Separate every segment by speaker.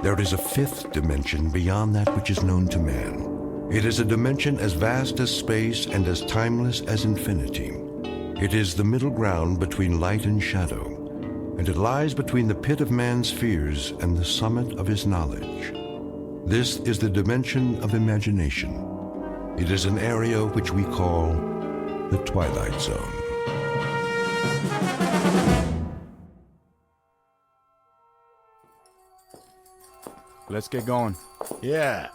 Speaker 1: There is a fifth dimension beyond that which is known to man. It is a dimension as vast as space and as timeless as infinity. It is the middle ground between light and shadow, and it lies between the pit of man's fears and the summit of his knowledge. This is the dimension of imagination. It is an area which we call the Twilight Zone.
Speaker 2: Let's get going.
Speaker 3: Yeah.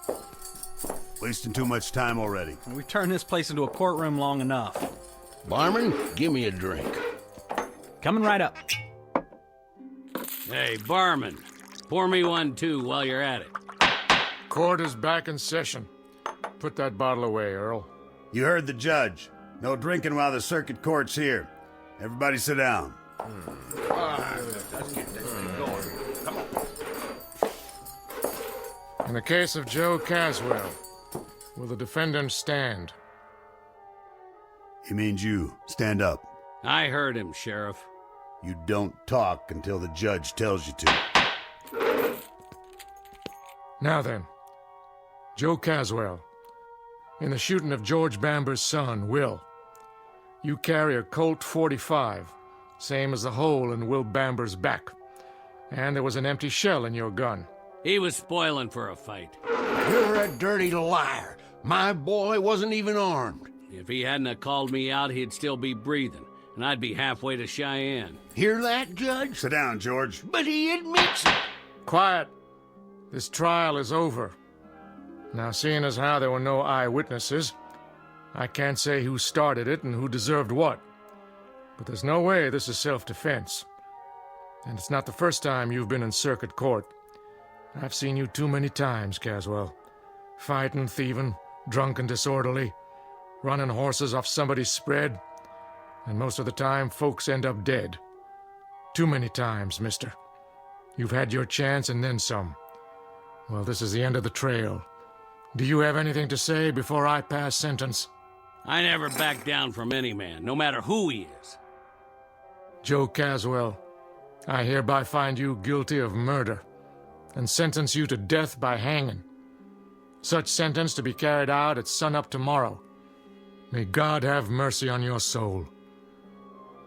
Speaker 3: Wasting too much time already.
Speaker 4: We've turned this place into a courtroom long enough.
Speaker 5: Barman, give me a drink.
Speaker 4: Coming right up.
Speaker 6: Hey, barman, pour me one too while you're at it.
Speaker 7: Court is back in session. Put that bottle away, Earl.
Speaker 3: You heard the judge. No drinking while the circuit court's here. Everybody sit down.
Speaker 7: In the case of Joe Caswell, will the defendant stand?
Speaker 3: He means you. Stand up.
Speaker 6: I heard him, Sheriff.
Speaker 3: You don't talk until the judge tells you to.
Speaker 7: Now then, Joe Caswell, in the shooting of George Bamber's son, Will, you carry a Colt 45, same as the hole in Will Bamber's back, and there was an empty shell in your gun.
Speaker 6: He was spoiling for a fight.
Speaker 5: You're a dirty liar. My boy wasn't even armed.
Speaker 6: If he hadn't have called me out, he'd still be breathing, and I'd be halfway to Cheyenne.
Speaker 5: Hear that, Judge?
Speaker 3: Sit down, George.
Speaker 5: But he admits it.
Speaker 7: Quiet. This trial is over. Now, seeing as how there were no eyewitnesses, I can't say who started it and who deserved what. But there's no way this is self-defense. And it's not the first time you've been in circuit court. I've seen you too many times, Caswell. Fighting, thieving, drunk and disorderly, running horses off somebody's spread, and most of the time folks end up dead. Too many times, mister. You've had your chance and then some. Well, this is the end of the trail. Do you have anything to say before I pass sentence?
Speaker 6: I never back down from any man, no matter who he is.
Speaker 7: Joe Caswell, I hereby find you guilty of murder and sentence you to death by hanging. Such sentence to be carried out at sunup tomorrow. May God have mercy on your soul.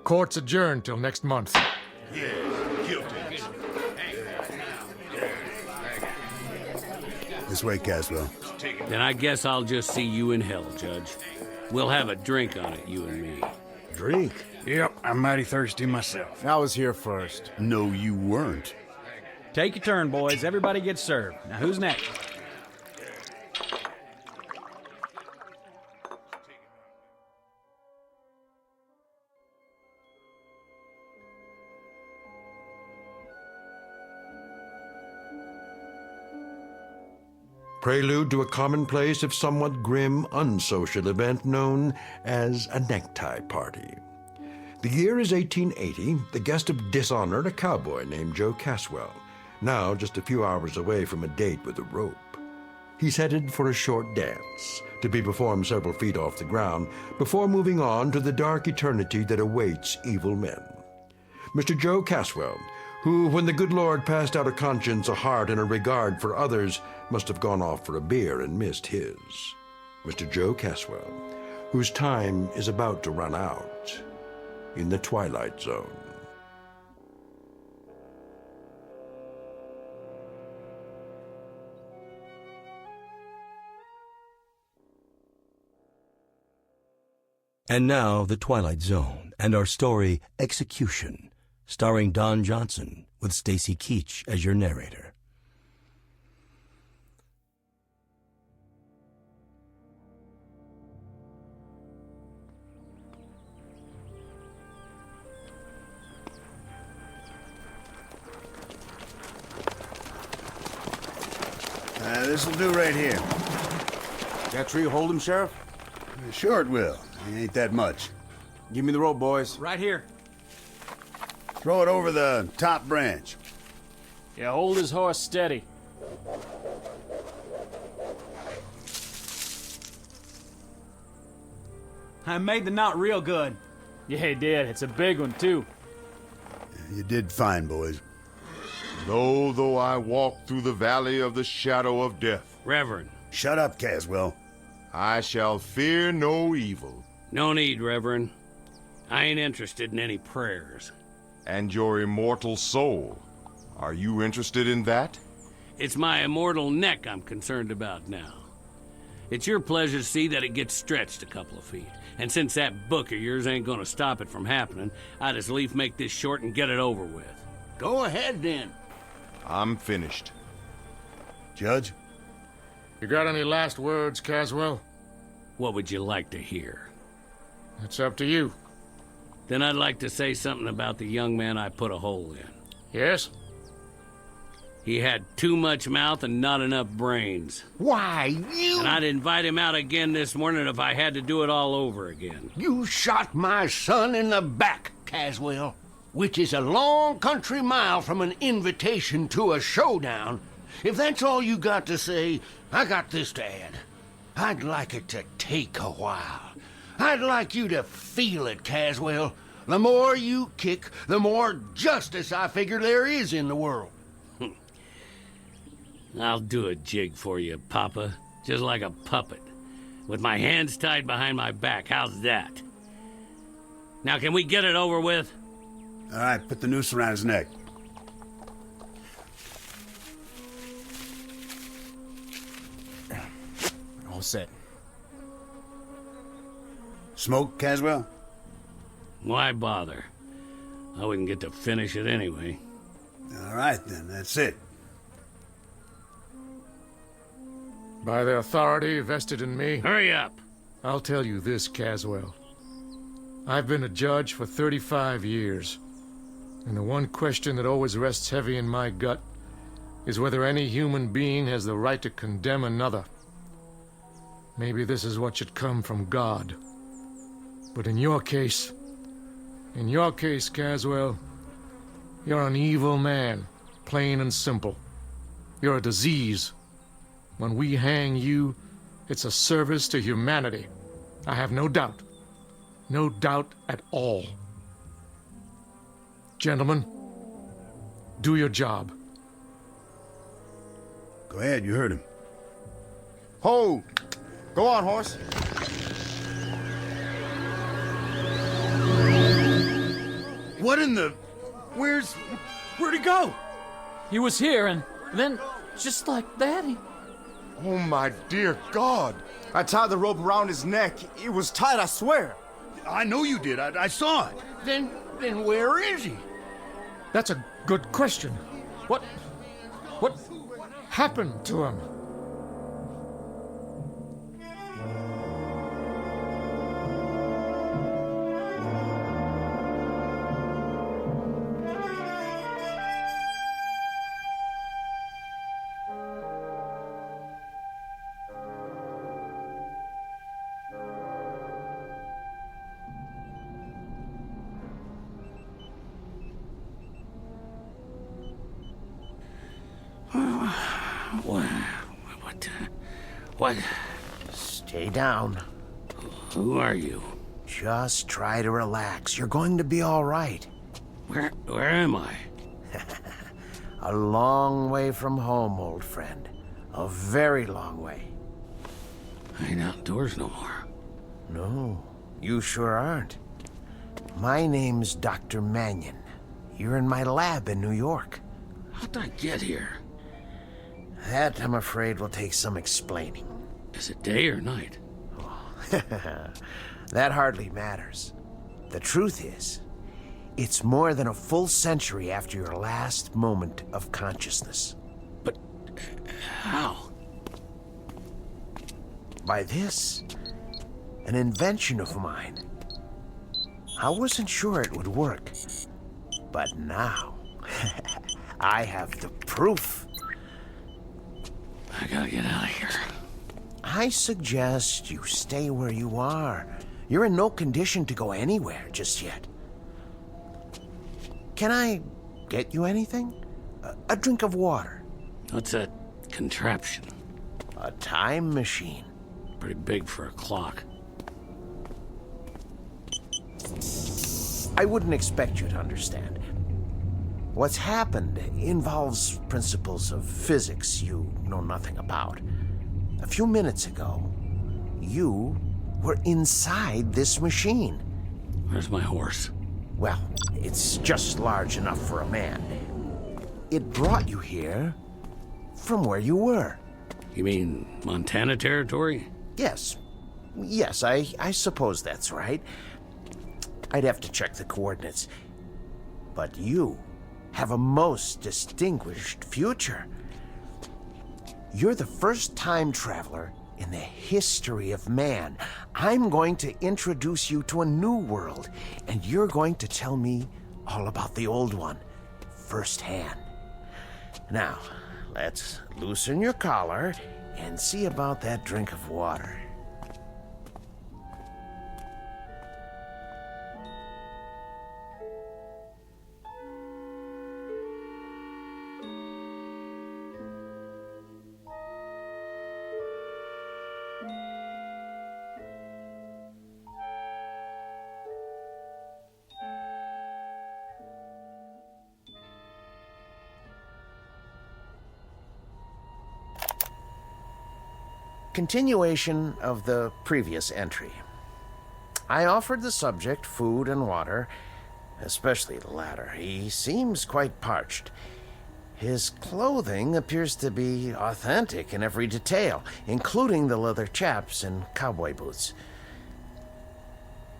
Speaker 7: Court's adjourned till next month.
Speaker 3: This way, Caswell.
Speaker 6: Then I guess I'll just see you in hell, Judge. We'll have a drink on it, you and me.
Speaker 3: Drink?
Speaker 2: Yep, I'm mighty thirsty myself.
Speaker 8: I was here first.
Speaker 3: No, you weren't.
Speaker 4: Take your turn, boys. Everybody gets served. Now, who's next?
Speaker 1: Prelude to a commonplace, if somewhat grim, unsocial event known as a necktie party. The year is 1880, the guest of dishonor, a cowboy named Joe Caswell, now just a few hours away from a date with a rope. He's headed for a short dance, to be performed several feet off the ground, before moving on to the dark eternity that awaits evil men. Mr. Joe Caswell, who, when the good Lord passed out a conscience, a heart, and a regard for others, must have gone off for a beer and missed his. Mr. Joe Caswell, whose time is about to run out in the Twilight Zone.
Speaker 9: And now, The Twilight Zone, and our story, Execution, starring Don Johnson, with Stacy Keach as your narrator.
Speaker 3: This'll do right here.
Speaker 8: That tree hold him, Sheriff?
Speaker 3: Sure it will. It ain't that much.
Speaker 8: Give me the rope, boys.
Speaker 4: Right here.
Speaker 3: Throw it over the top branch.
Speaker 10: Yeah, hold his horse steady.
Speaker 4: I made the knot real good.
Speaker 10: Yeah, he did. It's a big one, too.
Speaker 3: You did fine, boys.
Speaker 11: Though I walk through the valley of the shadow of death.
Speaker 6: Reverend.
Speaker 3: Shut up, Caswell.
Speaker 11: I shall fear no evil.
Speaker 6: No need, Reverend. I ain't interested in any prayers.
Speaker 11: And your immortal soul, are you interested in that?
Speaker 6: It's my immortal neck I'm concerned about now. It's your pleasure to see that it gets stretched a couple of feet. And since that book of yours ain't gonna stop it from happening, I'd as lief make this short and get it over with.
Speaker 5: Go ahead, then.
Speaker 11: I'm finished.
Speaker 3: Judge?
Speaker 7: You got any last words, Caswell?
Speaker 6: What would you like to hear?
Speaker 7: It's up to you.
Speaker 6: Then I'd like to say something about the young man I put a hole in.
Speaker 7: Yes?
Speaker 6: He had too much mouth and not enough brains.
Speaker 5: Why, you...
Speaker 6: And I'd invite him out again this morning if I had to do it all over again.
Speaker 5: You shot my son in the back, Caswell, which is a long country mile from an invitation to a showdown. If that's all you got to say, I got this to add. I'd like it to take a while. I'd like you to feel it, Caswell. The more you kick, the more justice I figure there is in the world.
Speaker 6: I'll do a jig for you, Papa. Just like a puppet. With my hands tied behind my back. How's that? Now, can we get it over with?
Speaker 3: All right, put the noose around his neck.
Speaker 2: All set.
Speaker 3: Smoke, Caswell?
Speaker 6: Why bother? I wouldn't get to finish it anyway.
Speaker 3: All right, then. That's it.
Speaker 7: By the authority vested in me...
Speaker 6: Hurry up!
Speaker 7: I'll tell you this, Caswell. I've been a judge for 35 years. And the one question that always rests heavy in my gut is whether any human being has the right to condemn another. Maybe this is what should come from God. But in your case, Caswell, you're an evil man, plain and simple. You're a disease. When we hang you, it's a service to humanity. I have no doubt. No doubt at all. Gentlemen, do your job.
Speaker 3: Go ahead, you heard him.
Speaker 8: Ho! Go on, horse.
Speaker 3: What in the... Where'd he go?
Speaker 10: He was here, and then, just like that, he...
Speaker 8: Oh, my dear God. I tied the rope around his neck. It was tight, I swear.
Speaker 3: I know you did. I saw it.
Speaker 5: Then where is he?
Speaker 7: That's a good question. What happened to him?
Speaker 6: What?
Speaker 5: Stay down.
Speaker 6: Who are you?
Speaker 5: Just try to relax. You're going to be all right.
Speaker 6: Where am I?
Speaker 5: A long way from home, old friend. A very long way.
Speaker 6: I ain't outdoors no more.
Speaker 5: No, you sure aren't. My name's Dr. Mannion. You're in my lab in New York.
Speaker 6: How'd I get here?
Speaker 5: That, I'm afraid, will take some explaining.
Speaker 6: Is it day or night?
Speaker 5: That hardly matters. The truth is, it's more than a full century after your last moment of consciousness.
Speaker 6: But how?
Speaker 5: By this, an invention of mine. I wasn't sure it would work, but now I have the proof.
Speaker 6: I gotta get out of here.
Speaker 5: I suggest you stay where you are. You're in no condition to go anywhere just yet. Can I get you anything? A drink of water?
Speaker 6: What's that contraption?
Speaker 5: A time machine.
Speaker 6: Pretty big for a clock.
Speaker 5: I wouldn't expect you to understand.
Speaker 12: What's happened involves principles of physics you know nothing about. A few minutes ago, you were inside this machine.
Speaker 6: Where's my horse?
Speaker 12: Well, it's just large enough for a man. It brought you here from where you were.
Speaker 6: You mean Montana territory?
Speaker 12: Yes. Yes, I suppose that's right. I'd have to check the coordinates. But you have a most distinguished future. You're the first time traveler in the history of man. I'm going to introduce you to a new world, and you're going to tell me all about the old one, firsthand. Now, let's loosen your collar and see about that drink of water. Continuation of the previous entry. I offered the subject food and water, especially the latter. He seems quite parched. His clothing appears to be authentic in every detail, including the leather chaps and cowboy boots.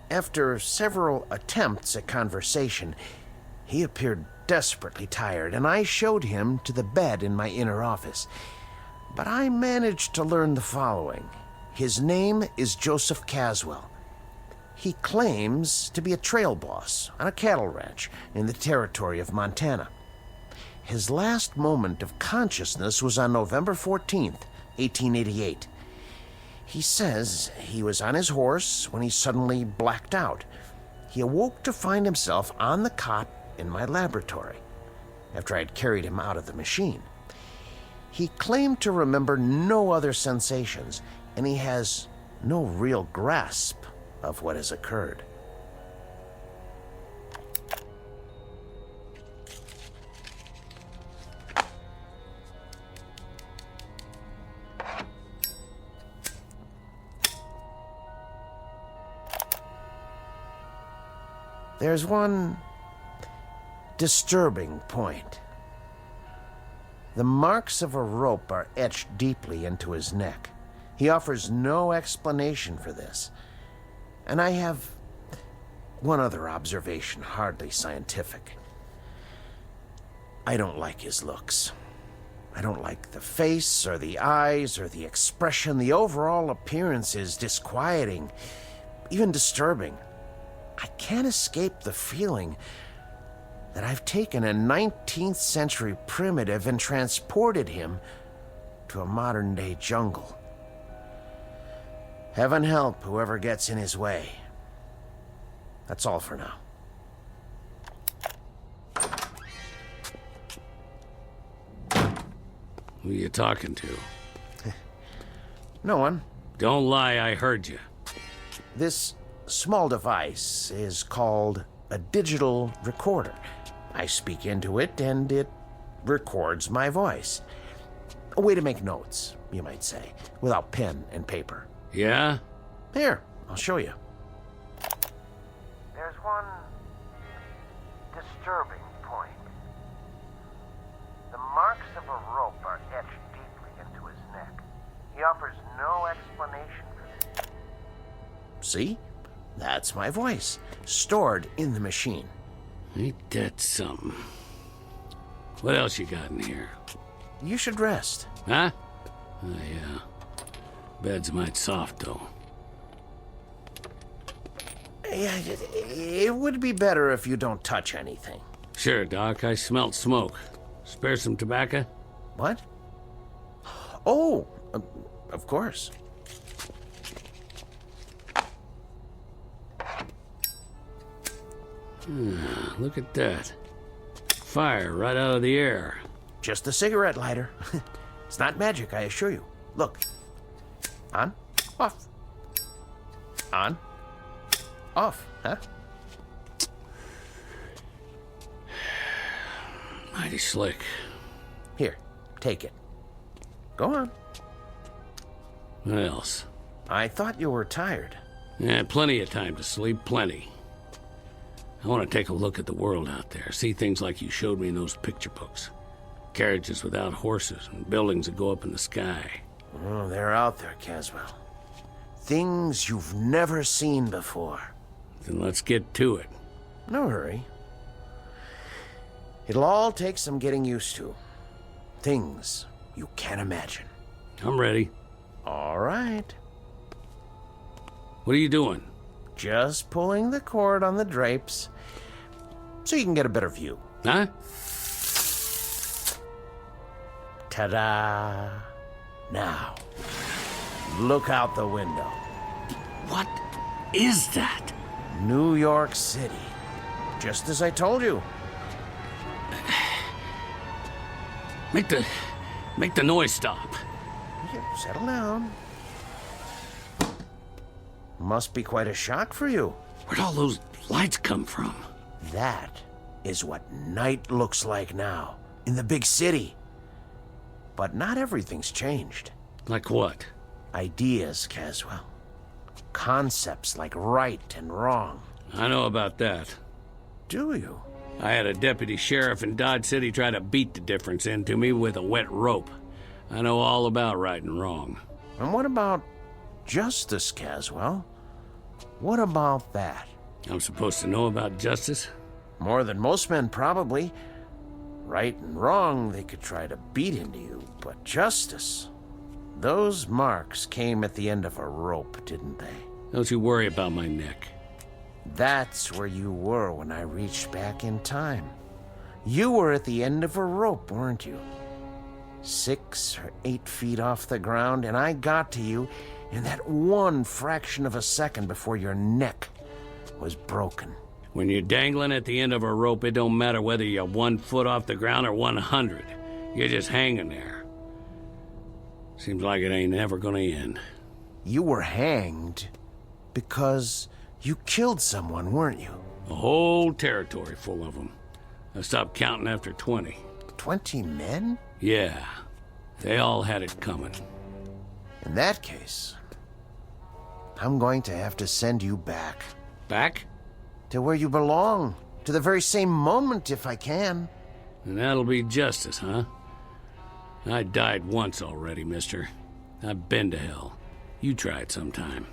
Speaker 12: After several attempts at conversation, he appeared desperately tired, and I showed him to the bed in my inner office. But I managed to learn the following. His name is Joseph Caswell. He claims to be a trail boss on a cattle ranch in the territory of Montana. His last moment of consciousness was on November 14th, 1888. He says he was on his horse when he suddenly blacked out. He awoke to find himself on the cot in my laboratory after I had carried him out of the machine. He claimed to remember no other sensations, and he has no real grasp of what has occurred. There's one disturbing point. The marks of a rope are etched deeply into his neck. He offers no explanation for this. And I have one other observation, hardly scientific. I don't like his looks. I don't like the face or the eyes or the expression. The overall appearance is disquieting, even disturbing. I can't escape the feeling that I've taken a 19th century primitive and transported him to a modern-day jungle. Heaven help whoever gets in his way. That's all for now.
Speaker 6: Who are you talking to?
Speaker 12: No one.
Speaker 6: Don't lie, I heard you.
Speaker 12: This small device is called a digital recorder. I speak into it, and it records my voice. A way to make notes, you might say, without pen and paper.
Speaker 6: Yeah?
Speaker 12: Here, I'll show you. There's one disturbing point. The marks of a rope are etched deeply into his neck. He offers no explanation for this. See? That's my voice, stored in the machine.
Speaker 6: Ain't that something? What else you got in here?
Speaker 12: You should rest.
Speaker 6: Huh? Oh, yeah. Bed's might soft, though.
Speaker 12: Yeah, it would be better if you don't touch anything.
Speaker 6: Sure, Doc. I smelt smoke. Spare some tobacco?
Speaker 12: What? Oh, of course.
Speaker 6: Look at that. Fire right out of the air.
Speaker 12: Just a cigarette lighter. It's not magic, I assure you. Look. On, off. On, off, huh?
Speaker 6: Mighty slick.
Speaker 12: Here, take it. Go on.
Speaker 6: What else?
Speaker 12: I thought you were tired.
Speaker 6: Yeah, plenty of time to sleep, plenty. I want to take a look at the world out there, see things like you showed me in those picture books. Carriages without horses and buildings that go up in the sky.
Speaker 12: Oh, they're out there, Caswell. Things you've never seen before.
Speaker 6: Then let's get to it.
Speaker 12: No hurry. It'll all take some getting used to. Things you can't imagine.
Speaker 6: I'm ready.
Speaker 12: All right.
Speaker 6: What are you doing?
Speaker 12: Just pulling the cord on the drapes so you can get a better view.
Speaker 6: Huh?
Speaker 12: Ta-da! Now, look out the window.
Speaker 6: What is that?
Speaker 12: New York City. Just as I told you.
Speaker 6: Make the noise stop.
Speaker 12: Here, settle down. Must be quite a shock for you.
Speaker 6: Where'd all those lights come from?
Speaker 12: That is what night looks like now, in the big city. But not everything's changed.
Speaker 6: Like what?
Speaker 12: Ideas, Caswell. Concepts like right and wrong.
Speaker 6: I know about that.
Speaker 12: Do you?
Speaker 6: I had a deputy sheriff in Dodge City try to beat the difference into me with a wet rope. I know all about right and wrong.
Speaker 12: And what about justice, Caswell? What about that?
Speaker 6: I'm supposed to know about justice?
Speaker 12: More than most men, probably. Right and wrong, they could try to beat into you, but justice... Those marks came at the end of a rope, didn't they?
Speaker 6: Don't you worry about my neck.
Speaker 12: That's where you were when I reached back in time. You were at the end of a rope, weren't you? 6 or 8 feet off the ground, and I got to you in that one fraction of a second before your neck was broken.
Speaker 6: When you're dangling at the end of a rope, it don't matter whether you're 1 foot off the ground or 100. You're just hanging there. Seems like it ain't ever gonna end.
Speaker 12: You were hanged because you killed someone, weren't you?
Speaker 6: A whole territory full of them. I stopped counting after 20.
Speaker 12: 20 men?
Speaker 6: Yeah. They all had it coming.
Speaker 12: In that case, I'm going to have to send you back.
Speaker 6: Back?
Speaker 12: To where you belong. To the very same moment, if I can.
Speaker 6: And that'll be justice, huh? I died once already, mister. I've been to hell. You try it sometime.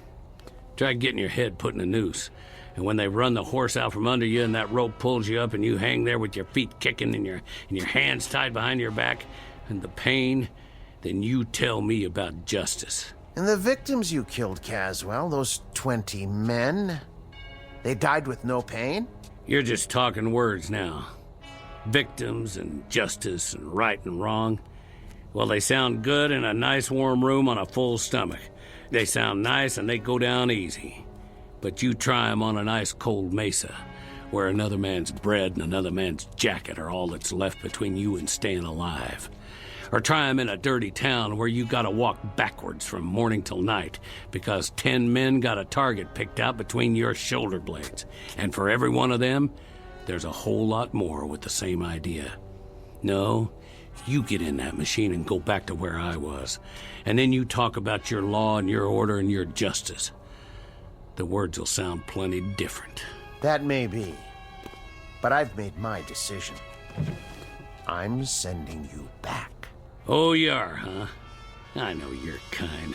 Speaker 6: Try getting your head put in a noose. And when they run the horse out from under you and that rope pulls you up and you hang there with your feet kicking and your hands tied behind your back and the pain, then you tell me about justice.
Speaker 12: And the victims you killed, Caswell, those 20 men, they died with no pain?
Speaker 6: You're just talking words now. Victims and justice and right and wrong. Well, they sound good in a nice warm room on a full stomach. They sound nice and they go down easy. But you try 'em on an ice cold mesa, where another man's bread and another man's jacket are all that's left between you and staying alive. Or try 'em in a dirty town where you gotta walk backwards from morning till night because 10 men got a target picked out between your shoulder blades. And for every one of them, there's a whole lot more with the same idea. No, you get in that machine and go back to where I was. And then you talk about your law and your order and your justice. The words will sound plenty different.
Speaker 12: That may be. But I've made my decision. I'm sending you back.
Speaker 6: Oh, you are, huh? I know your kind.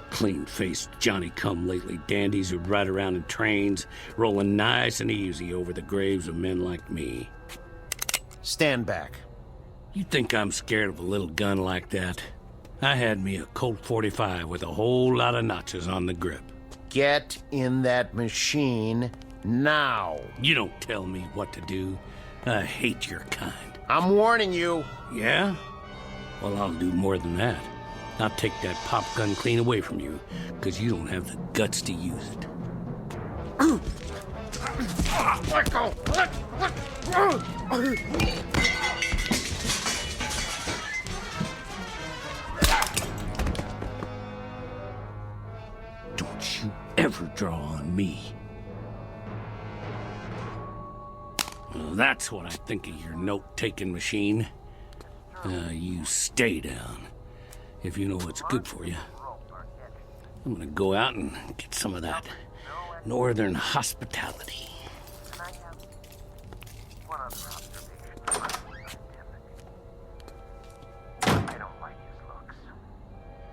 Speaker 6: Clean-faced, Johnny-come-lately dandies who'd ride around in trains, rolling nice and easy over the graves of men like me.
Speaker 12: Stand back.
Speaker 6: You think I'm scared of a little gun like that? I had me a Colt 45 with a whole lot of notches on the grip.
Speaker 12: Get in that machine now.
Speaker 6: You don't tell me what to do. I hate your kind.
Speaker 12: I'm warning you.
Speaker 6: Yeah? Well, I'll do more than that. I'll take that pop gun clean away from you, because you don't have the guts to use it.
Speaker 12: Let go!
Speaker 6: Don't you ever draw on me. Well, that's what I think of your note-taking machine. You stay down, if you know what's good for you. I'm gonna go out and get some of that northern hospitality.
Speaker 12: I don't like his looks.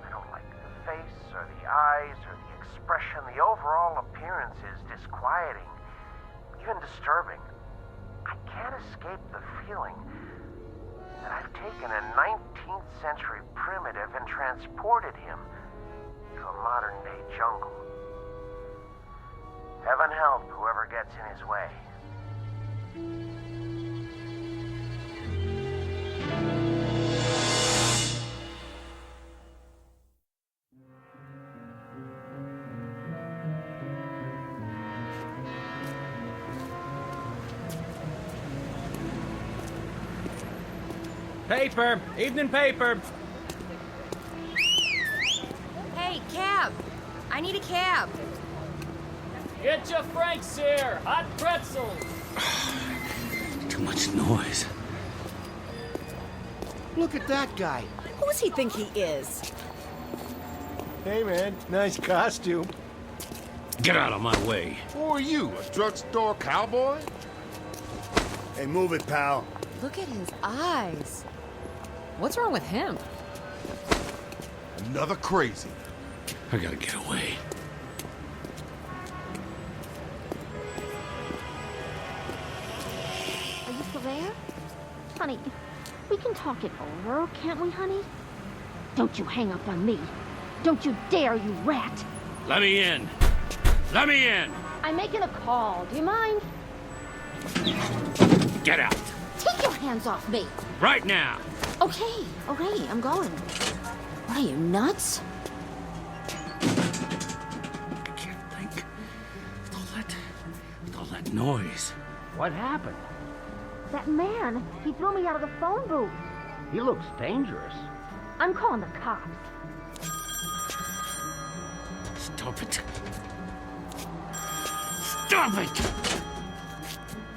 Speaker 12: I don't like the face or the eyes or the expression. The overall appearance is disquieting, even disturbing. I can't escape the feeling that I've taken a 19th century primitive and transported him to a modern day jungle. Heaven help whoever gets in his way.
Speaker 4: Paper! Evening paper!
Speaker 13: Hey, cab! I need a cab.
Speaker 10: Get your Franks here! Hot pretzels!
Speaker 6: Too much noise.
Speaker 5: Look at that guy.
Speaker 13: Who does he think he is?
Speaker 5: Hey, man, nice costume.
Speaker 6: Get out of my way.
Speaker 11: Who are you, a drugstore cowboy?
Speaker 3: Hey, move it, pal.
Speaker 13: Look at his eyes. What's wrong with him?
Speaker 11: Another crazy.
Speaker 6: I gotta get away.
Speaker 14: Are you still there? Honey, we can talk it over, can't we, honey? Don't you hang up on me. Don't you dare, you rat.
Speaker 6: Let me in. Let me in.
Speaker 14: I'm making a call. Do you mind?
Speaker 6: Get out.
Speaker 14: Take your hands off me.
Speaker 6: Right now.
Speaker 14: Okay, I'm going. What are you, nuts?
Speaker 6: I can't think. With all that noise.
Speaker 5: What happened?
Speaker 14: That man, he threw me out of the phone booth.
Speaker 5: He looks dangerous.
Speaker 14: I'm calling the cops.
Speaker 6: Stop it. Stop it!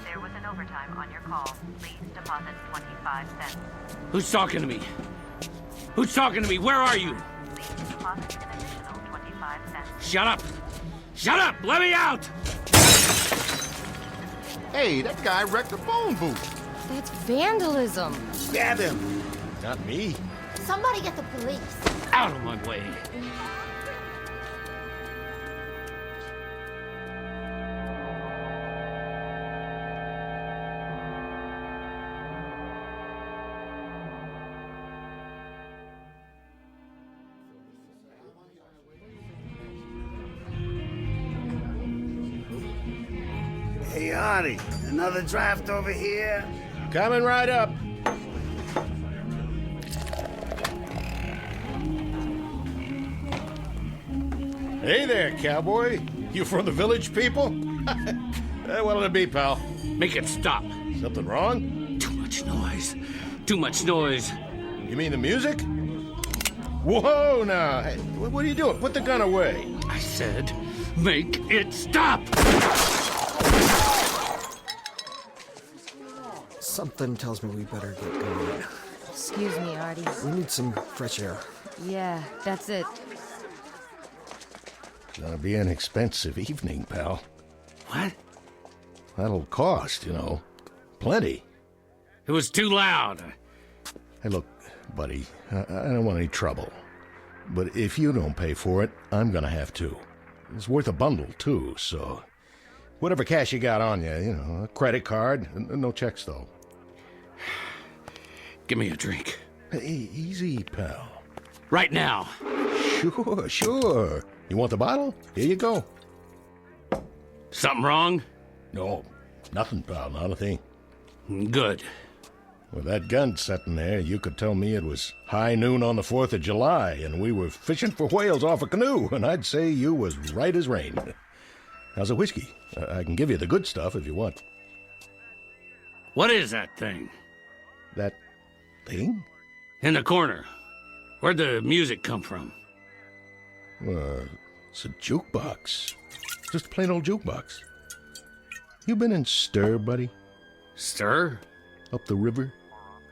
Speaker 15: There was an overtime on your call. Please deposit 25 cents.
Speaker 6: Who's talking to me? Who's talking to me? Where are you?
Speaker 15: Please deposit an additional 25 cents.
Speaker 6: Shut up! Shut up! Let me out!
Speaker 11: Hey, that guy wrecked the phone booth.
Speaker 13: That's vandalism.
Speaker 3: Grab him.
Speaker 11: Not me.
Speaker 14: Somebody get the police.
Speaker 6: Out of my way.
Speaker 3: Hey, Artie, another draft over here?
Speaker 5: Coming right up. Hey there, cowboy. You from the village people? What'll it be, pal?
Speaker 6: Make it stop.
Speaker 5: Something wrong?
Speaker 6: Too much noise. Too much noise.
Speaker 5: You mean the music? Whoa, now. Hey, what are you doing? Put the gun away.
Speaker 6: I said, make it stop!
Speaker 16: Something tells me we better get going.
Speaker 13: Excuse me, Artie.
Speaker 16: We need some fresh air.
Speaker 13: Yeah, that's it.
Speaker 5: Gonna be an expensive evening, pal.
Speaker 6: What?
Speaker 5: That'll cost, you know. Plenty.
Speaker 6: It was too loud.
Speaker 5: Hey, look, buddy, I don't want any trouble. But if you don't pay for it, I'm gonna have to. It's worth a bundle, too, so... Whatever cash you got on you, you know, a credit card. No checks, though.
Speaker 6: Give me a drink.
Speaker 5: Hey, easy, pal.
Speaker 6: Right now.
Speaker 5: Sure. You want the bottle? Here you go.
Speaker 6: Something wrong?
Speaker 5: No, nothing, pal, not a thing.
Speaker 6: Good.
Speaker 5: With that gun sitting there, you could tell me it was high noon on the 4th of July, and we were fishing for whales off a canoe, and I'd say you was right as rain. How's a whiskey? I can give you the good stuff if you want.
Speaker 6: What is that thing?
Speaker 5: That thing?
Speaker 6: In the corner. Where'd the music come from?
Speaker 5: It's a jukebox. Just a plain old jukebox. You been in stir, buddy?
Speaker 6: Sir?
Speaker 17: Up the river.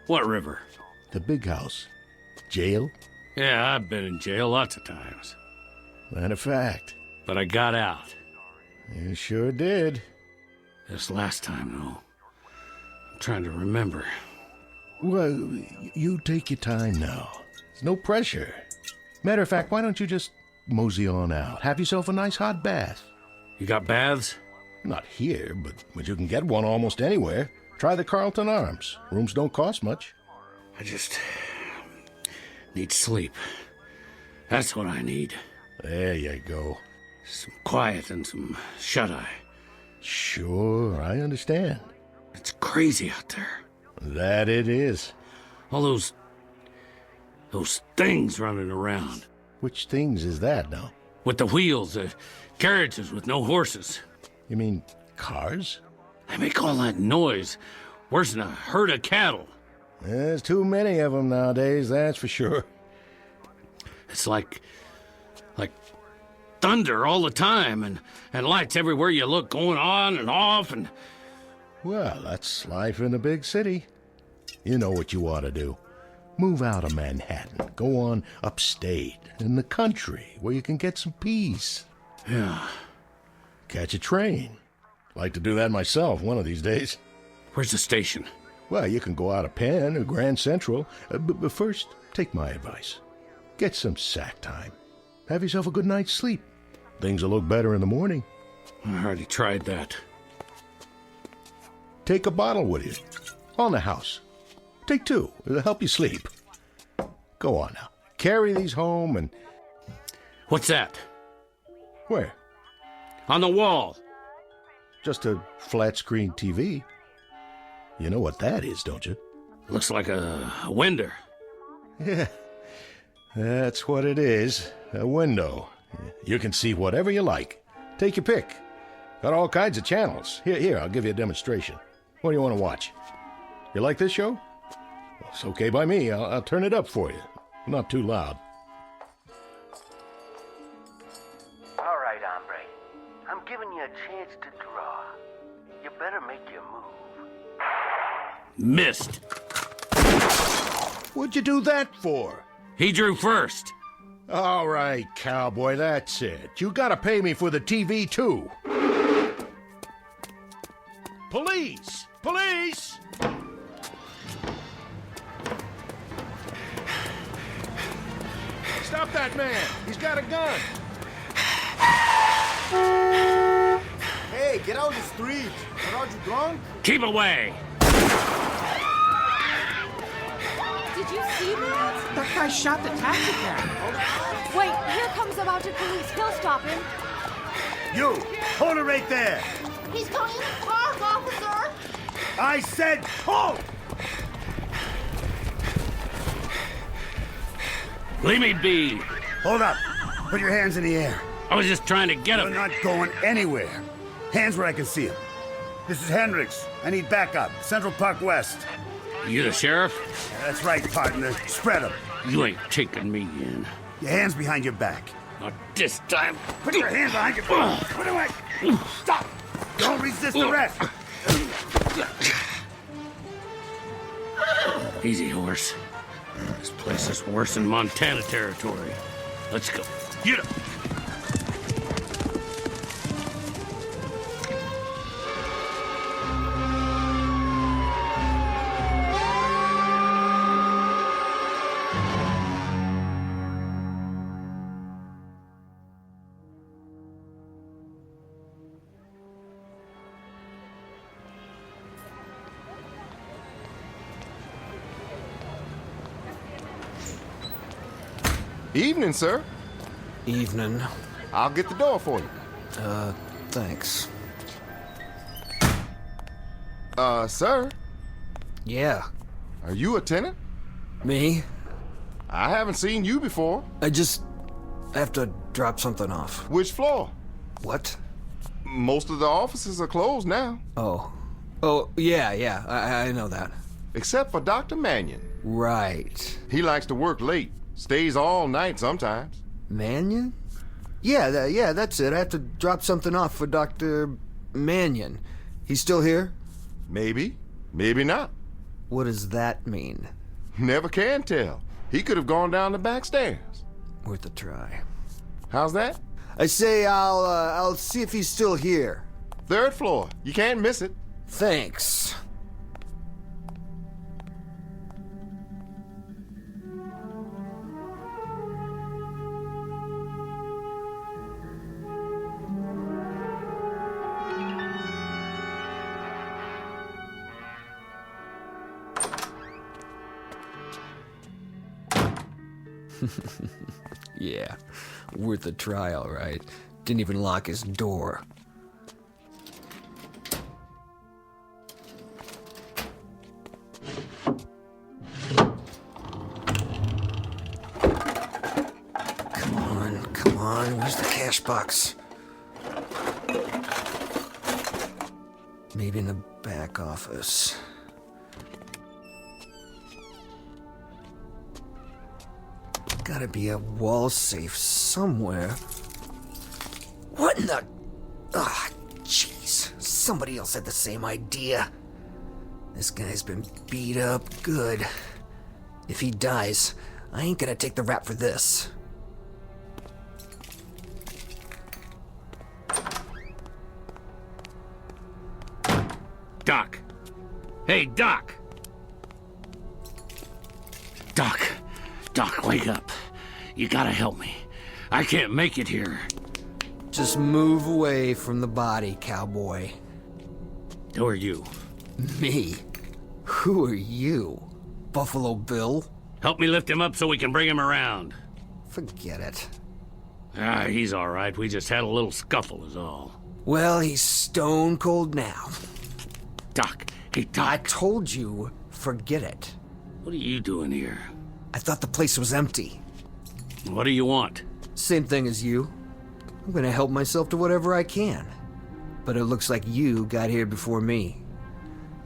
Speaker 6: What river?
Speaker 17: The big house. Jail?
Speaker 6: Yeah, I've been in jail lots of times.
Speaker 17: Matter of fact.
Speaker 6: But I got out.
Speaker 17: You sure did.
Speaker 6: This last time, though. I'm trying to remember.
Speaker 17: Well, you take your time now. There's no pressure. Matter of fact, why don't you just mosey on out? Have yourself a nice hot bath.
Speaker 6: You got baths?
Speaker 17: Not here, but you can get one almost anywhere. Try the Carlton Arms. Rooms don't cost much.
Speaker 6: I just need sleep. That's what I need.
Speaker 17: There you go.
Speaker 6: Some quiet and some shut-eye.
Speaker 17: Sure, I understand.
Speaker 6: It's crazy out there.
Speaker 17: That it is.
Speaker 6: All those things running around.
Speaker 17: Which things is that now?
Speaker 6: With the wheels, carriages with no horses.
Speaker 17: You mean cars?
Speaker 6: They make all that noise. Worse than a herd of cattle.
Speaker 17: There's too many of them nowadays, that's for sure.
Speaker 6: It's like thunder all the time, and lights everywhere you look going on and off, and...
Speaker 17: Well, that's life in a big city. You know what you ought to do. Move out of Manhattan. Go on upstate, in the country, where you can get some peace.
Speaker 6: Yeah.
Speaker 17: Catch a train. Like to do that myself one of these days.
Speaker 6: Where's the station?
Speaker 17: Well, you can go out of Penn or Grand Central, but first, take my advice. Get some sack time. Have yourself a good night's sleep. Things will look better in the morning.
Speaker 6: I already tried that.
Speaker 17: Take a bottle with you. On the house. Take two. It'll help you sleep. Go on now. Carry these home and...
Speaker 6: What's that?
Speaker 17: Where?
Speaker 6: On the wall.
Speaker 17: Just a flat-screen TV. You know what that is, don't you?
Speaker 6: Looks like a window.
Speaker 17: Yeah. That's what it is. A window. You can see whatever you like. Take your pick. Got all kinds of channels. Here, I'll give you a demonstration. What do you want to watch? You like this show? Well, it's okay by me. I'll turn it up for you. Not too loud.
Speaker 5: All right, hombre. I'm giving you a chance to draw. You better make your move.
Speaker 6: Missed.
Speaker 17: What'd you do that for?
Speaker 6: He drew first.
Speaker 17: All right, cowboy, that's it. You gotta pay me for the TV, too. Police! Police! Stop that man! He's got a gun!
Speaker 8: Hey, get out of the street! Are you drunk?
Speaker 6: Keep away!
Speaker 13: Did you see that?
Speaker 10: That guy shot the taxi cab.
Speaker 14: Wait, here comes the mounted police. He'll stop him.
Speaker 3: You! Hold it right there!
Speaker 14: He's going in the cars, officer!
Speaker 3: I said hold!
Speaker 6: Leave me be.
Speaker 3: Hold up. Put your hands in the air.
Speaker 6: I was just trying to get him.
Speaker 3: You're not going anywhere. Hands where I can see him. This is Hendricks. I need backup. Central Park West.
Speaker 6: You the sheriff?
Speaker 3: Yeah, that's right, partner. Spread them.
Speaker 6: You ain't taking me in.
Speaker 3: Your hands behind your back.
Speaker 6: Not this time.
Speaker 3: Put your hands behind your back. Put away. Stop. Don't resist arrest.
Speaker 6: Easy, horse. This place is worse than Montana territory. Let's go. Get up.
Speaker 11: Evening, sir.
Speaker 16: Evening.
Speaker 11: I'll get the door for you.
Speaker 16: Thanks.
Speaker 11: Sir?
Speaker 16: Yeah.
Speaker 11: Are you a tenant?
Speaker 16: Me?
Speaker 11: I haven't seen you before.
Speaker 16: I just have to drop something off.
Speaker 11: Which floor?
Speaker 16: What?
Speaker 11: Most of the offices are closed now.
Speaker 16: Oh. Oh, yeah, I know that.
Speaker 11: Except for Dr. Mannion.
Speaker 16: Right.
Speaker 11: He likes to work late. Stays all night sometimes.
Speaker 16: Mannion? Yeah, that's it. I have to drop something off for Dr. Mannion. He's still here?
Speaker 11: Maybe. Maybe not.
Speaker 16: What does that mean?
Speaker 11: Never can tell. He could have gone down the back stairs.
Speaker 16: Worth a try.
Speaker 11: How's that?
Speaker 16: I say I'll see if he's still here.
Speaker 11: 3rd floor. You can't miss it.
Speaker 16: Thanks. Yeah, worth a try, all right. Didn't even lock his door. Come on, where's the cash box? Maybe in the back office. Gotta be a wall safe somewhere. What in the... Ah, jeez. Somebody else had the same idea. This guy's been beat up good. If he dies, I ain't gonna take the rap for this.
Speaker 6: Doc. Hey, Doc. Doc, wake up. You gotta help me. I can't make it here.
Speaker 16: Just move away from the body, cowboy.
Speaker 6: Who are you?
Speaker 16: Me? Who are you? Buffalo Bill?
Speaker 6: Help me lift him up so we can bring him around.
Speaker 16: Forget it.
Speaker 6: He's all right. We just had a little scuffle is all.
Speaker 16: Well, he's stone cold now.
Speaker 6: Doc. Hey, Doc.
Speaker 16: I told you, forget it.
Speaker 6: What are you doing here?
Speaker 16: I thought the place was empty.
Speaker 6: What do you want?
Speaker 16: Same thing as you. I'm gonna help myself to whatever I can. But it looks like you got here before me.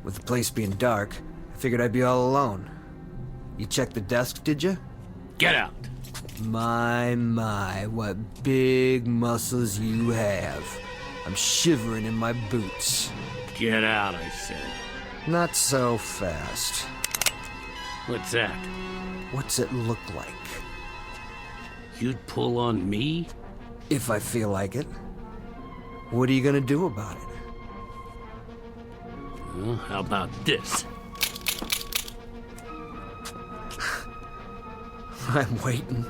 Speaker 16: With the place being dark, I figured I'd be all alone. You checked the desk, did you?
Speaker 6: Get out.
Speaker 16: My, what big muscles you have. I'm shivering in my boots.
Speaker 6: Get out, I said.
Speaker 16: Not so fast.
Speaker 6: What's that?
Speaker 16: What's it look like?
Speaker 6: You'd pull on me?
Speaker 16: If I feel like it. What are you gonna do about it?
Speaker 6: Well, how about this?
Speaker 16: I'm waiting.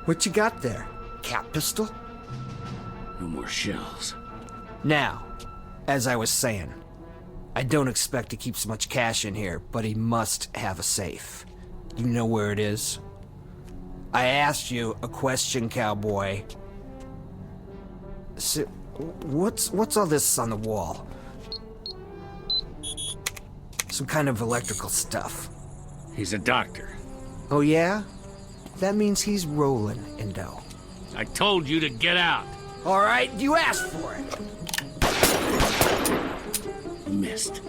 Speaker 16: What you got there? Cat pistol?
Speaker 6: No more shells.
Speaker 16: Now, as I was saying, I don't expect he keeps much cash in here, but he must have a safe. You know where it is? I asked you a question, cowboy. So, what's all this on the wall? Some kind of electrical stuff.
Speaker 6: He's a doctor.
Speaker 16: Oh yeah? That means he's rolling in dough.
Speaker 6: I told you to get out.
Speaker 16: All right, you asked for it.
Speaker 6: Missed.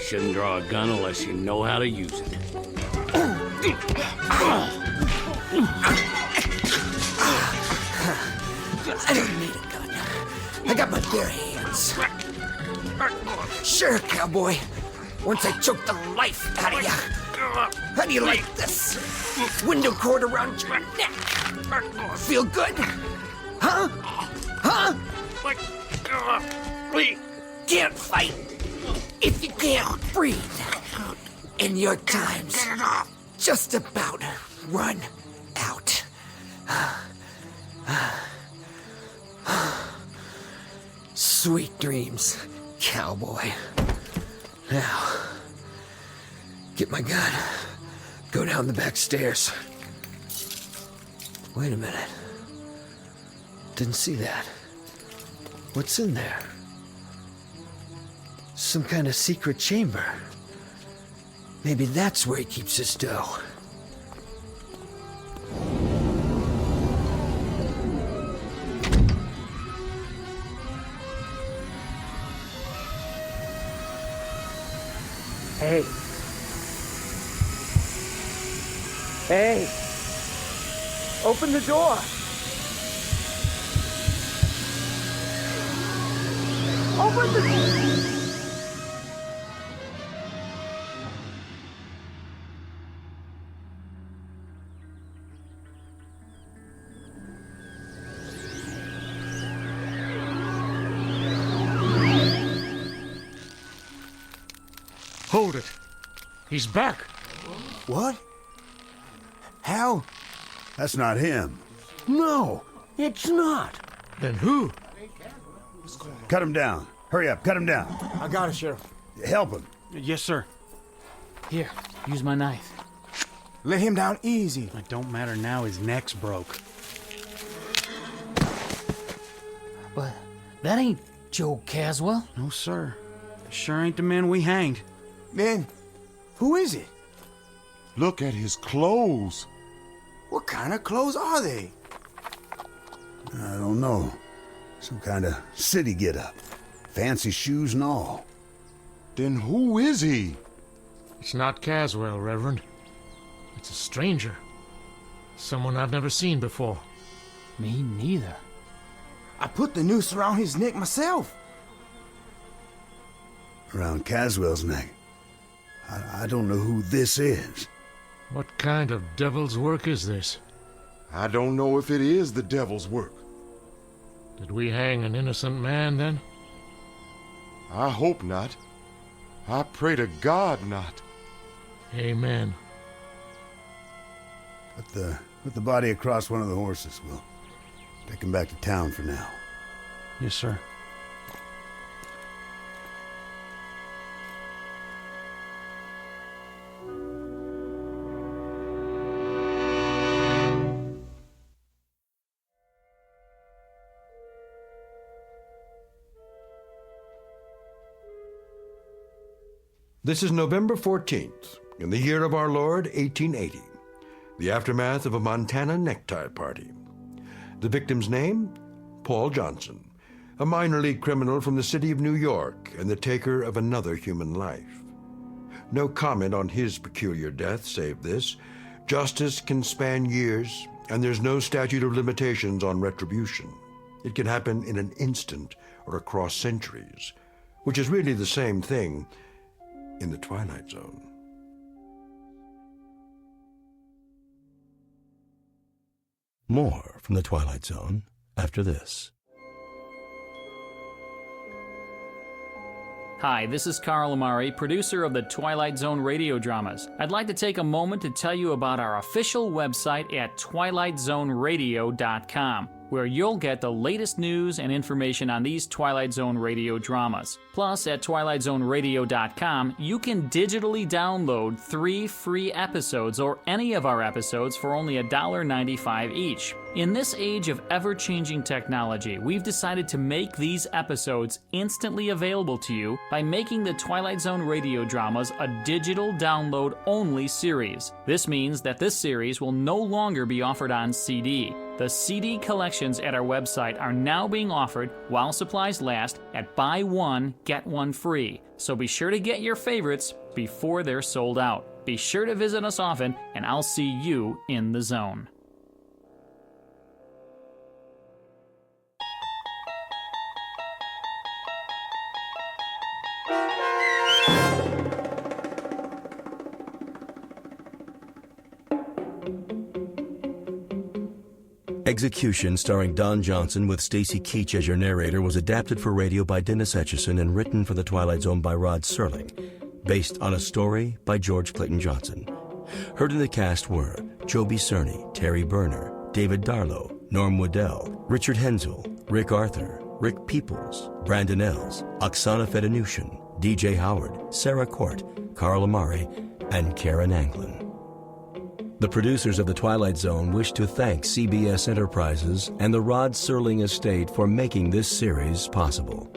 Speaker 6: Shouldn't draw a gun unless you know how to use it.
Speaker 16: I don't need a gun. I got my bare hands. Sure, cowboy. Once I choke the life out of you. How do you like this? Window cord around your neck. Feel good? Huh? Huh? Can't fight if you can't breathe. And your time's just about run out. Sweet dreams, cowboy. Now, get my gun. Go down the back stairs. Wait a minute. Didn't see that. What's in there? Some kind of secret chamber. Maybe that's where he keeps his dough.
Speaker 18: Hey. Hey. Open the door. Open the door.
Speaker 7: Hold it. He's back.
Speaker 3: What? How? That's not him.
Speaker 5: No, it's not.
Speaker 7: Then who?
Speaker 3: Cut him down. Hurry up, cut him down.
Speaker 8: I got it, Sheriff.
Speaker 3: Help him.
Speaker 2: Yes, sir.
Speaker 10: Here, use my knife.
Speaker 8: Let him down easy.
Speaker 2: It don't matter now, his neck's broke.
Speaker 10: But that ain't Joe Caswell.
Speaker 2: No, sir. Sure ain't the man we hanged.
Speaker 8: Then, who is it?
Speaker 11: Look at his clothes.
Speaker 8: What kind of clothes are they?
Speaker 3: I don't know. Some kind of city get-up. Fancy shoes and all.
Speaker 11: Then who is he?
Speaker 7: It's not Caswell, Reverend. It's a stranger. Someone I've never seen before.
Speaker 10: Me neither.
Speaker 8: I put the noose around his neck myself.
Speaker 3: Around Caswell's neck. I don't know who this is.
Speaker 7: What kind of devil's work is this?
Speaker 11: I don't know if it is the devil's work.
Speaker 7: Did we hang an innocent man, then?
Speaker 11: I hope not. I pray to God not.
Speaker 7: Amen.
Speaker 3: Put the body across one of the horses. We'll take him back to town for now.
Speaker 2: Yes, sir.
Speaker 1: This is November 14th, in the year of our Lord, 1880, the aftermath of a Montana necktie party. The victim's name? Paul Johnson, a minor league criminal from the city of New York and the taker of another human life. No comment on his peculiar death save this: justice can span years, and there's no statute of limitations on retribution. It can happen in an instant or across centuries, which is really the same thing in the Twilight Zone.
Speaker 9: More from the Twilight Zone after this.
Speaker 10: Hi, this is Carl Amari, producer of the Twilight Zone radio dramas. I'd like to take a moment to tell you about our official website at twilightzoneradio.com, where you'll get the latest news and information on these Twilight Zone radio dramas. Plus, at twilightzoneradio.com, you can digitally download 3 free episodes or any of our episodes for only $1.95 each. In this age of ever-changing technology, we've decided to make these episodes instantly available to you by making the Twilight Zone radio dramas a digital download-only series. This means that this series will no longer be offered on CD. The CD collections at our website are now being offered while supplies last at buy one, get one free. So be sure to get your favorites before they're sold out. Be sure to visit us often, and I'll see you in the zone.
Speaker 9: Execution, starring Don Johnson with Stacy Keach as your narrator, was adapted for radio by Dennis Etchison and written for The Twilight Zone by Rod Serling, based on a story by George Clayton Johnson. Heard in the cast were Joby Cerny, Terry Berner, David Darlow, Norm Waddell, Richard Hensel, Rick Arthur, Rick Peoples, Brandon Els, Oksana Fedanushin, DJ Howard, Sarah Court, Carl Amari, and Karen Anglin. The producers of The Twilight Zone wish to thank CBS Enterprises and the Rod Serling Estate for making this series possible.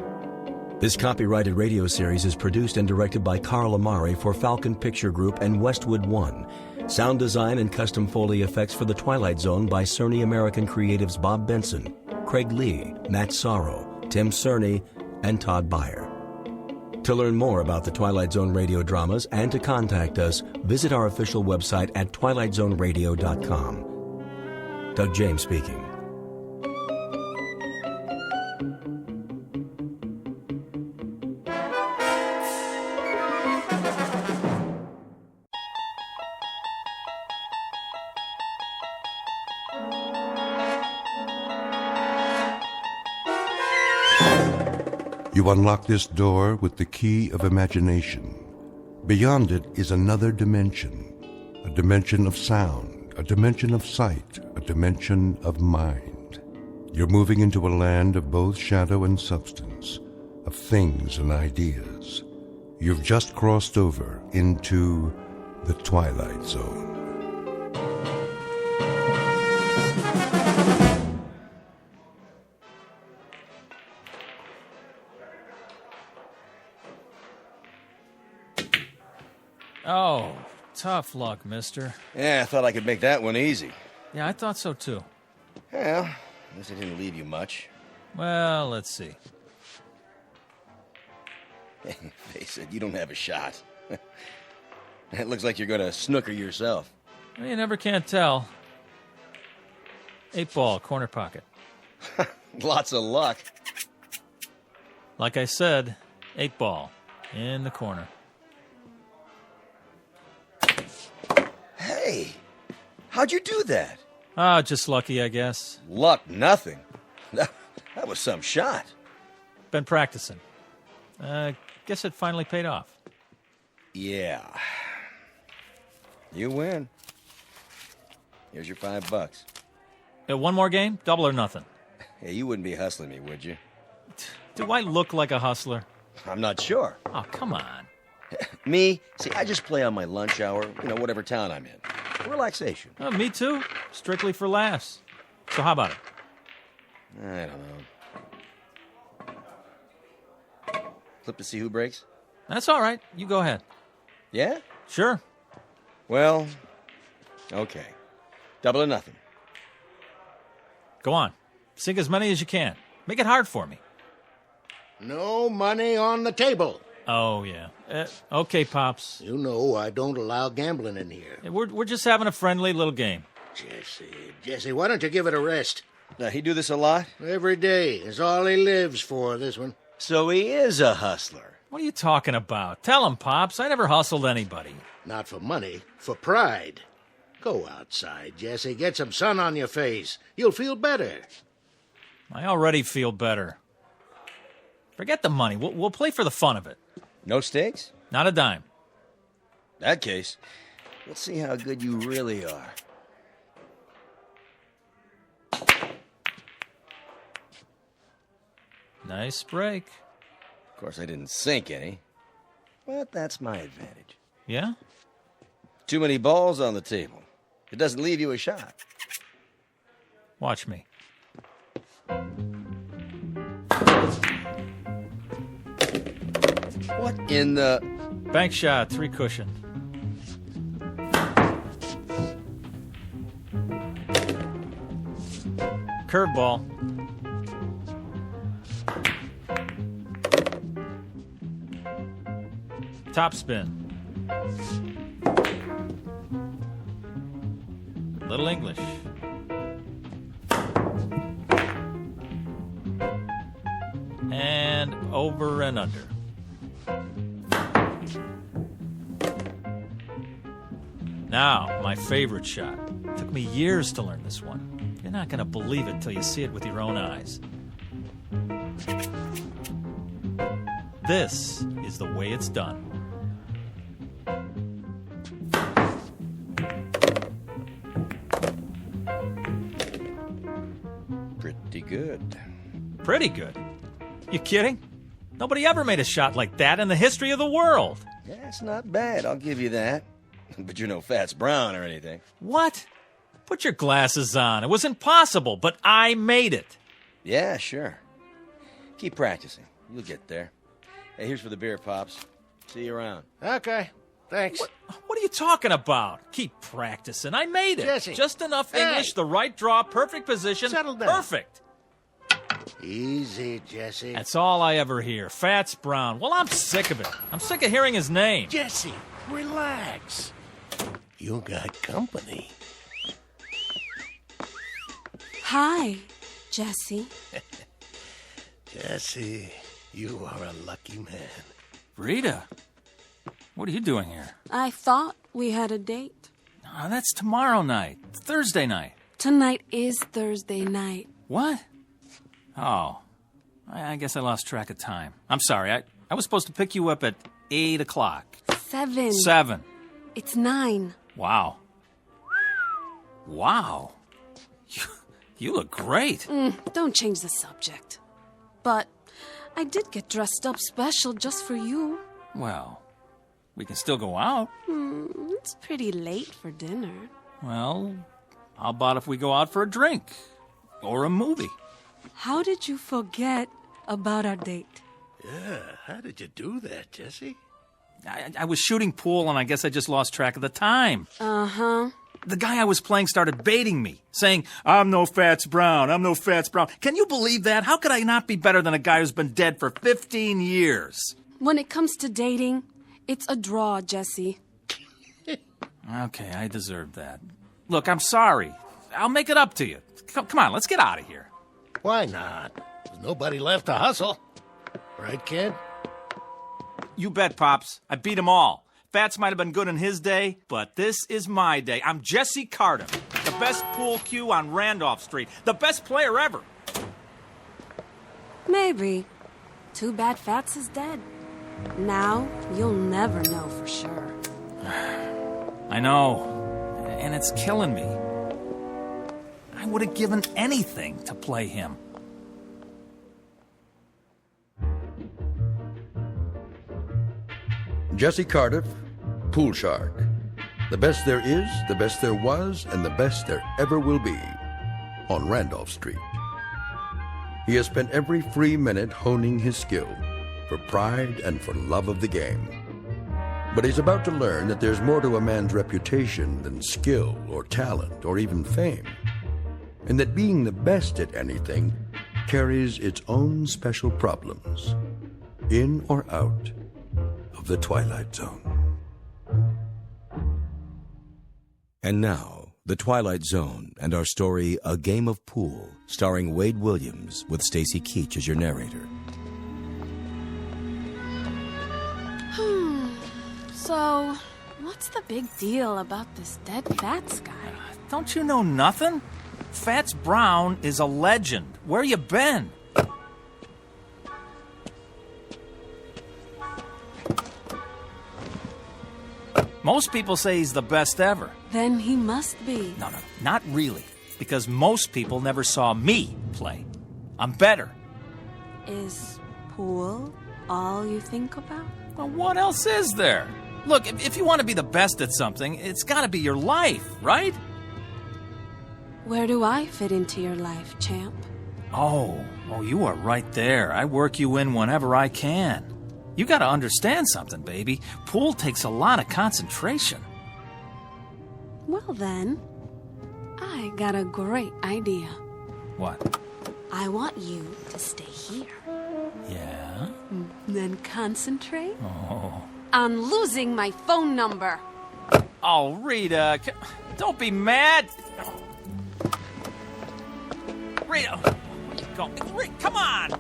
Speaker 9: This copyrighted radio series is produced and directed by Carl Amari for Falcon Picture Group and Westwood One. Sound design and custom Foley effects for The Twilight Zone by Cerny American Creatives Bob Benson, Craig Lee, Matt Sorrow, Tim Cerny, and Todd Beyer. To learn more about the Twilight Zone radio dramas and to contact us, visit our official website at twilightzoneradio.com. Doug James speaking.
Speaker 1: You unlock this door with the key of imagination. Beyond it is another dimension, a dimension of sound, a dimension of sight, a dimension of mind. You're moving into a land of both shadow and substance, of things and ideas. You've just crossed over into the Twilight Zone.
Speaker 10: Oh, tough luck, mister.
Speaker 19: Yeah, I thought I could make that one easy.
Speaker 10: Yeah, I thought so too.
Speaker 19: Well, I guess I didn't leave you much.
Speaker 10: Well, let's see.
Speaker 19: Face it, you don't have a shot. It looks like you're gonna snooker yourself.
Speaker 10: Well, you never can tell. 8 ball, corner pocket.
Speaker 19: Lots of luck.
Speaker 10: Like I said, 8 ball, in the corner.
Speaker 19: Hey, how'd you do that?
Speaker 10: Ah, just lucky, I guess.
Speaker 19: Luck, nothing. That was some shot.
Speaker 10: Been practicing. Guess it finally paid off.
Speaker 19: Yeah. You win. Here's your $5.
Speaker 10: One more game? Double or nothing?
Speaker 19: Hey, you wouldn't be hustling me, would you?
Speaker 10: Do I look like a hustler?
Speaker 19: I'm not sure.
Speaker 10: Oh, come on.
Speaker 19: Me? See, I just play on my lunch hour, whatever town I'm in. Relaxation.
Speaker 10: Oh, me too. Strictly for laughs. So how about it?
Speaker 19: I don't know. Flip to see who breaks?
Speaker 10: That's all right. You go ahead.
Speaker 19: Yeah?
Speaker 10: Sure.
Speaker 19: Well, okay. Double or nothing.
Speaker 10: Go on. Sink as many as you can. Make it hard for me.
Speaker 5: No money on the table.
Speaker 10: Oh, yeah. Okay, Pops.
Speaker 5: You know I don't allow gambling in here.
Speaker 10: We're just having a friendly little game.
Speaker 5: Jesse, why don't you give it a rest?
Speaker 19: Now, he do this a lot?
Speaker 5: Every day is all he lives for, this one.
Speaker 19: So he is a hustler.
Speaker 10: What are you talking about? Tell him, Pops. I never hustled anybody.
Speaker 5: Not for money, for pride. Go outside, Jesse. Get some sun on your face. You'll feel better.
Speaker 10: I already feel better. Forget the money. We'll play for the fun of it.
Speaker 19: No stakes?
Speaker 10: Not a dime.
Speaker 19: That case, let's see how good you really are.
Speaker 10: Nice break.
Speaker 19: Of course, I didn't sink any, but that's my advantage.
Speaker 10: Yeah?
Speaker 19: Too many balls on the table. It doesn't leave you a shot.
Speaker 10: Watch me.
Speaker 19: What in the...
Speaker 10: Bank shot, 3 cushion. Curveball. Top spin. Little English. And over and under. Now, my favorite shot. Took me years to learn this one. You're not going to believe it till you see it with your own eyes. This is the way it's done.
Speaker 19: Pretty good.
Speaker 10: Pretty good? You kidding? Nobody ever made a shot like that in the history of the world.
Speaker 19: Yeah, it's not bad, I'll give you that. But you're no Fats Brown or anything.
Speaker 10: What? Put your glasses on. It was impossible, but I made it.
Speaker 19: Yeah, sure. Keep practicing. You'll get there. Hey, here's for the beer, Pops. See you around.
Speaker 5: Okay, thanks.
Speaker 10: What are you talking about? Keep practicing. I made it.
Speaker 5: Jesse.
Speaker 10: Just enough
Speaker 5: Hey.
Speaker 10: English, the right draw, perfect position.
Speaker 5: Settle down.
Speaker 10: Perfect.
Speaker 5: Easy, Jesse.
Speaker 10: That's all I ever hear. Fats Brown. Well, I'm sick of it. I'm sick of hearing his name.
Speaker 5: Jesse, relax. You got company.
Speaker 20: Hi, Jesse.
Speaker 5: Jesse, you are a lucky man.
Speaker 10: Rita, what are you doing here?
Speaker 20: I thought we had a date.
Speaker 10: Oh, that's tomorrow night. Thursday night.
Speaker 20: Tonight is Thursday night.
Speaker 10: What? Oh, I guess I lost track of time. I'm sorry. I was supposed to pick you up at 8 o'clock.
Speaker 20: 7.
Speaker 2: 7.
Speaker 20: It's 9.
Speaker 2: Wow. Wow. You look great.
Speaker 20: Don't change the subject. But I did get dressed up special just for you.
Speaker 2: Well, we can still go out.
Speaker 20: It's pretty late for dinner.
Speaker 2: Well, how about if we go out for a drink? Or a movie?
Speaker 20: How did you forget about our date?
Speaker 17: Yeah, how did you do that, Jesse?
Speaker 2: I was shooting pool, and I guess I just lost track of the time.
Speaker 20: Uh-huh.
Speaker 2: The guy I was playing started baiting me, saying, I'm no Fats Brown, I'm no Fats Brown. Can you believe that? How could I not be better than a guy who's been dead for 15 years?
Speaker 20: When it comes to dating, it's a draw, Jesse.
Speaker 2: Okay, I deserved that. Look, I'm sorry. I'll make it up to you. Come on, let's get out of here.
Speaker 17: Why not? There's nobody left to hustle. Right, kid?
Speaker 2: You bet, Pops. I beat them all. Fats might have been good in his day, but this is my day. I'm Jesse Carter, the best pool cue on Randolph Street, the best player ever.
Speaker 20: Maybe. Too bad Fats is dead. Now, you'll never know for sure.
Speaker 2: I know, and it's killing me. I would have given anything to play him.
Speaker 1: Jesse Cardiff, Pool Shark. The best there is, the best there was, and the best there ever will be on Randolph Street. He has spent every free minute honing his skill for pride and for love of the game. But he's about to learn that there's more to a man's reputation than skill or talent or even fame, and that being the best at anything carries its own special problems, in or out of the Twilight Zone.
Speaker 9: And now, The Twilight Zone and our story, A Game of Pool, starring Wade Williams with Stacy Keach as your narrator.
Speaker 20: So, what's the big deal about this dead Fats guy?
Speaker 2: Don't you know nothing? Fats Brown is a legend. Where you been? Most people say he's the best ever.
Speaker 20: Then he must be.
Speaker 2: No, not really. Because most people never saw me play. I'm better.
Speaker 20: Is pool all you think about?
Speaker 2: Well, what else is there? Look, if you want to be the best at something, it's got to be your life, right?
Speaker 20: Where do I fit into your life, champ?
Speaker 2: Oh, you are right there. I work you in whenever I can. You got to understand something, baby. Pool takes a lot of concentration.
Speaker 20: Well then, I got a great idea.
Speaker 2: What?
Speaker 20: I want you to stay here.
Speaker 2: Yeah?
Speaker 20: Then concentrate
Speaker 2: Oh.
Speaker 20: on losing my phone number.
Speaker 2: Oh, Rita, don't be mad. Rita, where you going? Come on.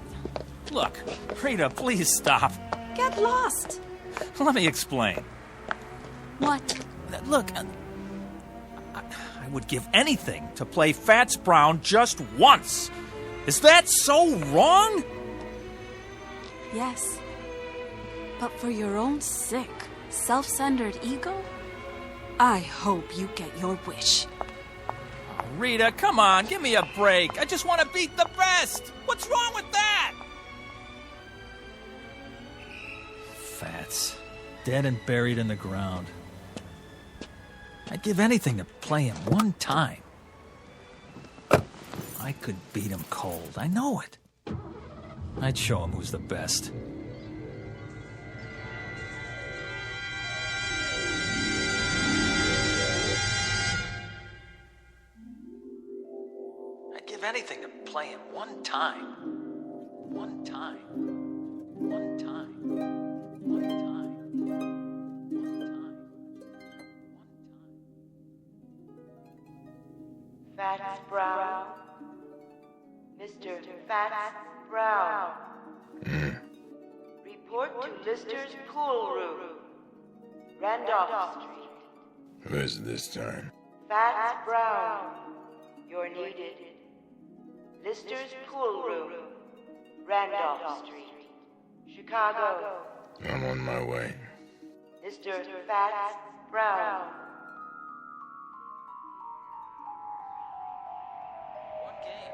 Speaker 2: Look, Rita, please stop.
Speaker 20: Get lost.
Speaker 2: Let me explain.
Speaker 20: What?
Speaker 2: Look, I would give anything to play Fats Brown just once. Is that so wrong?
Speaker 20: Yes. But for your own sick, self-centered ego, I hope you get your wish.
Speaker 2: Oh, Rita, come on, give me a break. I just want to beat the best. What's wrong with that? Fats, dead and buried in the ground. I'd give anything to play him one time. I could beat him cold, I know it. I'd show him who's the best. I'd give anything to play him one time. One time. One time. One time.
Speaker 21: Fats Brown. Mr. Fats Brown. Report to Lister's pool room. Randolph Street.
Speaker 11: Who is it this time?
Speaker 21: Fats Brown. You're needed. Lister's pool room. Randolph Street. Chicago.
Speaker 11: I'm on my way.
Speaker 21: Mr. Fats Brown.
Speaker 2: One game.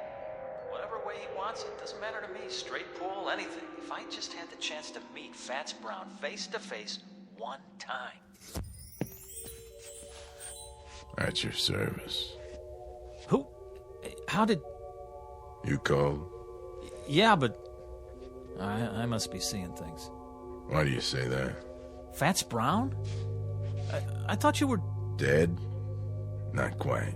Speaker 2: Whatever way he wants it. Doesn't matter to me. Straight pool, anything. If I just had the chance to meet Fats Brown face to face one time.
Speaker 11: At your service.
Speaker 2: Who? How did...
Speaker 11: You called?
Speaker 2: Yeah, but... I must be seeing things.
Speaker 11: Why do you say that?
Speaker 2: Fats Brown? I thought you were...
Speaker 11: Dead? Not quite.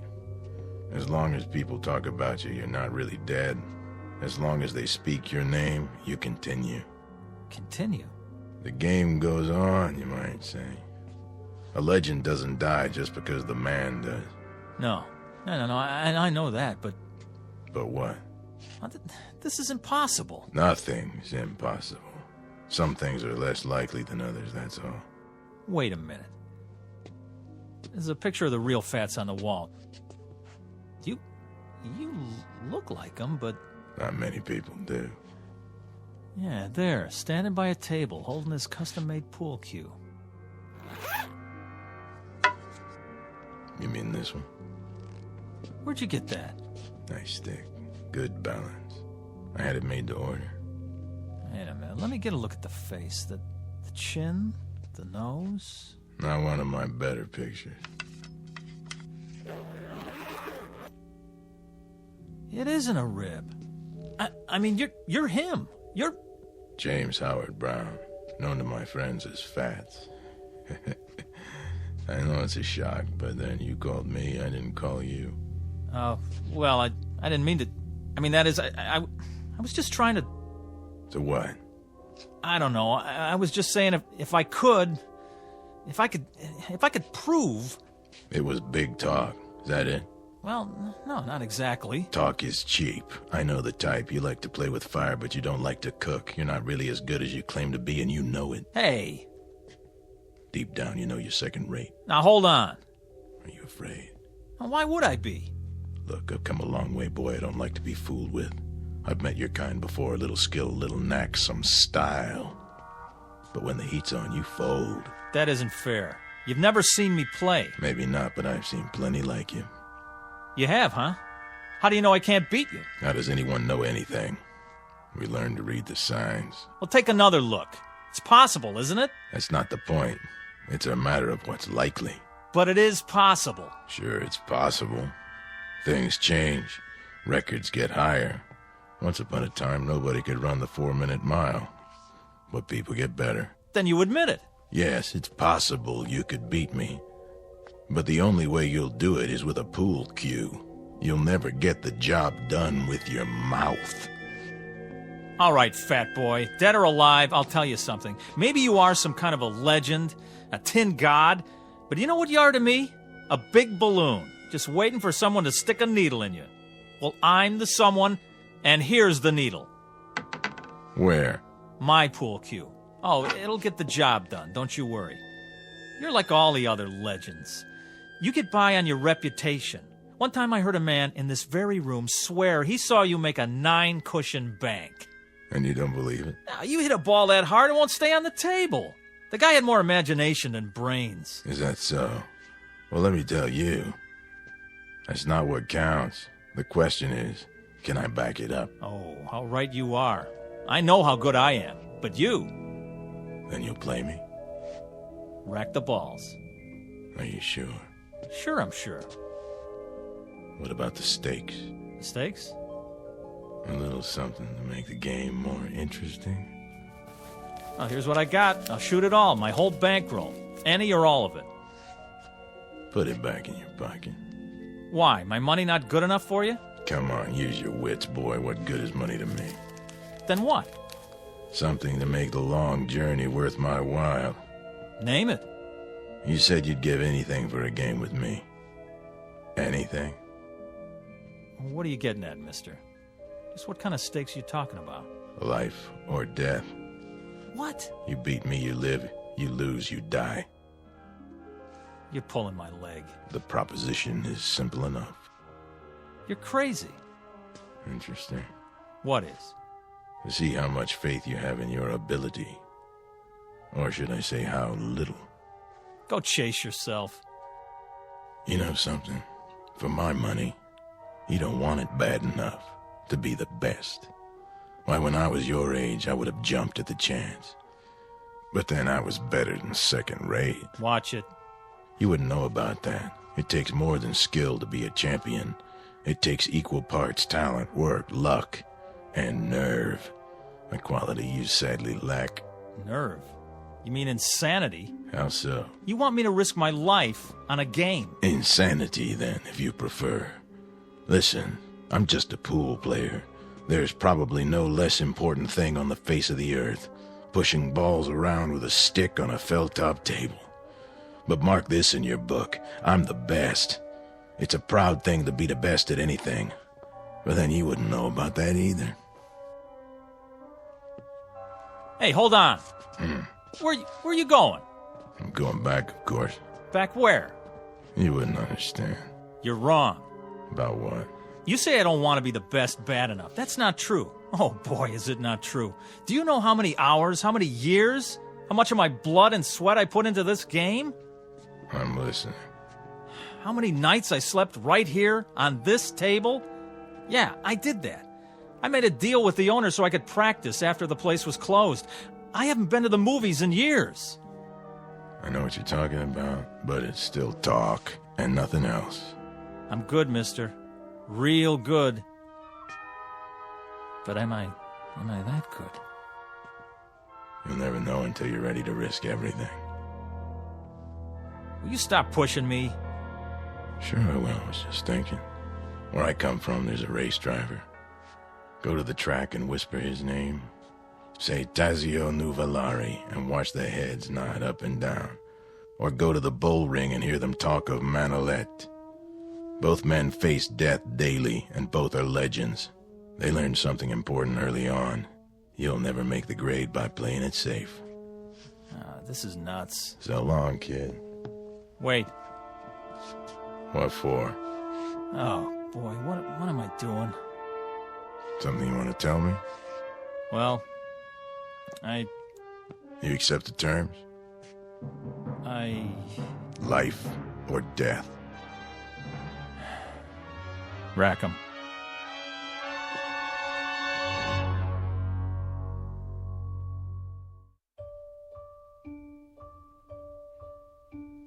Speaker 11: As long as people talk about you, you're not really dead. As long as they speak your name, you continue.
Speaker 2: Continue?
Speaker 11: The game goes on, you might say. A legend doesn't die just because the man does.
Speaker 2: No. I know that, but...
Speaker 11: But what?
Speaker 2: This is impossible.
Speaker 11: Nothing's impossible. Some things are less likely than others, that's all.
Speaker 2: Wait a minute. There's a picture of the real Fats on the wall. You look like him, but...
Speaker 11: Not many people do.
Speaker 2: Yeah, there, standing by a table, holding his custom-made pool cue.
Speaker 11: You mean this one?
Speaker 2: Where'd you get that?
Speaker 11: Nice stick. Good balance. I had it made to order.
Speaker 2: Wait a minute, let me get a look at the face. The chin, the nose...
Speaker 11: Not one of my better pictures.
Speaker 2: It isn't a rib. I mean, you're him. You're...
Speaker 11: James Howard Brown, known to my friends as Fats. I know it's a shock, but then you called me, I didn't call you.
Speaker 2: Well, I didn't mean to... I mean, that is, I was just trying to...
Speaker 11: To what?
Speaker 2: I don't know. I was just saying if I could prove...
Speaker 11: It was big talk. Is that it?
Speaker 2: Well, no, not exactly.
Speaker 11: Talk is cheap. I know the type. You like to play with fire, but you don't like to cook. You're not really as good as you claim to be, and you know it.
Speaker 2: Hey.
Speaker 11: Deep down, you know you're second rate.
Speaker 2: Now, hold on.
Speaker 11: Are you afraid?
Speaker 2: Well, why would I be?
Speaker 11: Look, I've come a long way, boy. I don't like to be fooled with. I've met your kind before. A little skill, a little knack, some style. But when the heat's on, you fold.
Speaker 2: That isn't fair. You've never seen me play.
Speaker 11: Maybe not, but I've seen plenty like you.
Speaker 2: You have, huh? How do you know I can't beat you?
Speaker 11: How does anyone know anything? We learn to read the signs.
Speaker 2: Well, take another look. It's possible, isn't it?
Speaker 11: That's not the point. It's a matter of what's likely.
Speaker 2: But it is possible.
Speaker 11: Sure, it's possible. Things change. Records get higher. Once upon a time, nobody could run the 4-minute mile. But people get better.
Speaker 2: Then you admit it.
Speaker 11: Yes, it's possible you could beat me. But the only way you'll do it is with a pool cue. You'll never get the job done with your mouth.
Speaker 2: All right, fat boy. Dead or alive, I'll tell you something. Maybe you are some kind of a legend, a tin god, but you know what you are to me? A big balloon, just waiting for someone to stick a needle in you. Well, I'm the someone, and here's the needle.
Speaker 11: Where?
Speaker 2: My pool cue. Oh, it'll get the job done, don't you worry. You're like all the other legends. You get by on your reputation. One time I heard a man in this very room swear he saw you make a 9-cushion bank.
Speaker 11: And you don't believe it?
Speaker 2: Now, you hit a ball that hard, it won't stay on the table. The guy had more imagination than brains.
Speaker 11: Is that so? Well, let me tell you. That's not what counts. The question is, can I back it up?
Speaker 2: Oh, how right you are. I know how good I am, but you...
Speaker 11: Then you'll play me?
Speaker 2: Rack the balls.
Speaker 11: Are you sure?
Speaker 2: Sure, I'm sure.
Speaker 11: What about the stakes?
Speaker 2: Stakes?
Speaker 11: A little something to make the game more interesting.
Speaker 2: Well, here's what I got. I'll shoot it all, my whole bankroll. Any or all of it.
Speaker 11: Put it back in your pocket.
Speaker 2: Why? My money not good enough for you?
Speaker 11: Come on, use your wits, boy. What good is money to me?
Speaker 2: Then what?
Speaker 11: Something to make the long journey worth my while.
Speaker 2: Name it.
Speaker 11: You said you'd give anything for a game with me. Anything?
Speaker 2: What are you getting at, mister? Just what kind of stakes you talking about?
Speaker 11: Life or death.
Speaker 2: What?
Speaker 11: You beat me, you live. You lose, you die.
Speaker 2: You're pulling my leg.
Speaker 11: The proposition is simple enough.
Speaker 2: You're crazy.
Speaker 11: Interesting.
Speaker 2: What is?
Speaker 11: To see how much faith you have in your ability. Or should I say how little?
Speaker 2: Go chase yourself.
Speaker 11: You know something? For my money, you don't want it bad enough to be the best. Why, when I was your age, I would have jumped at the chance. But then I was better than second rate.
Speaker 2: Watch it.
Speaker 11: You wouldn't know about that. It takes more than skill to be a champion. It takes equal parts talent, work, luck, and nerve. A quality you sadly lack.
Speaker 2: Nerve? You mean insanity?
Speaker 11: How so?
Speaker 2: You want me to risk my life on a game?
Speaker 11: Insanity, then, if you prefer. Listen, I'm just a pool player. There's probably no less important thing on the face of the earth. Pushing balls around with a stick on a felt-top table. But mark this in your book. I'm the best. It's a proud thing to be the best at anything. But then you wouldn't know about that either.
Speaker 2: Hey, hold on. Where are you going?
Speaker 11: I'm going back, of course.
Speaker 2: Back where?
Speaker 11: You wouldn't understand.
Speaker 2: You're wrong.
Speaker 11: About what?
Speaker 2: You say I don't want to be the best bad enough. That's not true. Oh boy, is it not true. Do you know how many hours, how many years, how much of my blood and sweat I put into this game?
Speaker 11: I'm listening.
Speaker 2: How many nights I slept right here on this table? Yeah, I did that. I made a deal with the owner so I could practice after the place was closed. I haven't been to the movies in years.
Speaker 11: I know what you're talking about, but it's still talk and nothing else.
Speaker 2: I'm good, mister. Real good. But am I that good?
Speaker 11: You'll never know until you're ready to risk everything.
Speaker 2: Will you stop pushing me?
Speaker 11: Sure I will, I was just thinking. Where I come from, there's a race driver. Go to the track and whisper his name. Say Tazio Nuvolari and watch their heads nod up and down. Or go to the bull ring and hear them talk of Manolete. Both men face death daily, and both are legends. They learned something important early on. You'll never make the grade by playing it safe.
Speaker 2: This is nuts.
Speaker 11: So long, kid.
Speaker 2: Wait.
Speaker 11: What for?
Speaker 2: Oh, boy, what am I doing?
Speaker 11: Something you want to tell me?
Speaker 2: Well,
Speaker 11: You accept the terms? Life or death?
Speaker 2: Rack 'em.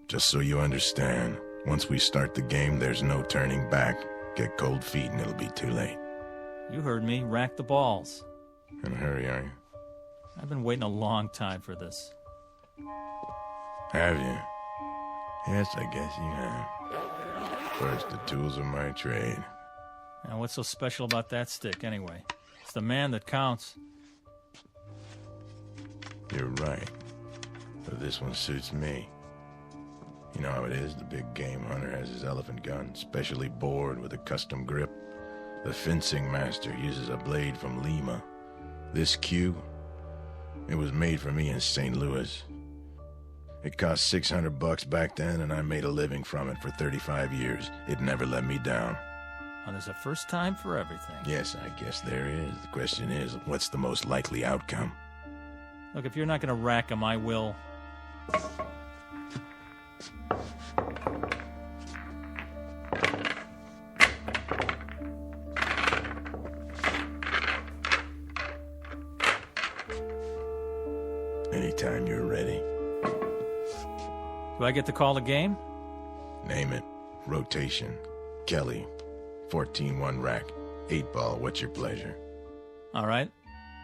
Speaker 11: Just so you understand, once we start the game, there's no turning back. Get cold feet and it'll be too late.
Speaker 2: You heard me. Rack the balls.
Speaker 11: In a hurry, are you?
Speaker 2: I've been waiting a long time for this.
Speaker 11: Have you? Yes, I guess you have. First, the tools of my trade.
Speaker 2: Now, what's so special about that stick, anyway? It's the man that counts.
Speaker 11: You're right. But this one suits me. You know how it is, the big game hunter has his elephant gun, specially bored with a custom grip. The fencing master uses a blade from Lima. This cue, it was made for me in St. Louis. It cost $600 back then, and I made a living from it for 35 years. It never let me down.
Speaker 2: Well, there's a first time for everything.
Speaker 11: Yes, I guess there is. The question is, what's the most likely outcome?
Speaker 2: Look, if you're not going to rack them, I will.
Speaker 11: Anytime you're ready.
Speaker 2: Do I get to call the game?
Speaker 11: Name it. Rotation. Kelly. 14-1 rack. 8-ball. What's your pleasure?
Speaker 2: All right.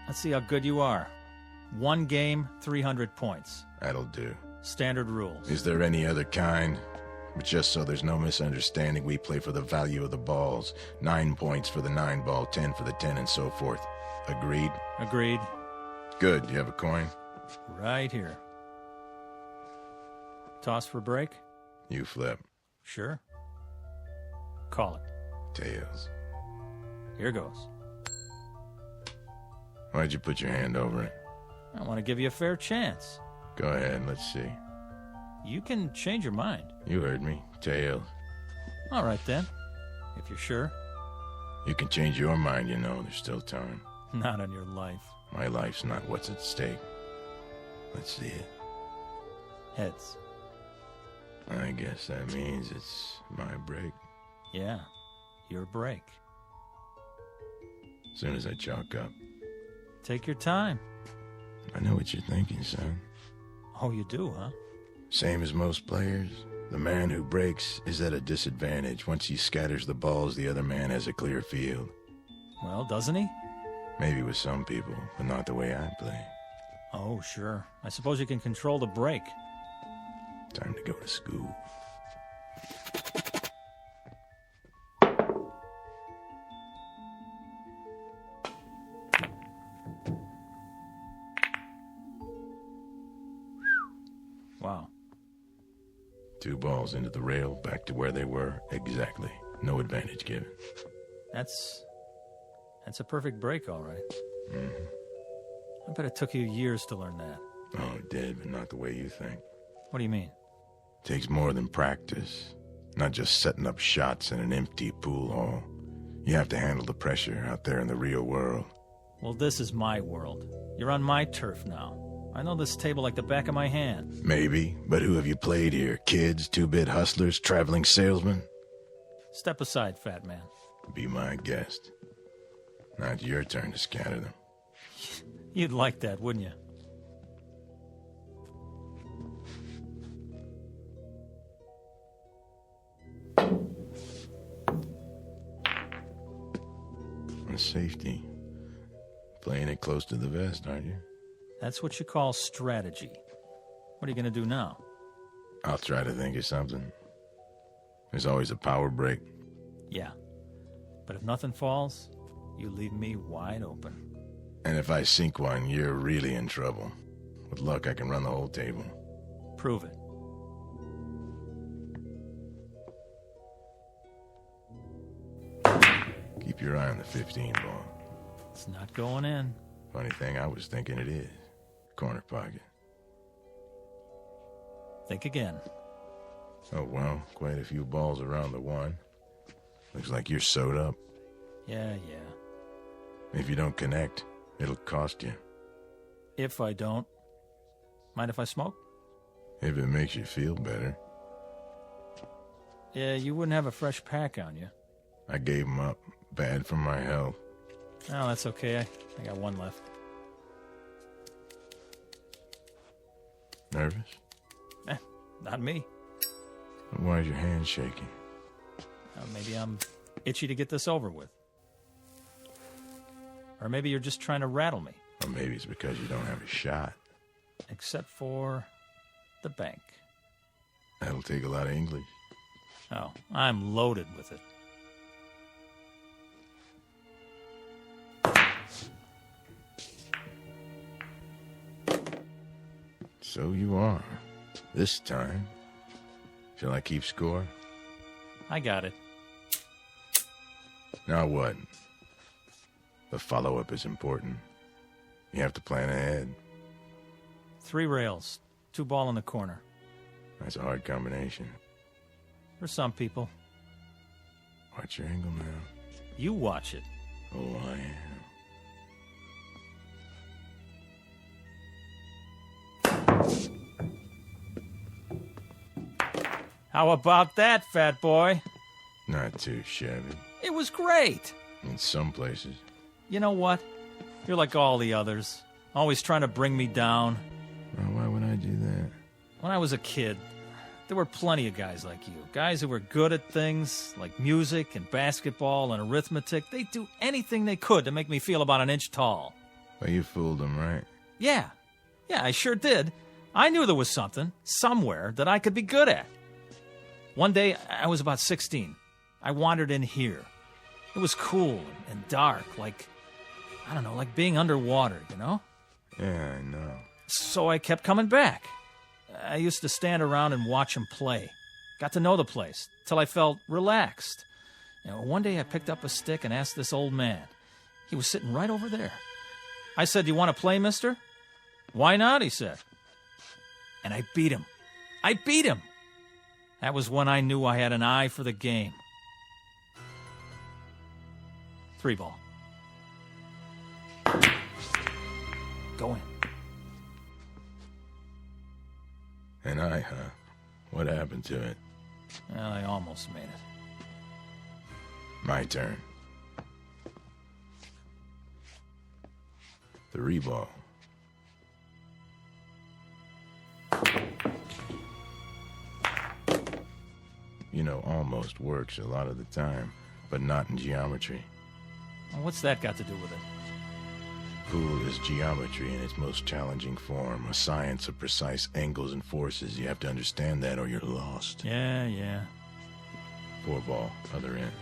Speaker 2: Let's see how good you are. 1 game, 300 points.
Speaker 11: That'll do.
Speaker 2: Standard rules.
Speaker 11: Is there any other kind? But just so there's no misunderstanding, we play for the value of the balls. 9 points for the 9-ball, 10 for the 10, and so forth. Agreed?
Speaker 2: Agreed.
Speaker 11: Good. You have a coin?
Speaker 2: Right here. Toss for break?
Speaker 11: You flip.
Speaker 2: Sure. Call it.
Speaker 11: Tails.
Speaker 2: Here goes.
Speaker 11: Why'd you put your hand over it?
Speaker 2: I want to give you a fair chance.
Speaker 11: Go ahead, let's see.
Speaker 2: You can change your mind.
Speaker 11: You heard me. Tails.
Speaker 2: All right, then. If you're sure.
Speaker 11: You can change your mind, you know. There's still time.
Speaker 2: Not on your life.
Speaker 11: My life's not what's at stake. Let's see it.
Speaker 2: Heads.
Speaker 11: I guess that means it's my break.
Speaker 2: Yeah, your break.
Speaker 11: As soon as I chalk up.
Speaker 2: Take your time.
Speaker 11: I know what you're thinking, son.
Speaker 2: Oh, you do, huh?
Speaker 11: Same as most players. The man who breaks is at a disadvantage. Once he scatters the balls, the other man has a clear field.
Speaker 2: Well, doesn't he?
Speaker 11: Maybe with some people, but not the way I play.
Speaker 2: Oh, sure. I suppose you can control the break.
Speaker 11: Time to go to school.
Speaker 2: Wow.
Speaker 11: 2 balls into the rail, back to where they were. Exactly. No advantage given.
Speaker 2: That's a perfect break, all right.
Speaker 11: Mm-hmm.
Speaker 2: I bet it took you years to learn that.
Speaker 11: Oh, it did, but not the way you think.
Speaker 2: What do you mean?
Speaker 11: Takes more than practice. Not just setting up shots in an empty pool hall. You have to handle the pressure out there in the real world.
Speaker 2: Well, this is my world. You're on my turf now. I know this table like the back of my hand.
Speaker 11: Maybe, but who have you played here? Kids, 2-bit hustlers, traveling salesmen?
Speaker 2: Step aside, fat man.
Speaker 11: Be my guest. Now it's your turn to scatter them.
Speaker 2: You'd like that, wouldn't you?
Speaker 11: And safety. Playing it close to the vest, aren't you?
Speaker 2: That's what you call strategy. What are you going to do now?
Speaker 11: I'll try to think of something. There's always a power break.
Speaker 2: Yeah. But if nothing falls, you leave me wide open.
Speaker 11: And if I sink one, you're really in trouble. With luck, I can run the whole table.
Speaker 2: Prove it.
Speaker 11: Keep your eye on the 15 ball.
Speaker 2: It's not going in.
Speaker 11: Funny thing, I was thinking it is. Corner pocket.
Speaker 2: Think again.
Speaker 11: Oh, well, quite a few balls around the 1. Looks like you're sewed up.
Speaker 2: Yeah.
Speaker 11: If you don't connect, it'll cost you.
Speaker 2: If I don't. Mind if I smoke?
Speaker 11: If it makes you feel better.
Speaker 2: Yeah, you wouldn't have a fresh pack on you.
Speaker 11: I gave 'em up. Bad for my health.
Speaker 2: Oh, that's okay. I got 1 left.
Speaker 11: Nervous?
Speaker 2: Not me.
Speaker 11: Why is your hand shaking?
Speaker 2: Maybe I'm itchy to get this over with. Or maybe you're just trying to rattle me.
Speaker 11: Or maybe it's because you don't have a shot.
Speaker 2: Except for the bank.
Speaker 11: That'll take a lot of English.
Speaker 2: Oh, I'm loaded with it.
Speaker 11: So you are. This time. Shall I keep score?
Speaker 2: I got it.
Speaker 11: Now what? The follow-up is important. You have to plan ahead.
Speaker 2: 3 rails, 2 ball in the corner.
Speaker 11: That's a hard combination.
Speaker 2: For some people.
Speaker 11: Watch your angle now.
Speaker 2: You watch it.
Speaker 11: Oh, I am.
Speaker 2: How about that, fat boy?
Speaker 11: Not too shabby.
Speaker 2: It was great.
Speaker 11: In some places.
Speaker 2: You know what? You're like all the others. Always trying to bring me down.
Speaker 11: Well, why would I do that?
Speaker 2: When I was a kid, there were plenty of guys like you. Guys who were good at things like music and basketball and arithmetic. They'd do anything they could to make me feel about an inch tall.
Speaker 11: Well, you fooled them, right?
Speaker 2: Yeah, I sure did. I knew there was something, somewhere, that I could be good at. One day, I was about 16. I wandered in here. It was cool and dark, like being underwater, you know?
Speaker 11: Yeah, I know.
Speaker 2: So I kept coming back. I used to stand around and watch them play. Got to know the place, till I felt relaxed. One day I picked up a stick and asked this old man. He was sitting right over there. I said, "You want to play, mister?" "Why not?" he said. And I beat him. That was when I knew I had an eye for the game. 3 ball. Go in.
Speaker 11: An eye, huh? What happened to it?
Speaker 2: Well, I almost made it.
Speaker 11: My turn. 3 ball. You know, almost works a lot of the time, but not in geometry.
Speaker 2: Well, what's that got to do with it?
Speaker 11: Pool is geometry in its most challenging form, a science of precise angles and forces. You have to understand that or you're lost.
Speaker 2: Yeah.
Speaker 11: 4 ball, other end.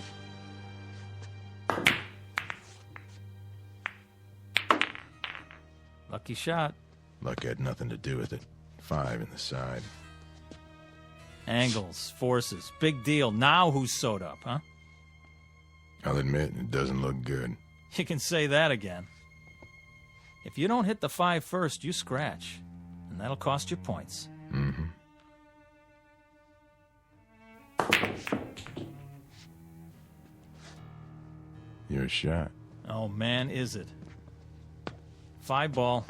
Speaker 2: Lucky shot.
Speaker 11: Luck had nothing to do with it. 5 in the side.
Speaker 2: Angles, forces, big deal. Now who's sewed up, huh?
Speaker 11: I'll admit, it doesn't look good.
Speaker 2: You can say that again. If you don't hit the 5 first, you scratch. And that'll cost you points.
Speaker 11: Mm-hmm. Your shot.
Speaker 2: Oh, man, is it. 5 ball.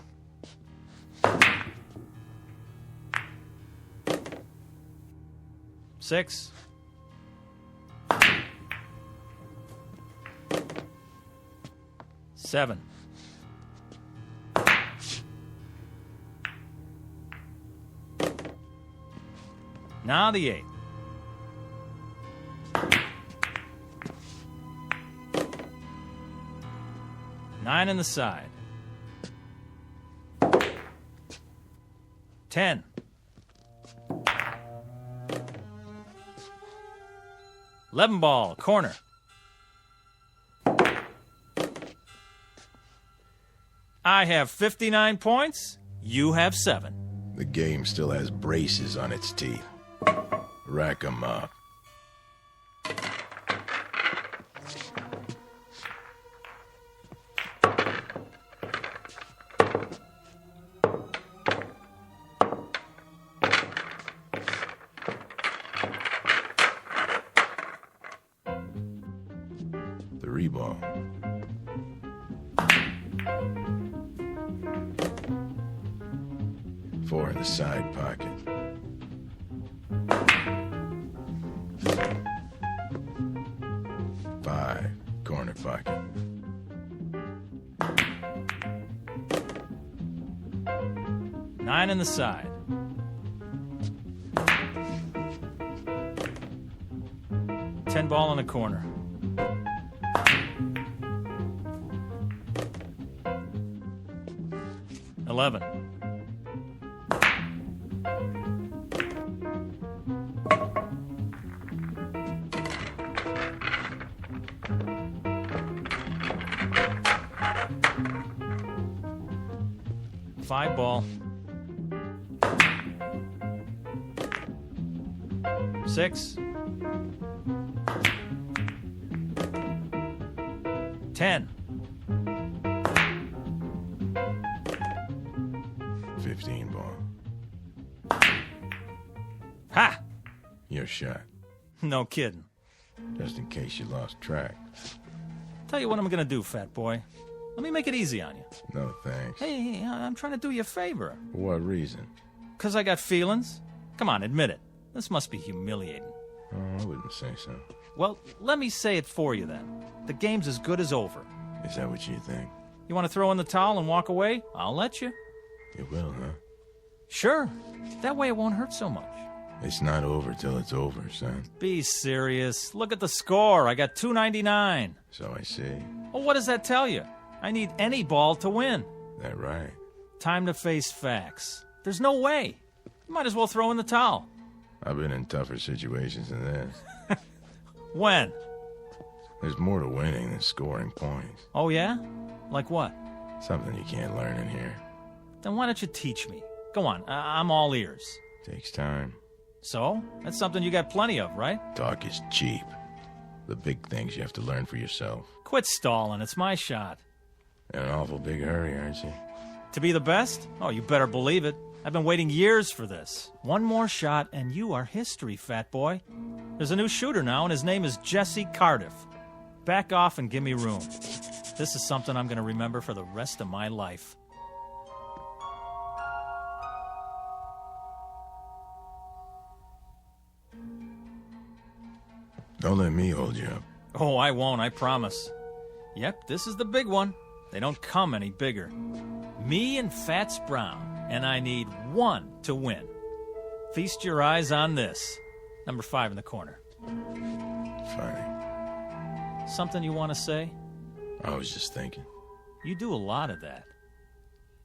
Speaker 2: Six. Seven. Now the 8. Nine in the side. 10. 11 ball, corner. I have 59 points. You have 7.
Speaker 11: The game still has braces on its teeth. Rack 'em up. The reball. Four in the side pocket. Five, corner pocket.
Speaker 2: Nine in the side. 10 ball in the corner. $11. $5 ball. 6. 10.
Speaker 11: 15 ball.
Speaker 2: Ha!
Speaker 11: Your shot.
Speaker 2: No kidding.
Speaker 11: Just in case you lost track.
Speaker 2: Tell you what I'm gonna do, fat boy. Let me make it easy on you.
Speaker 11: No thanks.
Speaker 2: Hey, I'm trying to do you a favor.
Speaker 11: For what reason?
Speaker 2: 'Cause I got feelings? Come on, admit it. This must be humiliating.
Speaker 11: Oh, I wouldn't say so.
Speaker 2: Well, let me say it for you then. The game's as good as over.
Speaker 11: Is that what you think?
Speaker 2: You want to throw in the towel and walk away? I'll let you.
Speaker 11: You will, huh?
Speaker 2: Sure. That way it won't hurt so much.
Speaker 11: It's not over till it's over, son.
Speaker 2: Be serious. Look at the score. I got 299.
Speaker 11: So I see.
Speaker 2: Well, what does that tell you? I need any ball to win.
Speaker 11: That right?
Speaker 2: Time to face facts. There's no way. You might as well throw in the towel.
Speaker 11: I've been in tougher situations than this.
Speaker 2: When?
Speaker 11: There's more to winning than scoring points.
Speaker 2: Oh, yeah? Like what?
Speaker 11: Something you can't learn in here.
Speaker 2: Then why don't you teach me? Go on, I'm all ears.
Speaker 11: Takes time.
Speaker 2: So? That's something you got plenty of, right?
Speaker 11: Talk is cheap. The big things you have to learn for yourself.
Speaker 2: Quit stalling. It's my shot.
Speaker 11: In an awful big hurry, aren't you?
Speaker 2: To be the best? Oh, you better believe it. I've been waiting years for this. One more shot, and you are history, fat boy. There's a new shooter now, and his name is Jesse Cardiff. Back off and give me room. This is something I'm going to remember for the rest of my life.
Speaker 11: Don't let me hold you up.
Speaker 2: Oh, I won't, I promise. Yep, this is the big one. They don't come any bigger. Me and Fats Brown, and I need one to win. Feast your eyes on this. Number 5 in the corner.
Speaker 11: Funny.
Speaker 2: Something you want to say?
Speaker 11: I was just thinking.
Speaker 2: You do a lot of that.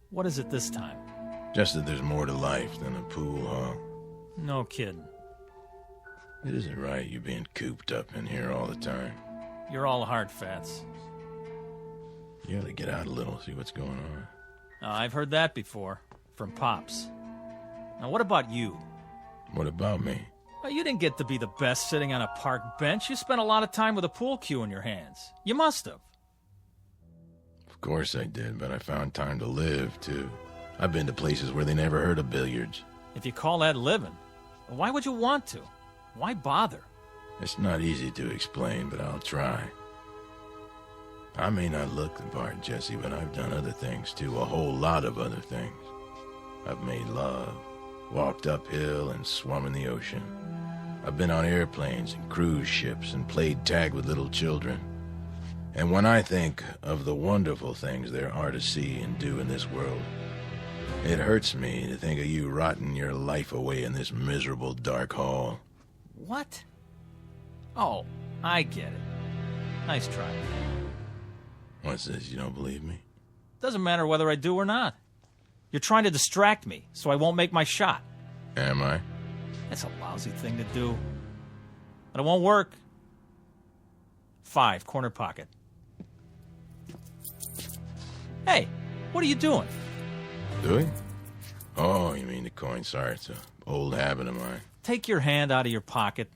Speaker 2: What is it this time?
Speaker 11: Just that there's more to life than a pool hall.
Speaker 2: No kidding.
Speaker 11: It isn't right you being cooped up in here all the time.
Speaker 2: You're all hard, Fats.
Speaker 11: You ought to get out a little, see what's going on.
Speaker 2: I've heard that before. From Pops. Now, what about you?
Speaker 11: What about me?
Speaker 2: Well, you didn't get to be the best sitting on a park bench. You spent a lot of time with a pool cue in your hands. You must have.
Speaker 11: Of course I did, but I found time to live, too. I've been to places where they never heard of billiards.
Speaker 2: If you call that living, why would you want to? Why bother?
Speaker 11: It's not easy to explain, but I'll try. I may not look the part, Jesse, but I've done other things, too. A whole lot of other things. I've made love, walked uphill, and swum in the ocean. I've been on airplanes and cruise ships and played tag with little children. And when I think of the wonderful things there are to see and do in this world, it hurts me to think of you rotting your life away in this miserable dark hall.
Speaker 2: What? Oh, I get it. Nice try.
Speaker 11: What's this, you don't believe me?
Speaker 2: Doesn't matter whether I do or not. You're trying to distract me, so I won't make my shot.
Speaker 11: Am I?
Speaker 2: That's a lousy thing to do. But it won't work. 5, corner pocket. Hey, what are you doing?
Speaker 11: Doing? Oh, you mean the coin. Sorry, it's an old habit of mine.
Speaker 2: Take your hand out of your pocket.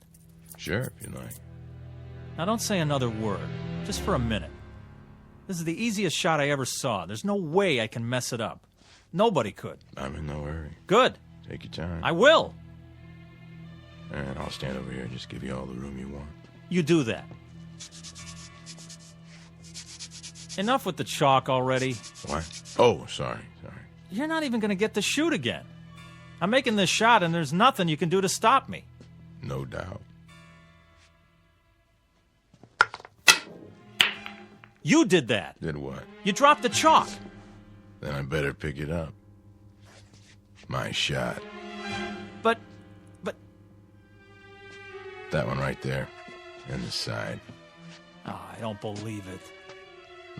Speaker 11: Sure, if you like.
Speaker 2: Now don't say another word, just for a minute. This is the easiest shot I ever saw. There's no way I can mess it up. Nobody could.
Speaker 11: I'm in no hurry.
Speaker 2: Good.
Speaker 11: Take your time.
Speaker 2: I will.
Speaker 11: And I'll stand over here and just give you all the room you want.
Speaker 2: You do that. Enough with the chalk already.
Speaker 11: What? Oh, sorry.
Speaker 2: You're not even going to get to shoot again. I'm making this shot, and there's nothing you can do to stop me.
Speaker 11: No doubt.
Speaker 2: You did that.
Speaker 11: Did what?
Speaker 2: You dropped the chalk.
Speaker 11: Then I better pick it up. My shot.
Speaker 2: But...
Speaker 11: That one right there. In the side.
Speaker 2: Oh, I don't believe it.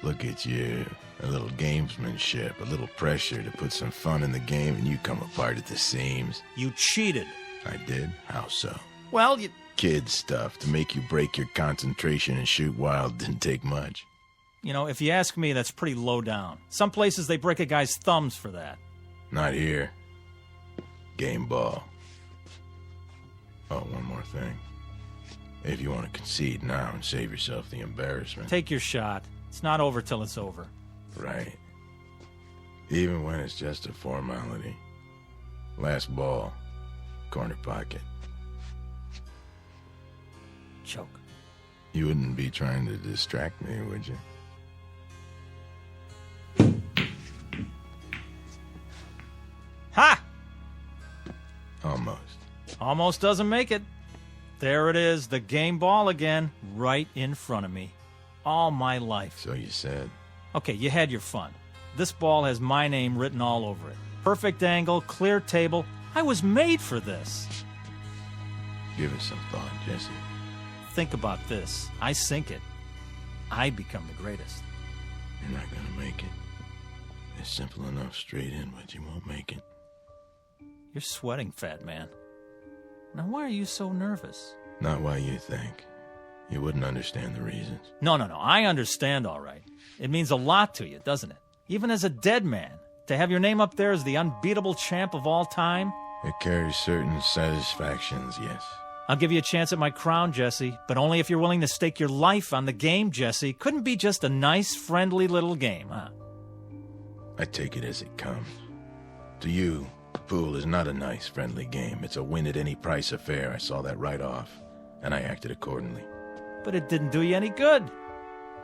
Speaker 11: Look at you. A little gamesmanship, a little pressure to put some fun in the game, and you come apart at the seams.
Speaker 2: You cheated.
Speaker 11: I did? How so?
Speaker 2: Well, you...
Speaker 11: Kid stuff to make you break your concentration and shoot wild didn't take much.
Speaker 2: You know, if you ask me, that's pretty low down. Some places they break a guy's thumbs for that.
Speaker 11: Not here. Game ball. Oh, one more thing. If you want to concede now and save yourself the embarrassment.
Speaker 2: Take your shot. It's not over till it's over.
Speaker 11: Right. Even when it's just a formality. Last ball. Corner pocket.
Speaker 2: Choke.
Speaker 11: You wouldn't be trying to distract me, would you?
Speaker 2: Ha!
Speaker 11: Almost.
Speaker 2: Almost doesn't make it. There it is, the game ball again, right in front of me. All my life.
Speaker 11: So you said.
Speaker 2: Okay, you had your fun. This ball has my name written all over it. Perfect angle, clear table. I was made for this.
Speaker 11: Give it some thought, Jesse.
Speaker 2: Think about this. I sink it. I become the greatest.
Speaker 11: You're not gonna make it. It's simple enough straight in, but you won't make it.
Speaker 2: You're sweating, fat man. Now, why are you so nervous?
Speaker 11: Not why you think. You wouldn't understand the reasons.
Speaker 2: No. I understand, all right. It means a lot to you, doesn't it? Even as a dead man, to have your name up there as the unbeatable champ of all time?
Speaker 11: It carries certain satisfactions, yes.
Speaker 2: I'll give you a chance at my crown, Jesse, but only if you're willing to stake your life on the game, Jesse. Couldn't be just a nice, friendly little game, huh?
Speaker 11: I take it as it comes. To you, pool is not a nice, friendly game. It's a win-at-any-price affair. I saw that right off, and I acted accordingly.
Speaker 2: But it didn't do you any good.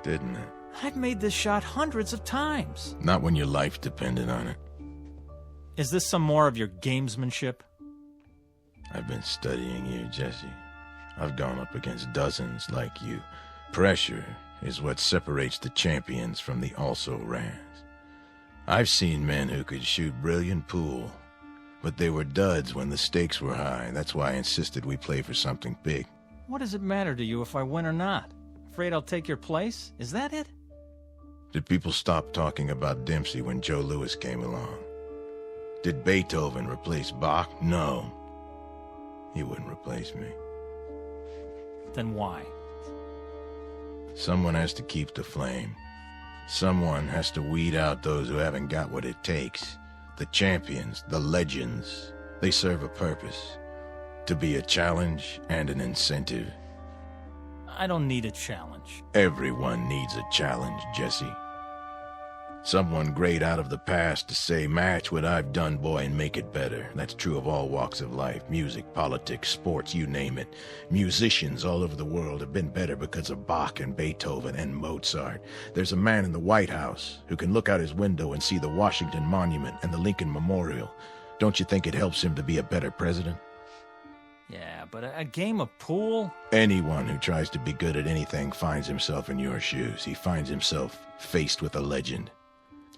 Speaker 11: Didn't it?
Speaker 2: I've made this shot hundreds of times.
Speaker 11: Not when your life depended on it.
Speaker 2: Is this some more of your gamesmanship?
Speaker 11: I've been studying you, Jesse. I've gone up against dozens like you. Pressure is what separates the champions from the also-rans. I've seen men who could shoot brilliant pool, but they were duds when the stakes were high. That's why I insisted we play for something big.
Speaker 2: What does it matter to you if I win or not? Afraid I'll take your place? Is that it?
Speaker 11: Did people stop talking about Dempsey when Joe Louis came along? Did Beethoven replace Bach? No. He wouldn't replace me.
Speaker 2: Then why?
Speaker 11: Someone has to keep the flame. Someone has to weed out those who haven't got what it takes. The champions, the legends, they serve a purpose. To be a challenge and an incentive.
Speaker 2: I don't need a challenge.
Speaker 11: Everyone needs a challenge, Jesse. Someone great out of the past to say, match what I've done, boy, and make it better. That's true of all walks of life. Music, politics, sports, you name it. Musicians all over the world have been better because of Bach and Beethoven and Mozart. There's a man in the White House who can look out his window and see the Washington Monument and the Lincoln Memorial. Don't you think it helps him to be a better president?
Speaker 2: Yeah, but a game of pool?
Speaker 11: Anyone who tries to be good at anything finds himself in your shoes. He finds himself faced with a legend.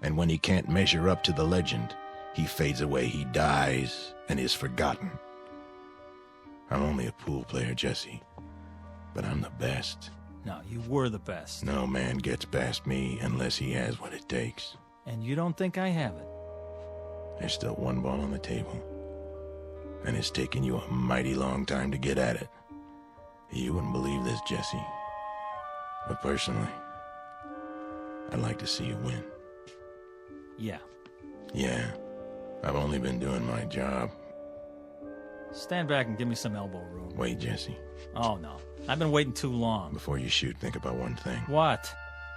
Speaker 11: And when he can't measure up to the legend, he fades away, he dies, and is forgotten. I'm only a pool player, Jesse, but I'm the best.
Speaker 2: No, you were the best.
Speaker 11: No man gets past me unless he has what it takes.
Speaker 2: And you don't think I have it?
Speaker 11: There's still one ball on the table, and it's taken you a mighty long time to get at it. You wouldn't believe this, Jesse, but personally, I'd like to see you win.
Speaker 2: Yeah.
Speaker 11: Yeah, I've only been doing my job.
Speaker 2: Stand back and give me some elbow room.
Speaker 11: Wait, Jesse.
Speaker 2: Oh, no. I've been waiting too long.
Speaker 11: Before you shoot, think about one thing.
Speaker 2: What?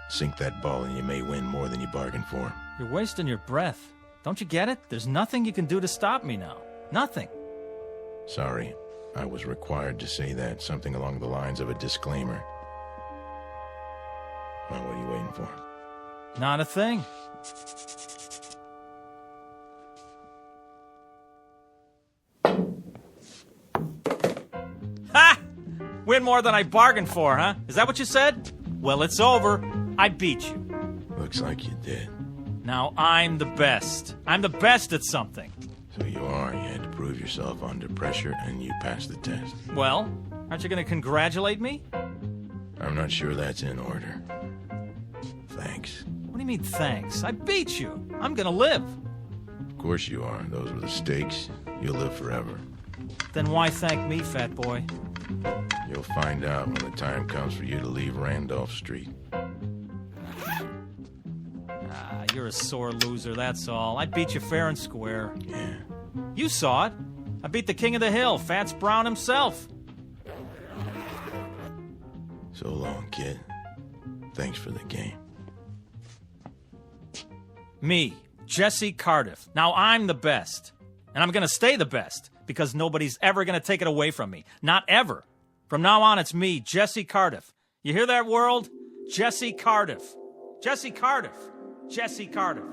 Speaker 11: Sink that ball and you may win more than you bargained for.
Speaker 2: You're wasting your breath. Don't you get it? There's nothing you can do to stop me now. Nothing.
Speaker 11: Sorry, I was required to say that. Something along the lines of a disclaimer. Well, what are you waiting for?
Speaker 2: Not a thing. Ha! Win more than I bargained for, huh? Is that what you said? Well, it's over. I beat you.
Speaker 11: Looks like you did.
Speaker 2: Now I'm the best. I'm the best at something.
Speaker 11: So you are. You had to prove yourself under pressure, and you passed the test.
Speaker 2: Well, aren't you going to congratulate me?
Speaker 11: I'm not sure that's in order. Thanks.
Speaker 2: What do you mean, thanks? I beat you. I'm going to live.
Speaker 11: Of course you are. Those were the stakes. You'll live forever.
Speaker 2: Then why thank me, fat boy?
Speaker 11: You'll find out when the time comes for you to leave Randolph Street.
Speaker 2: You're a sore loser, that's all. I beat you fair and square.
Speaker 11: Yeah.
Speaker 2: You saw it. I beat the king of the hill, Fats Brown himself.
Speaker 11: So long, kid. Thanks for the game.
Speaker 2: Me, Jesse Cardiff. Now I'm the best. And I'm going to stay the best, because nobody's ever going to take it away from me. Not ever. From now on, it's me, Jesse Cardiff. You hear that, world? Jesse Cardiff. Jesse Cardiff. Jesse Cardiff.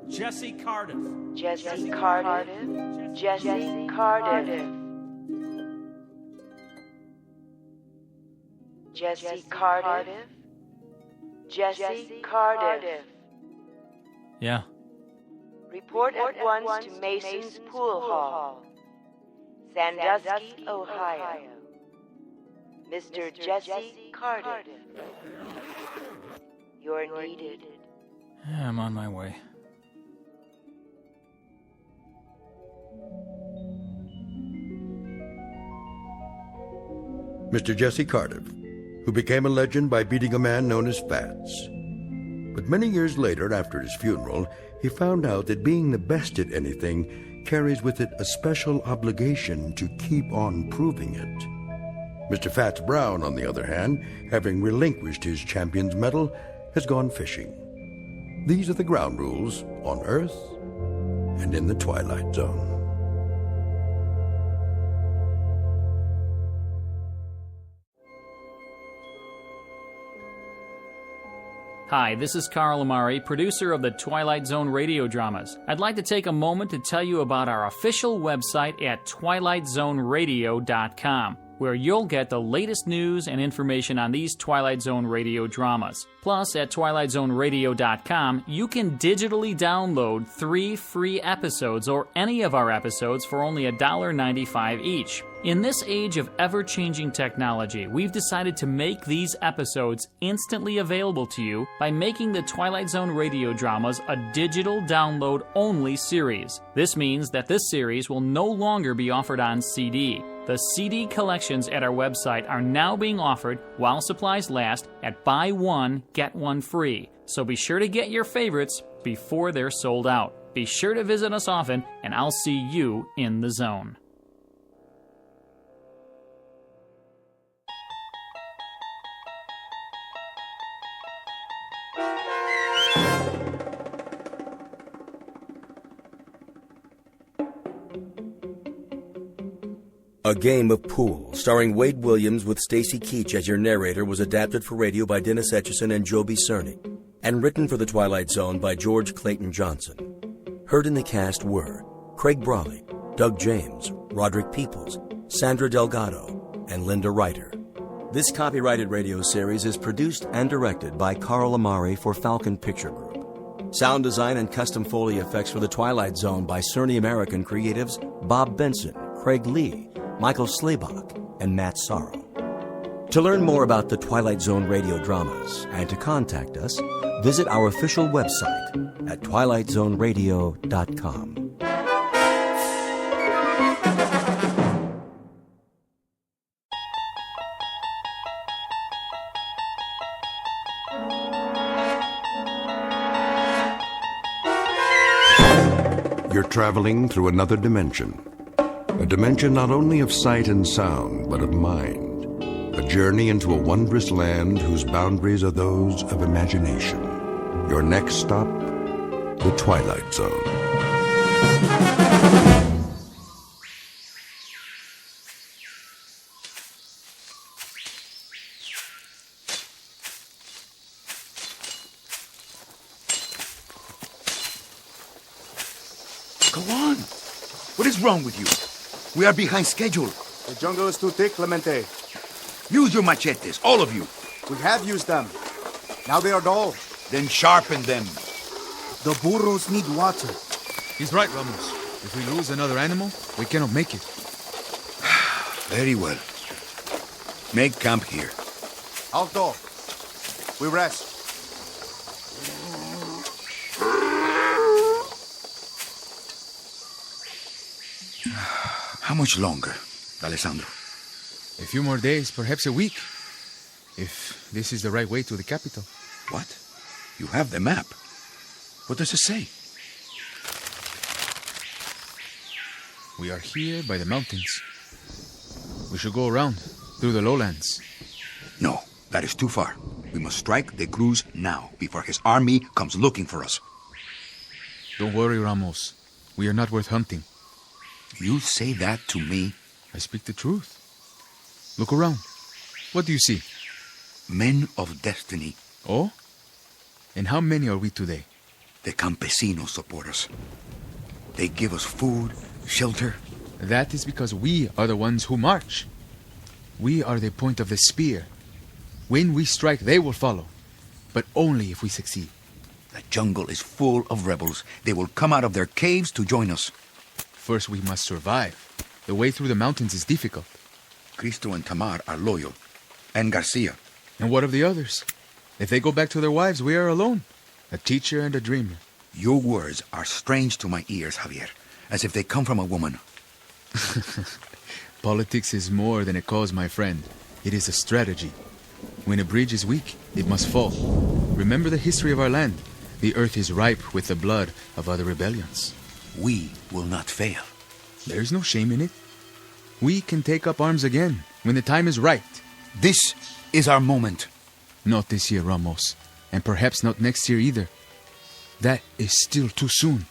Speaker 2: Jesse Cardiff.
Speaker 21: Jesse Cardiff. Jesse Cardiff. Jesse Cardiff. Jesse Cardiff.
Speaker 2: Yeah.
Speaker 21: Report at once to Mason's Pool Hall, Sandusky, Ohio. Mr. Jesse Cardiff. You're needed.
Speaker 2: Yeah, I'm on my way.
Speaker 1: Mr. Jesse Cardiff, who became a legend by beating a man known as Fats. But many years later, after his funeral, he found out that being the best at anything carries with it a special obligation to keep on proving it. Mr. Fats Brown, on the other hand, having relinquished his champion's medal, has gone fishing. These are the ground rules on Earth and in the Twilight Zone.
Speaker 10: Hi, this is Carl Amari, producer of the Twilight Zone radio dramas. I'd like to take a moment to tell you about our official website at twilightzoneradio.com. where you'll get the latest news and information on these Twilight Zone radio dramas. Plus, at twilightzoneradio.com, you can digitally download 3 free episodes or any of our episodes for only $1.95 each. In this age of ever-changing technology, we've decided to make these episodes instantly available to you by making the Twilight Zone radio dramas a digital download-only series. This means that this series will no longer be offered on CD. The CD collections at our website are now being offered while supplies last at buy one, get one free. So be sure to get your favorites before they're sold out. Be sure to visit us often, and I'll see you in the zone.
Speaker 9: A Game of Pool, starring Wade Williams with Stacy Keach as your narrator, was adapted for radio by Dennis Etchison and Joby Cerny, and written for The Twilight Zone by George Clayton Johnson. Heard in the cast were Craig Brawley, Doug James, Roderick Peoples, Sandra Delgado, and Linda Ryder. This copyrighted radio series is produced and directed by Carl Amari for Falcon Picture Group. Sound design and custom Foley effects for The Twilight Zone by Cerny American creatives Bob Benson, Craig Lee, Michael Slaybach, and Matt Sorrow. To learn more about the Twilight Zone radio dramas and to contact us, visit our official website at twilightzoneradio.com.
Speaker 1: You're traveling through another dimension. A dimension not only of sight and sound, but of mind. A journey into a wondrous land whose boundaries are those of imagination. Your next stop, the Twilight Zone.
Speaker 3: Go on. What is wrong with you? We are behind schedule.
Speaker 8: The jungle is too thick, Clemente.
Speaker 3: Use your machetes, all of you.
Speaker 8: We have used them. Now they are dull.
Speaker 3: Then sharpen them.
Speaker 8: The burros need water.
Speaker 12: He's right, Ramos. If we lose another animal, we cannot make it.
Speaker 3: Very well. Make camp here.
Speaker 8: Alto. We rest.
Speaker 3: How much longer, Alessandro?
Speaker 12: A few more days, perhaps a week. If this is the right way to the capital.
Speaker 3: What? You have the map. What does it say?
Speaker 12: We are here by the mountains. We should go around, through the lowlands.
Speaker 3: No, that is too far. We must strike the Cruz now, before his army comes looking for us.
Speaker 12: Don't worry, Ramos. We are not worth hunting.
Speaker 3: You say that to me?
Speaker 12: I speak the truth. Look around. What do you see?
Speaker 3: Men of destiny.
Speaker 12: Oh? And how many are we today?
Speaker 3: The campesinos support us. They give us food, shelter.
Speaker 12: That is because we are the ones who march. We are the point of the spear. When we strike, they will follow. But only if we succeed.
Speaker 3: The jungle is full of rebels. They will come out of their caves to join us.
Speaker 12: First, we must survive. The way through the mountains is difficult.
Speaker 3: Cristo and Tamar are loyal. And Garcia.
Speaker 12: And what of the others? If they go back to their wives, we are alone. A teacher and a dreamer.
Speaker 3: Your words are strange to my ears, Javier. As if they come from a woman.
Speaker 12: Politics is more than a cause, my friend. It is a strategy. When a bridge is weak, it must fall. Remember the history of our land. The earth is ripe with the blood of other rebellions.
Speaker 3: We will not fail.
Speaker 12: There is no shame in it. We can take up arms again when the time is right.
Speaker 3: This is our moment.
Speaker 12: Not this year, Ramos. And perhaps not next year either. That is still too soon.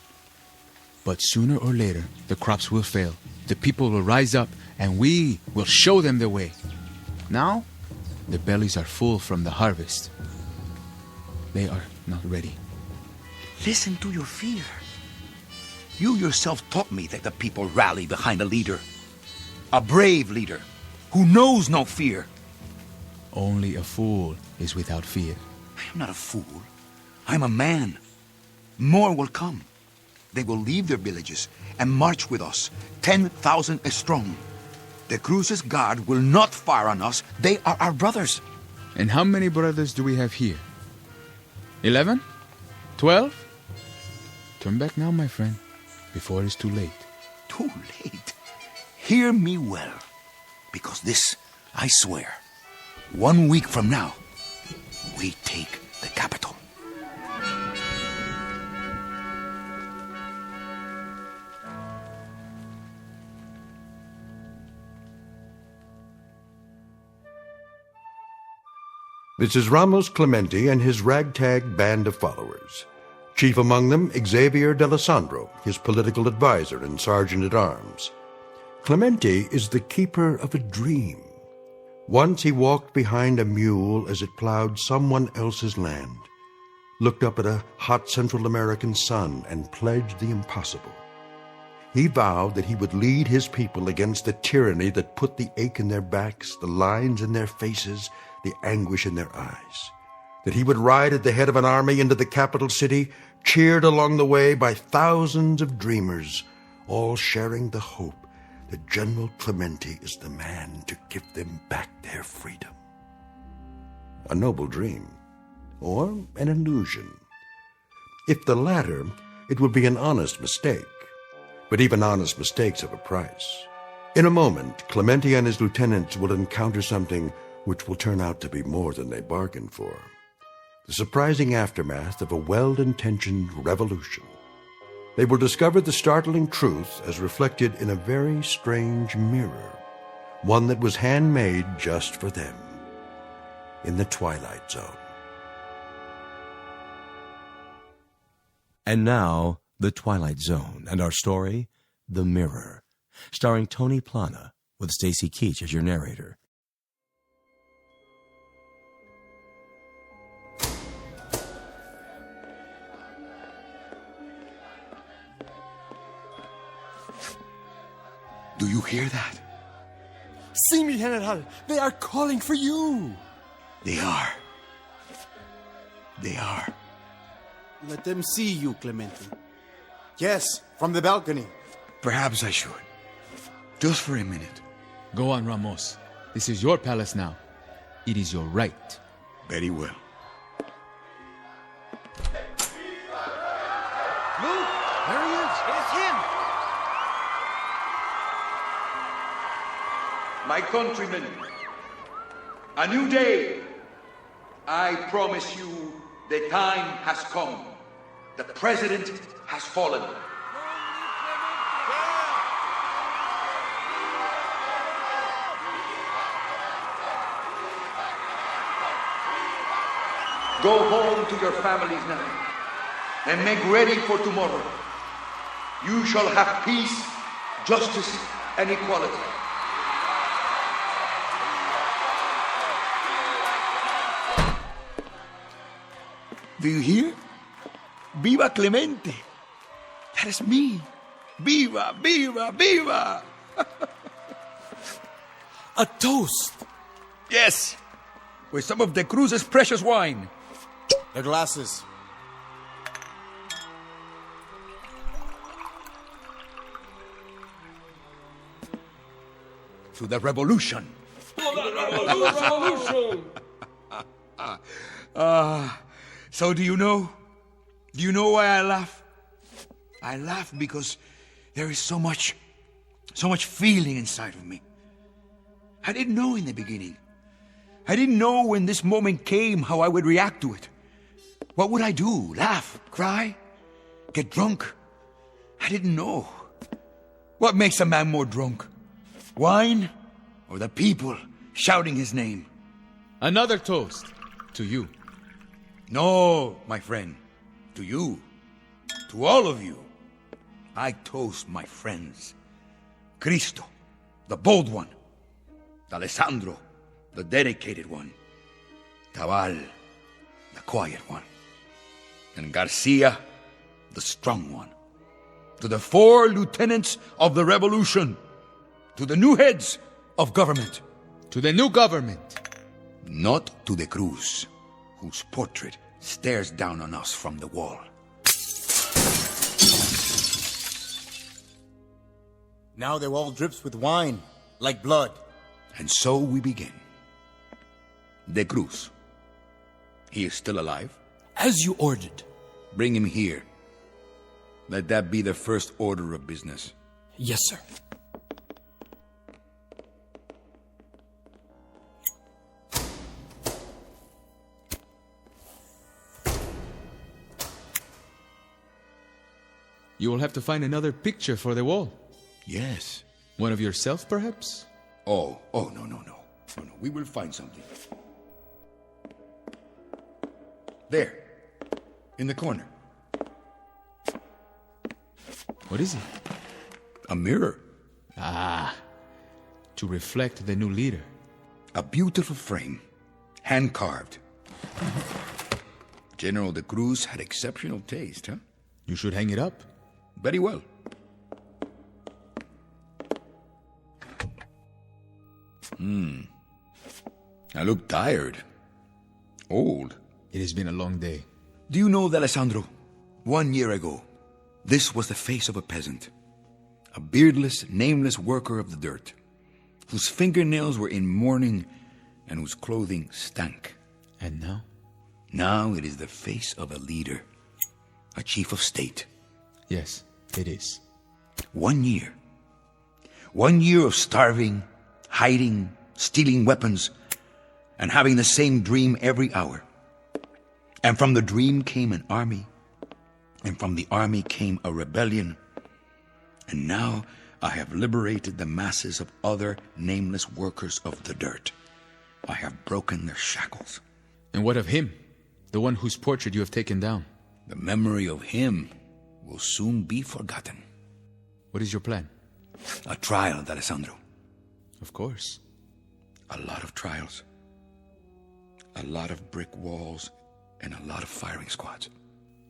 Speaker 12: But sooner or later, the crops will fail. The people will rise up, and we will show them the way. Now, their bellies are full from the harvest. They are not ready.
Speaker 3: Listen to your fear. You yourself taught me that the people rally behind a leader. A brave leader
Speaker 4: who knows no fear.
Speaker 12: Only a fool is without fear.
Speaker 4: I am not a fool. I am a man. More will come. They will leave their villages and march with us, 10,000 strong. The Cruz's guard will not fire on us. They are our brothers.
Speaker 12: And how many brothers do we have here? 11? 12? Turn back now, my friend, before it is too late.
Speaker 4: Too late? Hear me well, because this, I swear, 1 week from now, we take the capital.
Speaker 1: This is Ramos Clemente and his ragtag band of followers. Chief among them, Xavier D'Alessandro, his political advisor and sergeant-at-arms. Clemente is the keeper of a dream. Once he walked behind a mule as it plowed someone else's land, looked up at a hot Central American sun and pledged the impossible. He vowed that he would lead his people against the tyranny that put the ache in their backs, the lines in their faces, the anguish in their eyes. That he would ride at the head of an army into the capital city, cheered along the way by thousands of dreamers, all sharing the hope that General Clemente is the man to give them back their freedom. A noble dream, or an illusion. If the latter, it would be an honest mistake. But even honest mistakes have a price. In a moment, Clemente and his lieutenants will encounter something which will turn out to be more than they bargained for. The surprising aftermath of a well-intentioned revolution. They will discover the startling truth as reflected in a very strange mirror, one that was handmade just for them, in the Twilight Zone.
Speaker 9: And now, The Twilight Zone, and our story, The Mirror, starring Tony Plana, with Stacy Keach as your narrator.
Speaker 4: Do you hear that?
Speaker 8: See me, General. They are calling for you.
Speaker 4: They are. They are.
Speaker 8: Let them see you, Clemente. Yes, from the balcony.
Speaker 4: Perhaps I should. Just for a minute.
Speaker 12: Go on, Ramos. This is your palace now. It is your right.
Speaker 4: Very well.
Speaker 8: Look, there he is.
Speaker 4: It is him. My countrymen, a new day. I promise you the time has come. The president has fallen. Go home to your families now and make ready for tomorrow. You shall have peace, justice, and equality. Do you hear? Viva Clemente! That is me. Viva, viva, viva!
Speaker 8: A toast.
Speaker 4: Yes, with some of the Cruz's precious wine.
Speaker 8: The glasses.
Speaker 4: To the revolution.
Speaker 8: Revolution!
Speaker 4: So do you know? Do you know why I laugh? I laugh because there is so much feeling inside of me. I didn't know in the beginning. I didn't know when this moment came how I would react to it. What would I do? Laugh? Cry? Get drunk? I didn't know. What makes a man more drunk? Wine or the people shouting his name?
Speaker 12: Another toast to you.
Speaker 4: No, my friend. To you. To all of you. I toast my friends. Cristo, the bold one. Alessandro, the dedicated one. Tabal, the quiet one. And Garcia, the strong one. To the 4 lieutenants of the revolution. To the new heads of government.
Speaker 12: To the new government.
Speaker 4: Not to the Cruz, whose portrait stares down on us from the wall.
Speaker 8: Now the wall drips with wine, like blood.
Speaker 4: And so we begin. De Cruz. He is still alive?
Speaker 8: As you ordered.
Speaker 4: Bring him here. Let that be the first order of business.
Speaker 8: Yes, sir.
Speaker 12: You will have to find another picture for the wall.
Speaker 4: Yes.
Speaker 12: One of yourself, perhaps?
Speaker 4: No. We will find something. There. In the corner.
Speaker 12: What is it?
Speaker 4: A mirror.
Speaker 12: Ah. To reflect the new leader.
Speaker 4: A beautiful frame. Hand-carved. General de Cruz had exceptional taste, huh?
Speaker 12: You should hang it up.
Speaker 4: Very well. I look tired. Old.
Speaker 12: It has been a long day.
Speaker 4: Do you know, Alessandro? 1 year ago, this was the face of a peasant. A beardless, nameless worker of the dirt, whose fingernails were in mourning and whose clothing stank.
Speaker 12: And now?
Speaker 4: Now it is the face of a leader. A chief of state.
Speaker 12: Yes, it is.
Speaker 4: 1 year. 1 year of starving, hiding, stealing weapons, and having the same dream every hour. And from the dream came an army, and from the army came a rebellion. And now I have liberated the masses of other nameless workers of the dirt. I have broken their shackles.
Speaker 12: And what of him? The one whose portrait you have taken down?
Speaker 4: The memory of him will soon be forgotten.
Speaker 12: What is your plan?
Speaker 4: A trial, Alessandro.
Speaker 12: Of course.
Speaker 4: A lot of trials. A lot of brick walls and a lot of firing squads.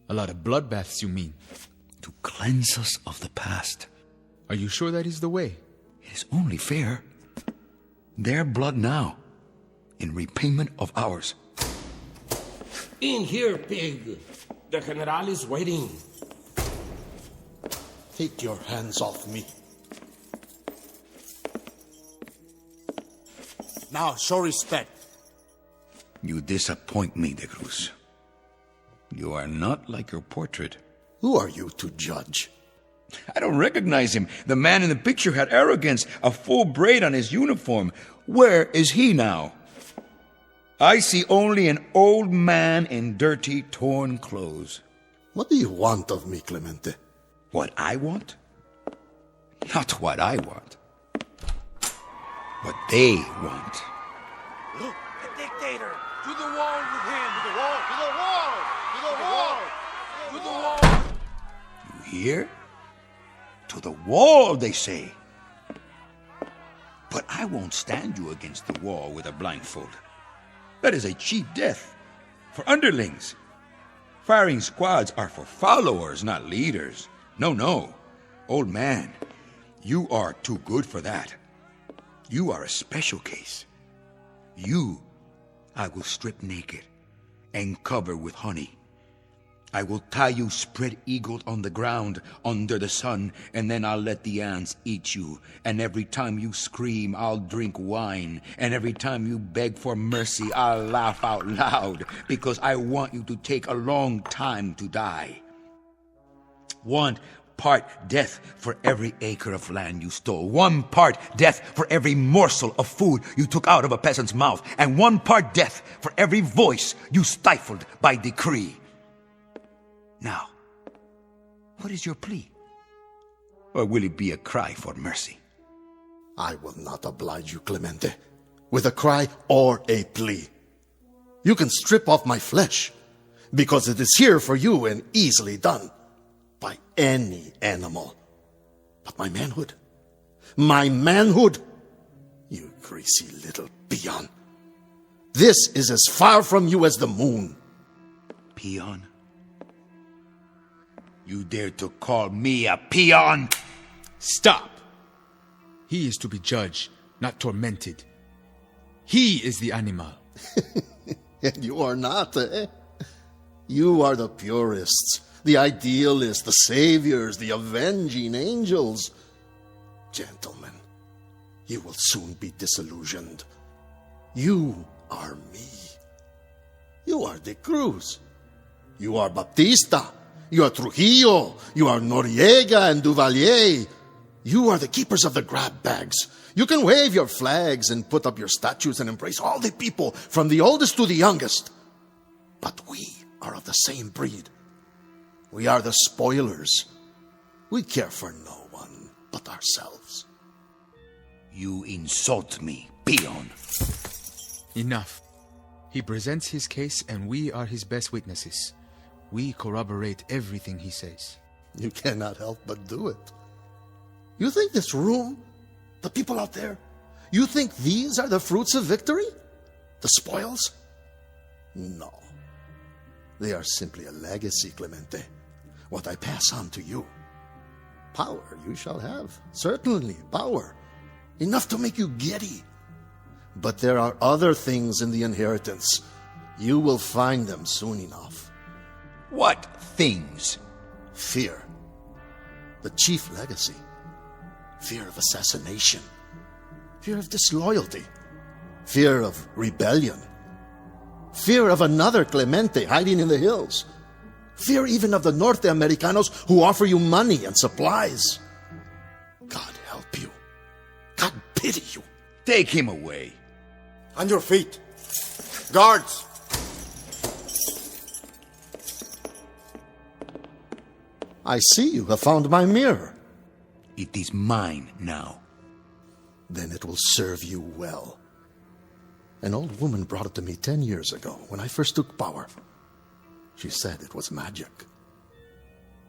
Speaker 12: A lot of bloodbaths, you mean?
Speaker 4: To cleanse us of the past.
Speaker 12: Are you sure that is the way?
Speaker 4: It is only fair. Their blood now, in repayment of ours.
Speaker 15: In here, pig. The General is waiting. Take your hands off me. Now, show respect.
Speaker 4: You disappoint me, De Cruz. You are not like your portrait.
Speaker 15: Who are you to judge?
Speaker 4: I don't recognize him. The man in the picture had arrogance, a full braid on his uniform. Where is he now? I see only an old man in dirty, torn clothes.
Speaker 15: What do you want of me, Clemente?
Speaker 4: What I want? Not what I want. What they want.
Speaker 21: Look, the dictator!
Speaker 8: To the wall with him! To the wall! To the wall! To the wall! To the wall!
Speaker 4: You hear? To the wall, they say. But I won't stand you against the wall with a blindfold. That is a cheap death for underlings. Firing squads are for followers, not leaders. No. Old man, you are too good for that. You are a special case. You, I will strip naked and cover with honey. I will tie you spread-eagled on the ground under the sun, and then I'll let the ants eat you. And every time you scream, I'll drink wine. And every time you beg for mercy, I'll laugh out loud, because I want you to take a long time to die. 1 part death for every acre of land you stole. 1 part death for every morsel of food you took out of a peasant's mouth. And 1 part death for every voice you stifled by decree. Now, what is your plea? Or will it be a cry for mercy?
Speaker 15: I will not oblige you, Clemente, with a cry or a plea. You can strip off my flesh, because it is here for you and easily done by any animal. But my manhood, you greasy little peon, this is as far from you as the moon.
Speaker 4: Peon? You dare to call me a peon?
Speaker 12: Stop! He is to be judged, not tormented. He is the animal.
Speaker 15: And you are not, eh? You are the purists, the idealists, the saviors, the avenging angels. Gentlemen, you will soon be disillusioned. You are me. You are De Cruz. You are Baptista. You are Trujillo. You are Noriega and Duvalier. You are the keepers of the grab bags. You can wave your flags and put up your statues and embrace all the people, from the oldest to the youngest. But we are of the same breed. We are the spoilers. We care for no one but ourselves.
Speaker 4: You insult me, peon.
Speaker 12: Enough. He presents his case and we are his best witnesses. We corroborate everything he says.
Speaker 15: You cannot help but do it. You think this room, the people out there, you think these are the fruits of victory? The spoils? No. They are simply a legacy, Clemente. What I pass on to you. Power you shall have. Certainly, power. Enough to make you giddy. But there are other things in the inheritance. You will find them soon enough.
Speaker 4: What things?
Speaker 15: Fear. The chief legacy. Fear of assassination. Fear of disloyalty. Fear of rebellion. Fear of another Clemente hiding in the hills. Fear even of the Norte Americanos who offer you money and supplies. God help you. God pity you.
Speaker 4: Take him away.
Speaker 8: On your feet. Guards!
Speaker 15: I see you have found my mirror.
Speaker 4: It is mine now.
Speaker 15: Then it will serve you well. An old woman brought it to me 10 years ago when I first took power. She said it was magic.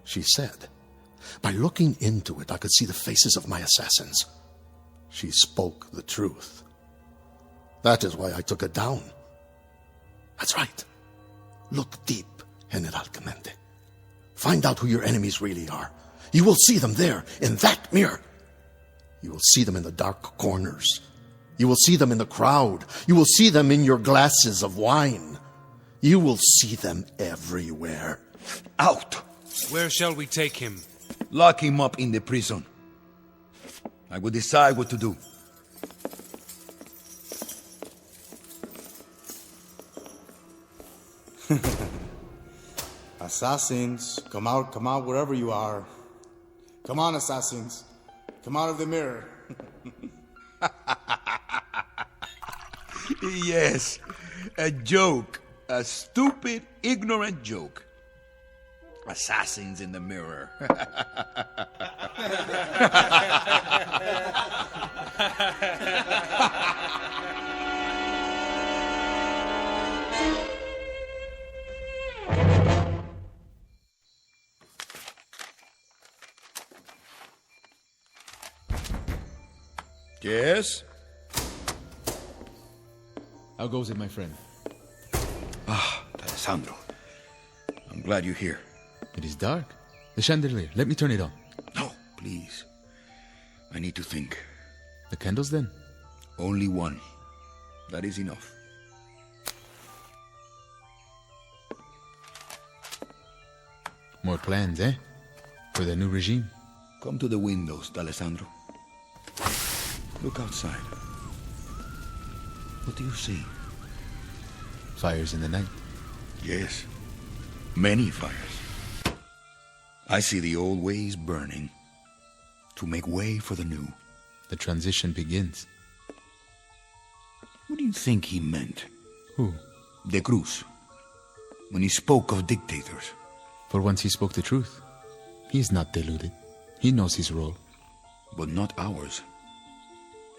Speaker 15: She said, by looking into it, I could see the faces of my assassins. She spoke the truth. That is why I took it down. That's right. Look deep, General Clemente. Find out who your enemies really are. You will see them there, in that mirror. You will see them in the dark corners. You will see them in the crowd. You will see them in your glasses of wine. You will see them everywhere.
Speaker 4: Out!
Speaker 13: Where shall we take him?
Speaker 4: Lock him up in the prison. I will decide what to do.
Speaker 8: Assassins, come out wherever you are. Come on, assassins. Come out of the mirror.
Speaker 4: Yes, a joke. A stupid, ignorant joke. Assassins in the mirror. Yes?
Speaker 12: How goes it, my friend?
Speaker 4: Alessandro, I'm glad you're here.
Speaker 12: It is dark. The chandelier, let me turn it on.
Speaker 4: No, please. I need to think.
Speaker 12: The candles, then?
Speaker 4: Only one. That is enough.
Speaker 12: More plans, eh? For the new regime?
Speaker 4: Come to the windows, D'Alessandro. Look outside. What do you see?
Speaker 12: Fires in the night.
Speaker 4: Yes, many fires. I see the old ways burning to make way for the new.
Speaker 12: The transition begins.
Speaker 4: What do you think he meant?
Speaker 12: Who?
Speaker 4: De Cruz. When he spoke of dictators.
Speaker 12: For once he spoke the truth. He is not deluded. He knows his role.
Speaker 4: But not ours.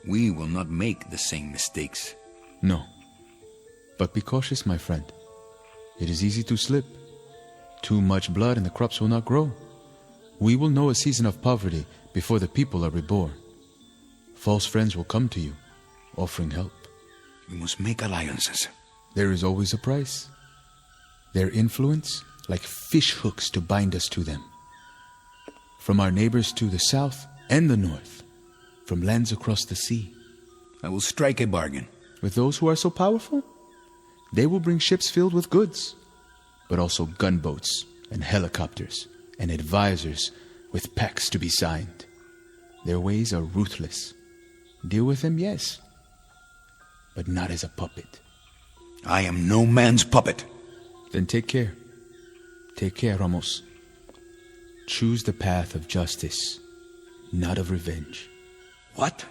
Speaker 4: We will not make the same mistakes.
Speaker 12: No. But be cautious, my friend. It is easy to slip. Too much blood and the crops will not grow. We will know a season of poverty before the people are reborn. False friends will come to you, offering help.
Speaker 4: We must make alliances.
Speaker 12: There is always a price. Their influence, like fish hooks to bind us to them. From our neighbors to the south and the north. From lands across the sea.
Speaker 4: I will strike a bargain.
Speaker 12: With those who are so powerful, they will bring ships filled with goods, but also gunboats and helicopters and advisors with pacts to be signed. Their ways are ruthless. Deal with them, yes, but not as a puppet.
Speaker 4: I am no man's puppet.
Speaker 12: Then take care. Take care, Ramos. Choose the path of justice, not of revenge.
Speaker 4: What?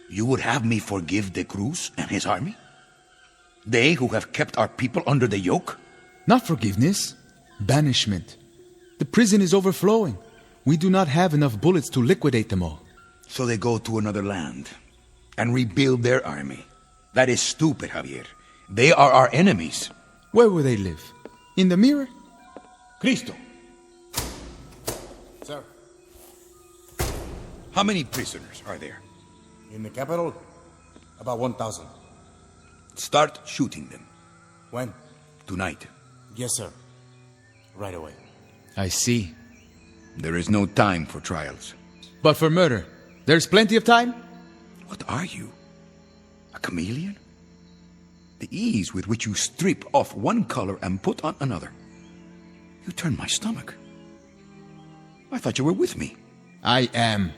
Speaker 4: You would have me forgive De Cruz and his army? They who have kept our people under the yoke?
Speaker 12: Not forgiveness, banishment. The prison is overflowing. We do not have enough bullets to liquidate them all.
Speaker 4: So they go to another land and rebuild their army. That is stupid, Javier. They are our enemies.
Speaker 12: Where will they live? In the mirror?
Speaker 4: Cristo.
Speaker 8: Sir.
Speaker 4: How many prisoners are there?
Speaker 8: In the capital, about 1,000.
Speaker 4: Start shooting them.
Speaker 8: When?
Speaker 4: Tonight.
Speaker 8: Yes, sir. Right away.
Speaker 12: I see.
Speaker 4: There is no time for trials.
Speaker 12: But for murder, there's plenty of time?
Speaker 4: What are you? A chameleon? The ease with which you strip off one color and put on another. You turn my stomach. I thought you were with me.
Speaker 12: I am,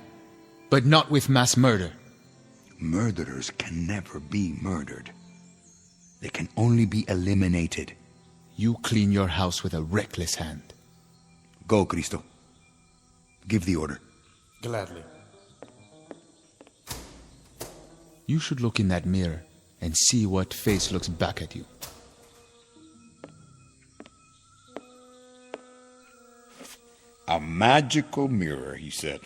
Speaker 12: but not with mass murder.
Speaker 4: Murderers can never be murdered. They can only be eliminated.
Speaker 12: You clean your house with a reckless hand.
Speaker 4: Go, Cristo. Give the order.
Speaker 8: Gladly.
Speaker 12: You should look in that mirror and see what face looks back at you.
Speaker 4: A magical mirror, he said.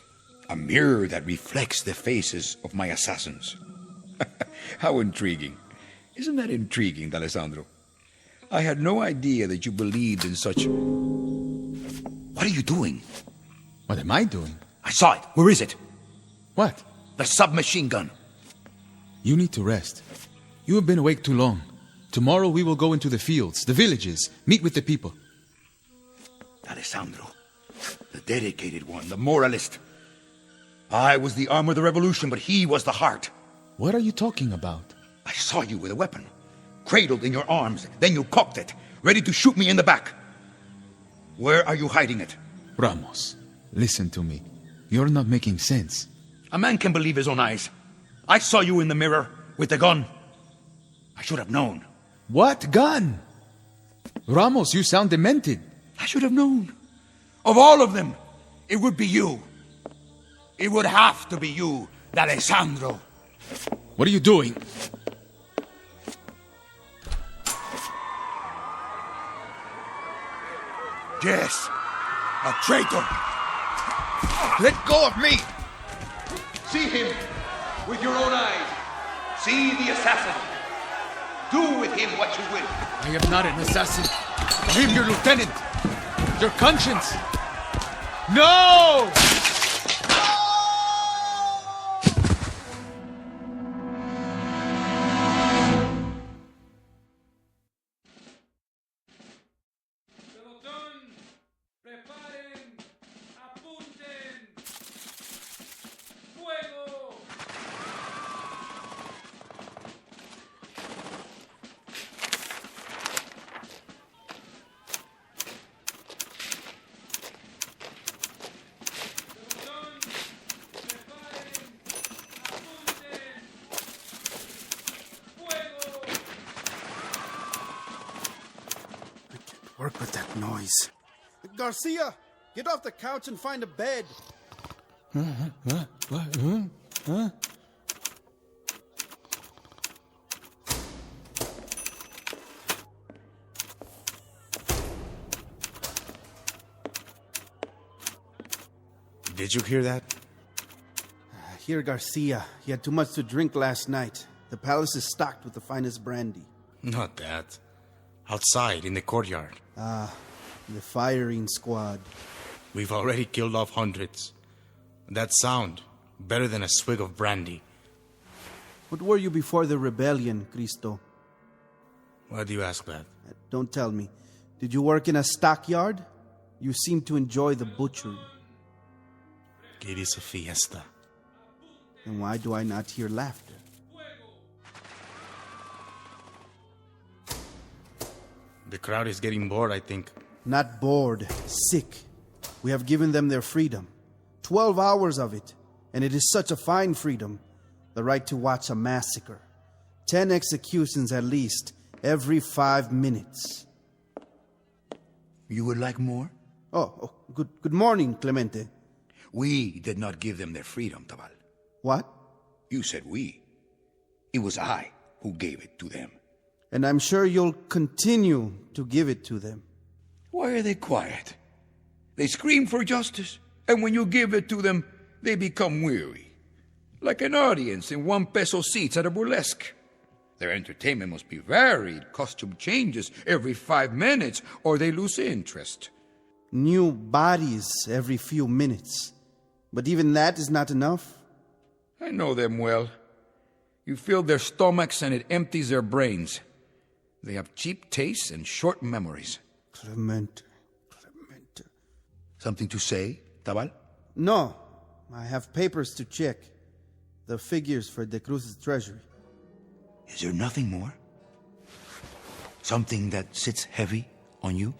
Speaker 4: A mirror that reflects the faces of my assassins. How intriguing. Isn't that intriguing, D'Alessandro? I had no idea that you believed in such... What are you doing?
Speaker 12: What am I doing?
Speaker 4: I saw it. Where is it?
Speaker 12: What?
Speaker 4: The submachine gun.
Speaker 12: You need to rest. You have been awake too long. Tomorrow we will go into the fields, the villages, meet with the people.
Speaker 4: Alessandro, the dedicated one, the moralist. I was the arm of the revolution, but he was the heart.
Speaker 12: What are you talking about?
Speaker 4: I saw you with a weapon, cradled in your arms. Then you cocked it, ready to shoot me in the back. Where are you hiding it?
Speaker 12: Ramos, listen to me. You're not making sense.
Speaker 4: A man can believe his own eyes. I saw you in the mirror with the gun. I should have known.
Speaker 12: What gun? Ramos, you sound demented.
Speaker 4: I should have known. Of all of them, it would be you. It would have to be you, D'Alessandro.
Speaker 12: What are you doing?
Speaker 4: Yes, a traitor.
Speaker 12: Let go of me!
Speaker 4: See him with your own eyes. See the assassin. Do with him what you will.
Speaker 12: I am not an assassin. I am your lieutenant. Your conscience. No!
Speaker 14: Work with that noise. Garcia, get off the couch and find a bed.
Speaker 12: What?
Speaker 14: Did you hear that? Here, Garcia. He had too much to drink last night. The palace is stocked with the finest brandy.
Speaker 8: Not that. Outside, in the courtyard.
Speaker 14: Ah, the firing squad.
Speaker 8: We've already killed off hundreds. That sound, better than a swig of brandy.
Speaker 14: What were you before the rebellion, Cristo?
Speaker 8: Why do you ask that?
Speaker 14: Don't tell me. Did you work in a stockyard? You seem to enjoy the butchery.
Speaker 8: It is a fiesta.
Speaker 14: Then why do I not hear laughter?
Speaker 8: The crowd is getting bored, I think.
Speaker 14: Not bored, sick. We have given them their freedom. 12 hours of it. And it is such a fine freedom. The right to watch a massacre. 10 executions at least, every 5 minutes.
Speaker 4: You would like more?
Speaker 14: Good morning, Clemente.
Speaker 4: We did not give them their freedom, Tabal.
Speaker 14: What?
Speaker 4: You said we. It was I who gave it to them.
Speaker 14: And I'm sure you'll continue to give it to them.
Speaker 4: Why are they quiet? They scream for justice, and when you give it to them, they become weary. Like an audience in 1 peso seats at a burlesque. Their entertainment must be varied, costume changes every 5 minutes, or they lose interest.
Speaker 14: New bodies every few minutes. But even that is not enough.
Speaker 4: I know them well. You fill their stomachs and it empties their brains. They have cheap tastes and short memories.
Speaker 14: Clemente.
Speaker 4: Something to say, Tabal?
Speaker 14: No. I have papers to check. The figures for De Cruz's treasury.
Speaker 4: Is there nothing more? Something that sits heavy on you?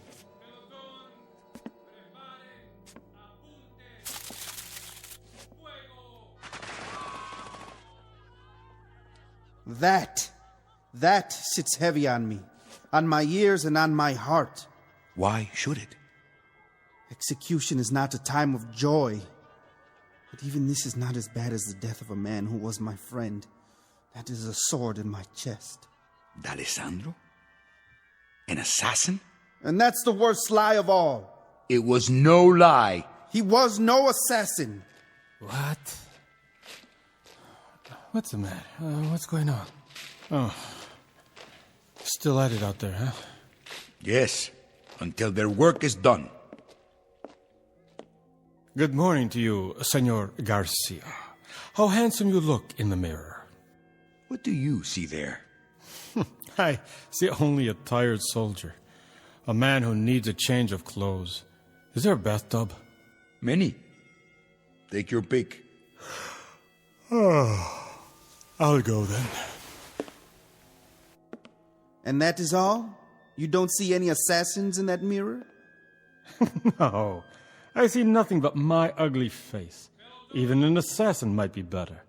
Speaker 14: That sits heavy on me. On my ears and on my heart.
Speaker 4: Why should it?
Speaker 14: Execution is not a time of joy. But even this is not as bad as the death of a man who was my friend. That is a sword in my chest.
Speaker 4: D'Alessandro? An assassin?
Speaker 14: And that's the worst lie of all.
Speaker 4: It was no lie.
Speaker 14: He was no assassin.
Speaker 7: What? What's the matter? What's going on? Oh. Still at it out there, huh?
Speaker 4: Yes, until their work is done.
Speaker 7: Good morning to you, Senor Garcia. How handsome you look in the mirror.
Speaker 4: What do you see there?
Speaker 7: I see only a tired soldier. A man who needs a change of clothes. Is there a bathtub?
Speaker 4: Many. Take your pick.
Speaker 7: Oh, I'll go then.
Speaker 14: And that is all? You don't see any assassins in that mirror?
Speaker 7: No, I see nothing but my ugly face. Even an assassin might be better.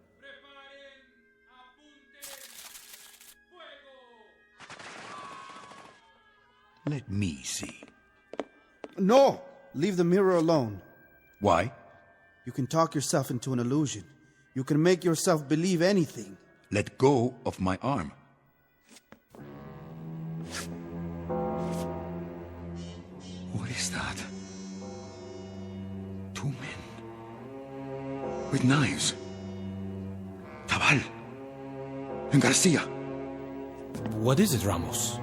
Speaker 4: Let me see.
Speaker 14: No! Leave the mirror alone.
Speaker 4: Why?
Speaker 14: You can talk yourself into an illusion. You can make yourself believe anything.
Speaker 4: Let go of my arm. What is that? 2 men. With knives. Tabal. And Garcia.
Speaker 7: What is it, Ramos?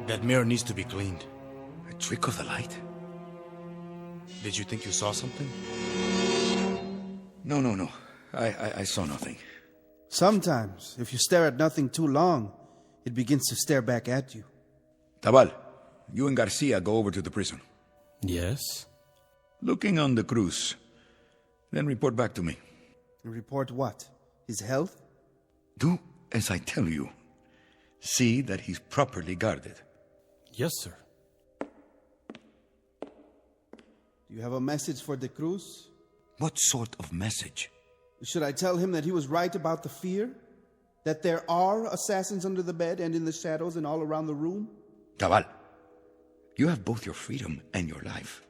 Speaker 8: That mirror needs to be cleaned.
Speaker 4: A trick of the light?
Speaker 8: Did you think you saw something?
Speaker 4: No. I saw nothing.
Speaker 14: Sometimes, if you stare at nothing too long, it begins to stare back at you.
Speaker 4: Tabal, you and Garcia go over to the prison.
Speaker 7: Yes?
Speaker 4: Looking on the Cruz. Then report back to me.
Speaker 14: Report what? His health?
Speaker 4: Do as I tell you. See that he's properly guarded.
Speaker 7: Yes, sir.
Speaker 14: Do you have a message for De Cruz?
Speaker 4: What sort of message?
Speaker 14: Should I tell him that he was right about the fear? That there are assassins under the bed and in the shadows and all around the room?
Speaker 4: Tabal, you have both your freedom and your life.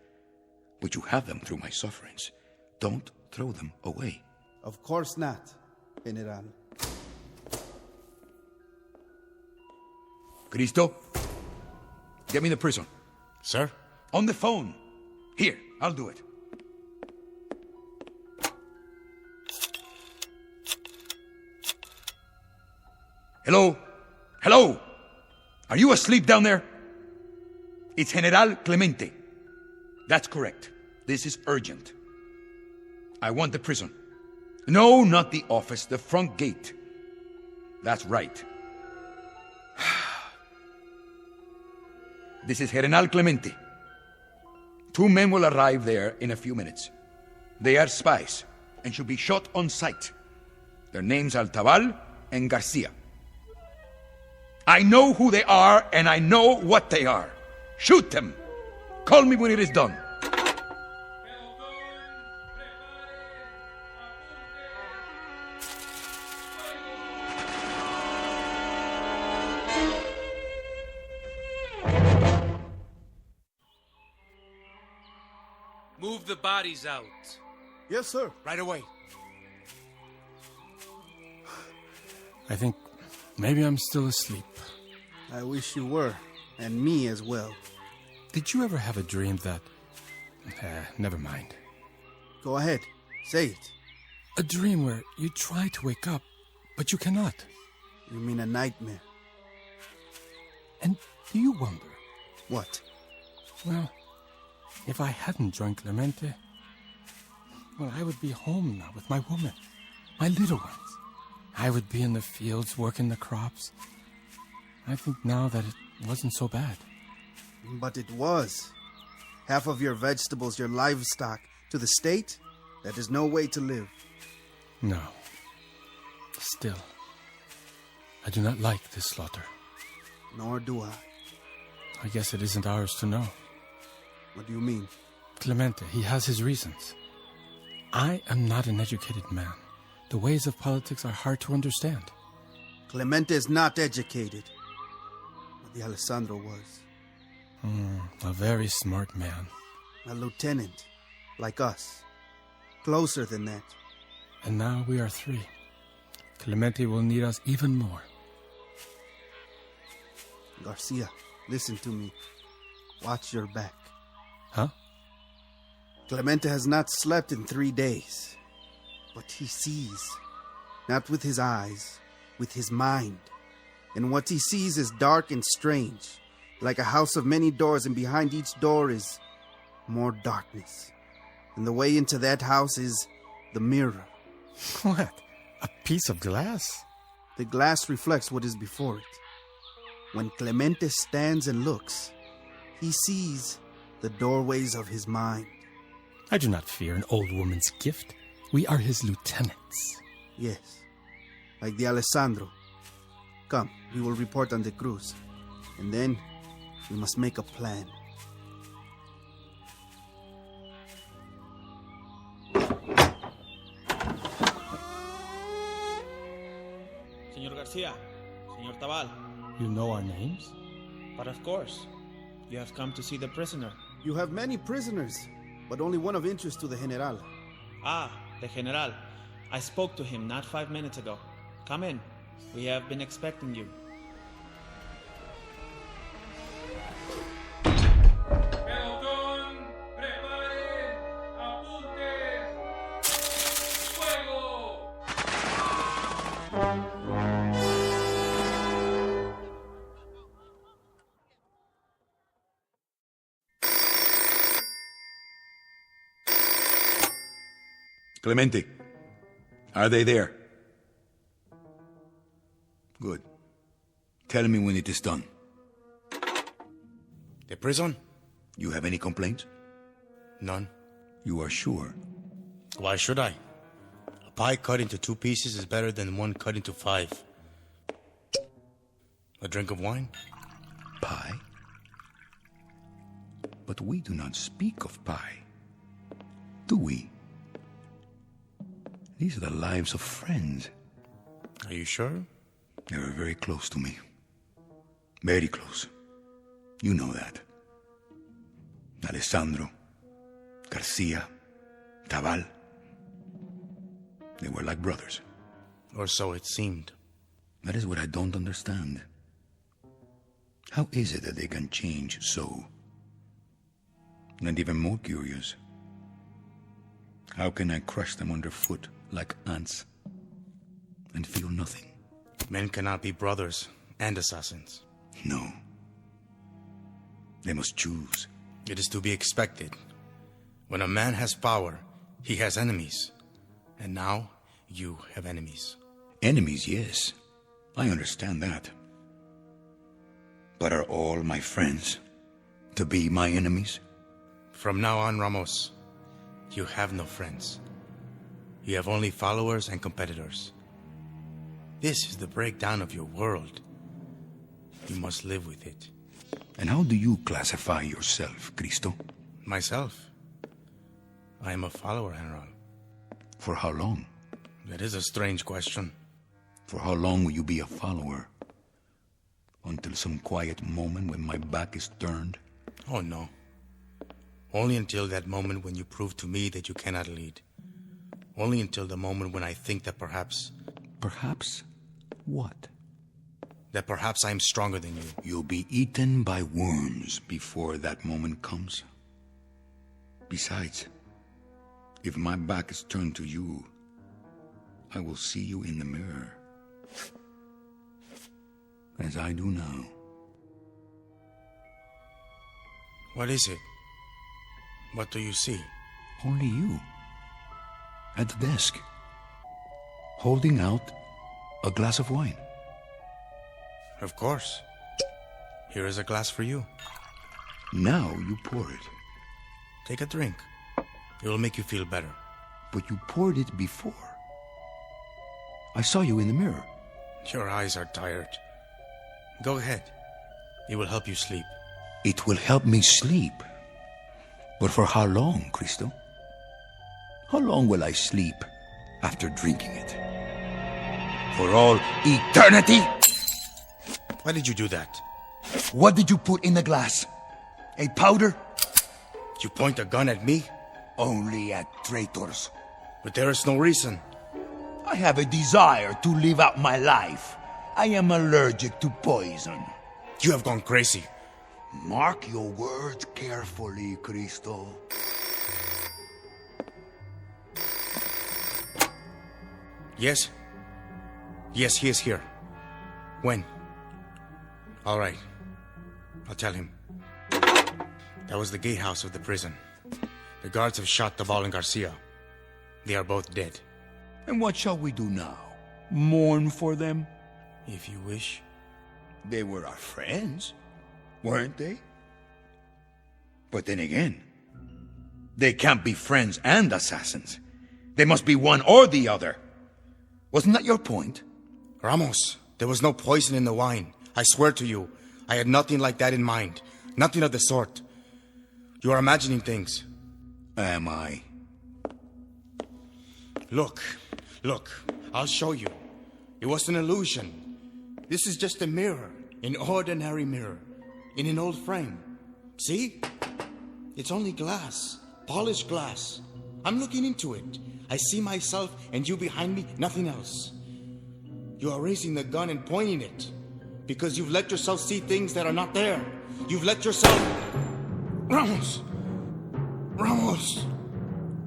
Speaker 4: But you have them through my sufferings. Don't throw them away.
Speaker 14: Of course not, General.
Speaker 4: Cristo, get me the prison.
Speaker 8: Sir?
Speaker 4: On the phone. Here, I'll do it. Hello? Hello? Are you asleep down there? It's General Clemente. That's correct. This is urgent. I want the prison. No, not the office, the front gate. That's right. This is General Clemente. 2 men will arrive there in a few minutes. They are spies and should be shot on sight. Their names are Tabal and Garcia. I know who they are, and I know what they are. Shoot them. Call me when it is done.
Speaker 13: Move the bodies out.
Speaker 14: Yes, sir.
Speaker 13: Right away.
Speaker 6: I think maybe I'm still asleep.
Speaker 14: I wish you were, and me as well.
Speaker 6: Did you ever have a dream that... never mind.
Speaker 14: Go ahead, say it.
Speaker 6: A dream where you try to wake up, but you cannot.
Speaker 14: You mean a nightmare?
Speaker 6: And do you wonder?
Speaker 14: What?
Speaker 6: Well, if I hadn't joined Clemente, well, I would be home now with my woman, my little ones. I would be in the fields working the crops. I think now that it wasn't so bad.
Speaker 14: But it was. Half of your vegetables, your livestock, to the state, that is no way to live.
Speaker 6: No. Still, I do not like this slaughter.
Speaker 14: Nor do I.
Speaker 6: I guess it isn't ours to know.
Speaker 14: What do you mean?
Speaker 6: Clemente, he has his reasons. I am not an educated man. The ways of politics are hard to understand.
Speaker 14: Clemente is not educated. But the Alessandro was.
Speaker 6: A very smart man.
Speaker 14: A lieutenant, like us. Closer than that.
Speaker 6: And now we are 3. Clemente will need us even more.
Speaker 14: Garcia, listen to me. Watch your back.
Speaker 6: Huh?
Speaker 14: Clemente has not slept in 3 days. But he sees. Not with his eyes, with his mind. And what he sees is dark and strange. Like a house of many doors, and behind each door is more darkness. And the way into that house is the mirror.
Speaker 6: What? A piece of glass?
Speaker 14: The glass reflects what is before it. When Clemente stands and looks, he sees the doorways of his mind.
Speaker 6: I do not fear an old woman's gift. We are his lieutenants.
Speaker 14: Yes, like the Alessandro. Come, we will report on the Cruz. And then we must make a plan.
Speaker 22: Señor Garcia, Señor Tabal.
Speaker 6: You know our names?
Speaker 22: But of course. You have come to see the prisoner.
Speaker 14: You have many prisoners, but only one of interest to the General.
Speaker 22: Ah, the General. I spoke to him not 5 minutes ago. Come in. We have been expecting you.
Speaker 4: Clemente, are they there? Good. Tell me when it is done.
Speaker 23: The prison?
Speaker 4: You have any complaints?
Speaker 23: None.
Speaker 4: You are sure?
Speaker 23: Why should I? A pie cut into 2 pieces is better than one cut into 5. A drink of wine?
Speaker 4: Pie? But we do not speak of pie. Do we? These are the lives of friends.
Speaker 23: Are you sure?
Speaker 4: They were very close to me. Very close. You know that. Alessandro, Garcia, Tabal. They were like brothers.
Speaker 23: Or so it seemed.
Speaker 4: That is what I don't understand. How is it that they can change so? And even more curious, how can I crush them underfoot like ants and feel nothing?
Speaker 23: Men cannot be brothers and assassins.
Speaker 4: No. They must choose.
Speaker 23: It is to be expected. When a man has power, he has enemies. And now, you have enemies.
Speaker 4: Enemies, yes. I understand that. But are all my friends to be my enemies?
Speaker 23: From now on, Ramos, you have no friends. You have only followers and competitors. This is the breakdown of your world. You must live with it.
Speaker 4: And how do you classify yourself, Cristo?
Speaker 23: Myself? I am a follower, General.
Speaker 4: For how long?
Speaker 23: That is a strange question.
Speaker 4: For how long will you be a follower? Until some quiet moment when my back is turned?
Speaker 23: Oh, no. Only until that moment when you prove to me that you cannot lead. Only until the moment when I think that perhaps...
Speaker 4: Perhaps what?
Speaker 23: That perhaps I am stronger than you.
Speaker 4: You'll be eaten by worms before that moment comes. Besides, if my back is turned to you, I will see you in the mirror. As I do now.
Speaker 23: What is it? What do you see?
Speaker 4: Only you. At the desk. Holding out a glass of wine.
Speaker 23: Of course. Here is a glass for you.
Speaker 4: Now you pour it.
Speaker 23: Take a drink. It will make you feel better.
Speaker 4: But you poured it before. I saw you in the mirror.
Speaker 23: Your eyes are tired. Go ahead. It will help you sleep.
Speaker 4: It will help me sleep. But for how long, Cristo? How long will I sleep after drinking it? For all eternity?
Speaker 23: Why did you do that?
Speaker 4: What did you put in the glass? A powder?
Speaker 23: You point a gun at me?
Speaker 4: Only at traitors.
Speaker 23: But there is no reason.
Speaker 4: I have a desire to live out my life. I am allergic to poison.
Speaker 23: You have gone crazy.
Speaker 4: Mark your words carefully, Cristo.
Speaker 23: Yes? Yes, he is here. When? All right. I'll tell him. That was the gatehouse of the prison. The guards have shot Tabal and Garcia. They are both dead.
Speaker 4: And what shall we do now? Mourn for them?
Speaker 23: If you wish.
Speaker 4: They were our friends, weren't they? But then again, they can't be friends and assassins. They must be one or the other. Wasn't that your point?
Speaker 23: Ramos, there was no poison in the wine. I swear to you, I had nothing like that in mind. Nothing of the sort. You are imagining things.
Speaker 4: Am I?
Speaker 23: Look, I'll show you. It was an illusion. This is just a mirror, an ordinary mirror, in an old frame. See? It's only glass, polished glass. I'm looking into it. I see myself and you behind me, nothing else. You are raising the gun and pointing it because you've let yourself see things that are not there. You've let yourself... Ramos!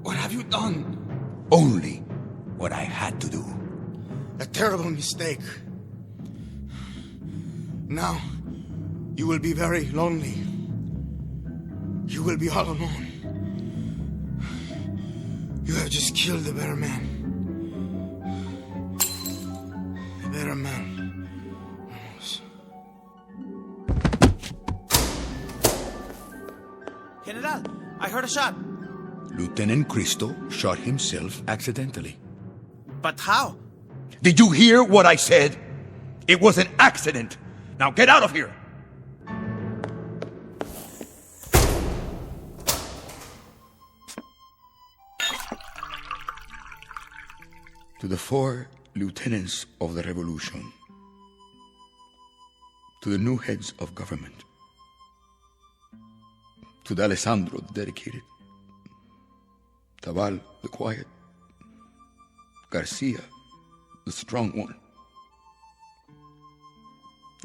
Speaker 23: What have you done?
Speaker 4: Only what I had to do.
Speaker 23: A terrible mistake. Now, you will be very lonely. You will be all alone. You have just killed the better man. The better man.
Speaker 22: General, I heard a shot.
Speaker 4: Lieutenant Cristo shot himself accidentally.
Speaker 22: But how?
Speaker 4: Did you hear what I said? It was an accident. Now get out of here! To the 4 lieutenants of the revolution, to the new heads of government, to the Alessandro, the dedicated, Tabal, the quiet, Garcia, the strong one,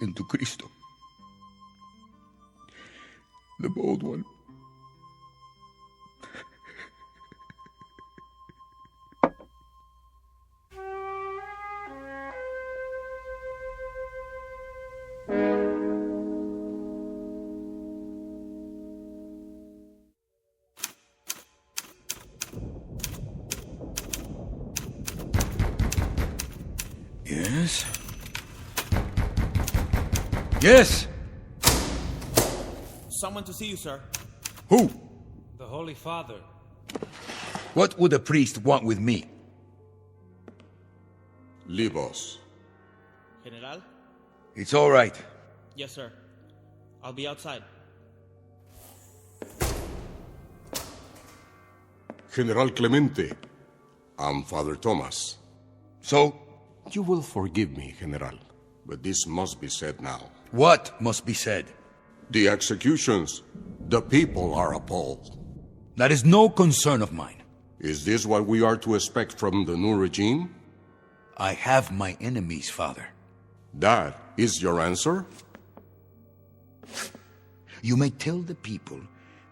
Speaker 4: and to Cristo, the bold one. Yes? Yes!
Speaker 22: Someone to see you, sir.
Speaker 4: Who?
Speaker 13: The Holy Father.
Speaker 4: What would a priest want with me?
Speaker 16: Libos.
Speaker 22: General?
Speaker 4: It's all right.
Speaker 22: Yes, sir. I'll be outside.
Speaker 16: General Clemente, I'm Father Thomas.
Speaker 4: So?
Speaker 16: You will forgive me, General, but this must be said now.
Speaker 4: What must be said?
Speaker 16: The executions. The people are appalled.
Speaker 4: That is no concern of mine.
Speaker 16: Is this what we are to expect from the new regime?
Speaker 4: I have my enemies, Father.
Speaker 16: That is your answer?
Speaker 4: You may tell the people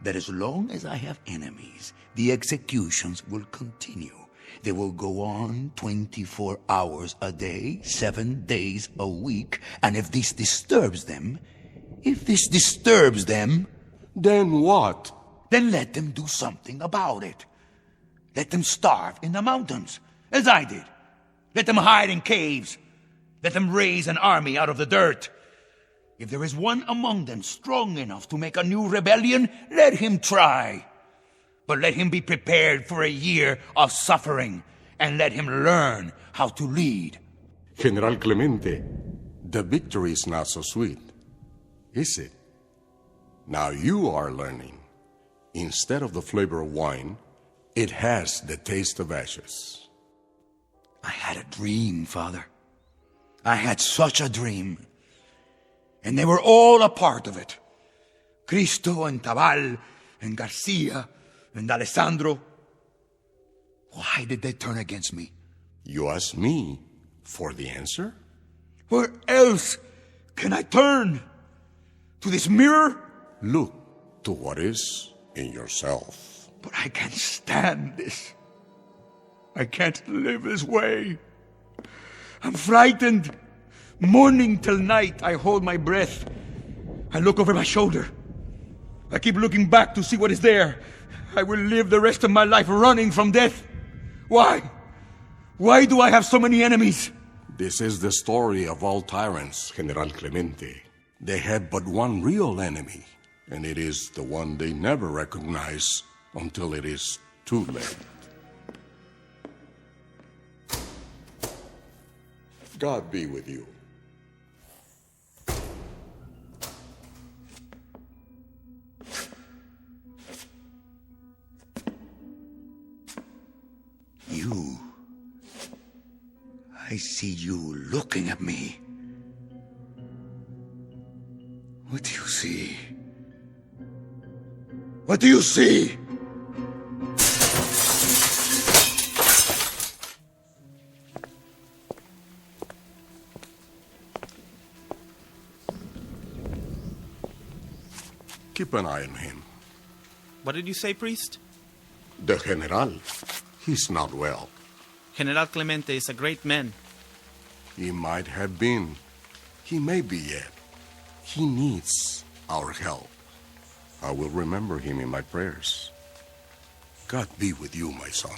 Speaker 4: that as long as I have enemies, the executions will continue. They will go on 24 hours a day, 7 days a week, and if this disturbs them,
Speaker 16: then what?
Speaker 4: Then let them do something about it. Let them starve in the mountains, as I did. Let them hide in caves. Let them raise an army out of the dirt. If there is one among them strong enough to make a new rebellion, let him try. But let him be prepared for a year of suffering, and let him learn how to lead.
Speaker 16: General Clemente, the victory is not so sweet, is it? Now you are learning. Instead of the flavor of wine, it has the taste of ashes.
Speaker 4: I had a dream, Father. I had such a dream. And they were all a part of it. Cristo and Tabal and Garcia and Alessandro. Why did they turn against me?
Speaker 16: You ask me for the answer?
Speaker 4: Where else can I turn? To this mirror?
Speaker 16: Look to what is in yourself.
Speaker 4: But I can't stand this. I can't live this way. I'm frightened. Morning till night, I hold my breath. I look over my shoulder. I keep looking back to see what is there. I will live the rest of my life running from death. Why? Why do I have so many enemies?
Speaker 16: This is the story of all tyrants, General Clemente. They have but one real enemy, and it is the one they never recognize until it is too late. God be with you.
Speaker 4: You. I see you looking at me. What do you see? What do you see?
Speaker 16: Keep an eye on him.
Speaker 22: What did you say, priest?
Speaker 16: The General. He's not well.
Speaker 22: General Clemente is a great man.
Speaker 16: He might have been. He may be yet. He needs our help. I will remember him in my prayers. God be with you, my son.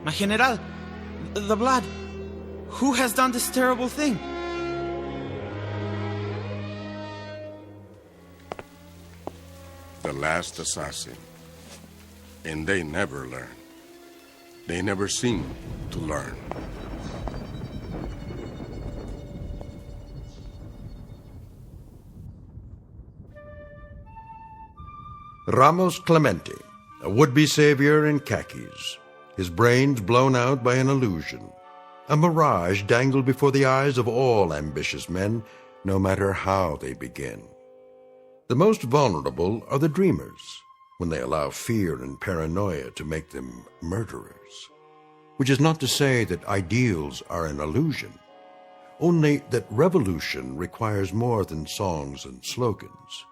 Speaker 22: My General, the blood. Who has done this terrible thing?
Speaker 16: The last assassin. And they never learn. They never seem to learn.
Speaker 1: Ramos Clemente, a would-be savior in khakis, his brains blown out by an illusion, a mirage dangled before the eyes of all ambitious men, no matter how they begin. The most vulnerable are the dreamers, when they allow fear and paranoia to make them murderers. Which is not to say that ideals are an illusion, only that revolution requires more than songs and slogans.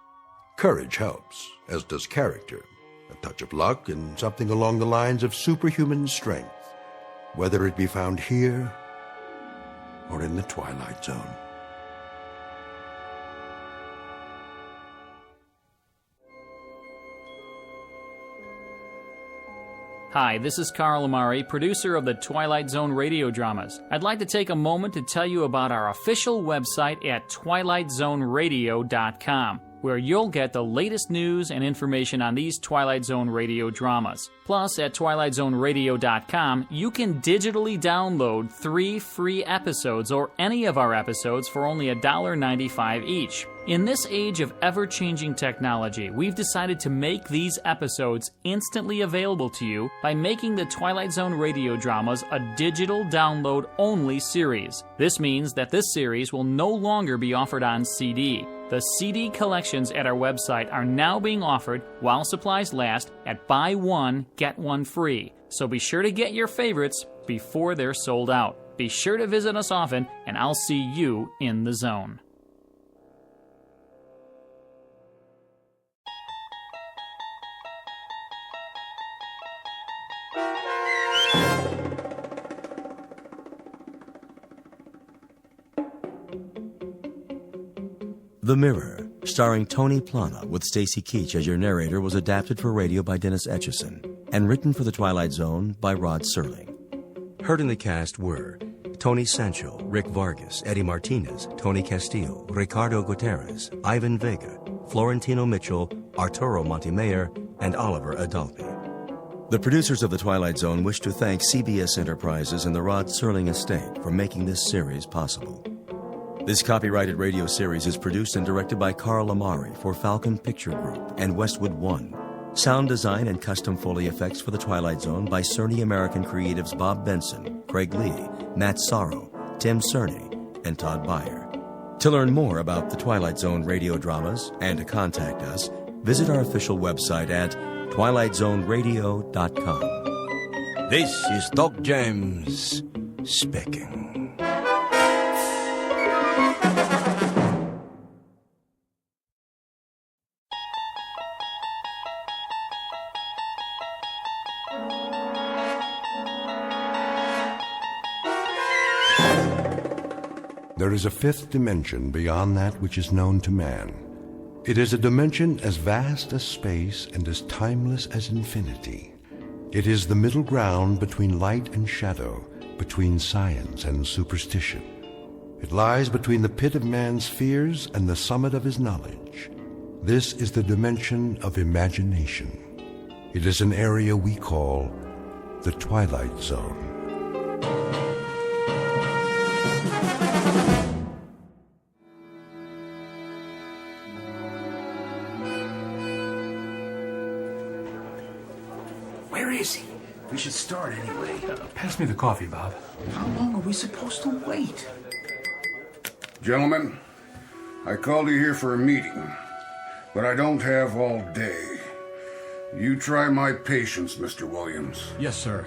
Speaker 1: Courage helps, as does character, a touch of luck, and something along the lines of superhuman strength, whether it be found here or in the Twilight Zone.
Speaker 10: Hi, this is Carl Amari, producer of the Twilight Zone radio dramas. I'd like to take a moment to tell you about our official website at twilightzoneradio.com, where you'll get the latest news and information on these Twilight Zone radio dramas. Plus, at twilightzoneradio.com, you can digitally download 3 free episodes or any of our episodes for only $1.95 each. In this age of ever-changing technology, we've decided to make these episodes instantly available to you by making the Twilight Zone radio dramas a digital download-only series. This means that this series will no longer be offered on CD. The CD collections at our website are now being offered, while supplies last, at buy one, get one free. So be sure to get your favorites before they're sold out. Be sure to visit us often, and I'll see you in the zone.
Speaker 9: The Mirror, starring Tony Plana with Stacy Keach as your narrator, was adapted for radio by Dennis Etchison and written for The Twilight Zone by Rod Serling. Heard in the cast were Tony Sancho, Rick Vargas, Eddie Martinez, Tony Castillo, Ricardo Gutierrez, Ivan Vega, Florentino Mitchell, Arturo Montemayor, and Oliver Adalpi. The producers of The Twilight Zone wish to thank CBS Enterprises and the Rod Serling estate for making this series possible. This copyrighted radio series is produced and directed by Carl Amari for Falcon Picture Group and Westwood One. Sound design and custom Foley effects for The Twilight Zone by Cerny American creatives Bob Benson, Craig Lee, Matt Sorrow, Tim Cerny, and Todd Beyer. To learn more about The Twilight Zone radio dramas and to contact us, visit our official website at twilightzoneradio.com. This is Doc James speaking.
Speaker 1: There is a fifth dimension beyond that which is known to man. It is a dimension as vast as space and as timeless as infinity. It is the middle ground between light and shadow, between science and superstition. It lies between the pit of man's fears and the summit of his knowledge. This is the dimension of imagination. It is an area we call the Twilight Zone.
Speaker 4: Where is he? We should start anyway.
Speaker 5: Pass me the coffee, Bob.
Speaker 4: How long are we supposed to wait?
Speaker 18: Gentlemen, I called you here for a meeting, but I don't have all day. You try my patience, Mr. Williams.
Speaker 5: Yes, sir.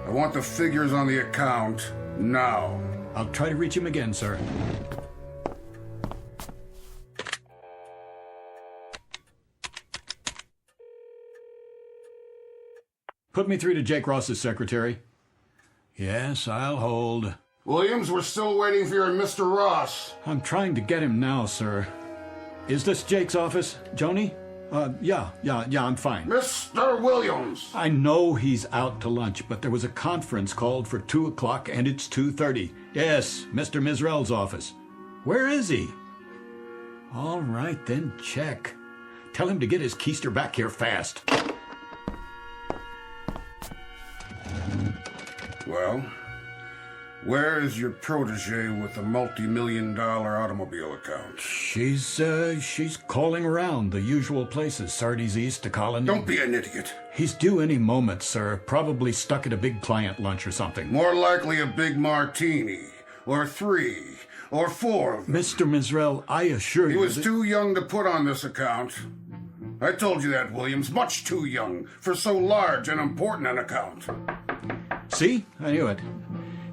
Speaker 18: I want the figures on the account now.
Speaker 5: I'll try to reach him again, sir. Put me through to Jake Ross's secretary. Yes, I'll hold.
Speaker 18: Williams, we're still waiting for your Mr. Ross.
Speaker 5: I'm trying to get him now, sir. Is this Jake's office, Joni? Yeah, I'm fine.
Speaker 18: Mr. Williams!
Speaker 5: I know he's out to lunch, but there was a conference called for 2 o'clock and it's 2:30. Yes, Mr. Mizrell's office. Where is he? All right, then check. Tell him to get his keister back here fast.
Speaker 18: Well, where is your protege with the multi-million-dollar automobile account?
Speaker 5: She's calling around the usual places, Sardi's East to Colony.
Speaker 18: Don't be an idiot.
Speaker 5: He's due any moment, sir. Probably stuck at a big client lunch or something.
Speaker 18: More likely a big martini, or 3, or 4 of them.
Speaker 5: Mr. Mizrell, I assure you
Speaker 18: he was too young to put on this account. I told you that, Williams. Much too young for so large and important an account.
Speaker 5: See? I knew it.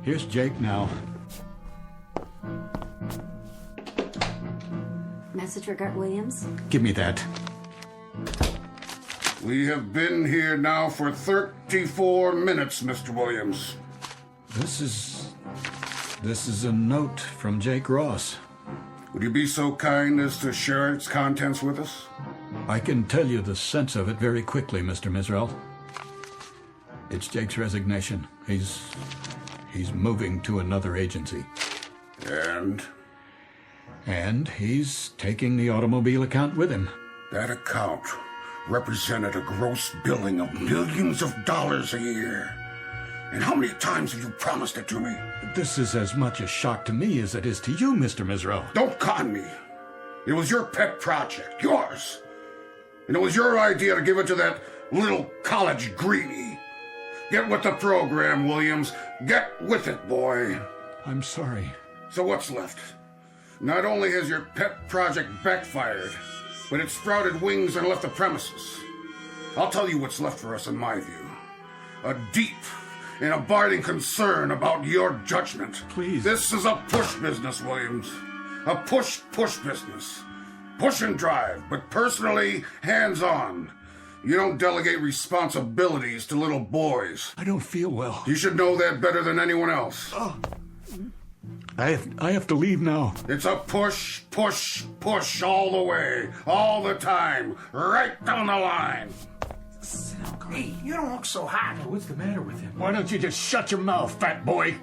Speaker 5: Here's Jake now.
Speaker 19: Message for Gert Williams?
Speaker 5: Give me that.
Speaker 18: We have been here now for 34 minutes, Mr. Williams.
Speaker 5: This is a note from Jake Ross.
Speaker 18: Would you be so kind as to share its contents with us?
Speaker 5: I can tell you the sense of it very quickly, Mr. Mizrell. It's Jake's resignation. He's moving to another agency.
Speaker 18: And?
Speaker 5: And he's taking the automobile account with him.
Speaker 18: That account represented a gross billing of millions of dollars a year. And how many times have you promised it to me?
Speaker 5: This is as much a shock to me as it is to you, Mr. Mizrael.
Speaker 18: Don't con me. It was your pet project, yours. And it was your idea to give it to that little college greenie. Get with the program, Williams. Get with it, boy.
Speaker 5: I'm sorry.
Speaker 18: So what's left? Not only has your pet project backfired, but it sprouted wings and left the premises. I'll tell you what's left for us in my view. A deep and abiding concern about your judgment.
Speaker 5: Please.
Speaker 18: This is a push business, Williams. A push business. Push and drive, but personally hands-on. You don't delegate responsibilities to little boys.
Speaker 5: I don't feel well.
Speaker 18: You should know that better than anyone else.
Speaker 5: I have to leave now.
Speaker 18: It's a push all the way, all the time, right down the line.
Speaker 11: Hey, you don't look so hot.
Speaker 5: What's the matter with him? Why don't you just shut your mouth, fat boy?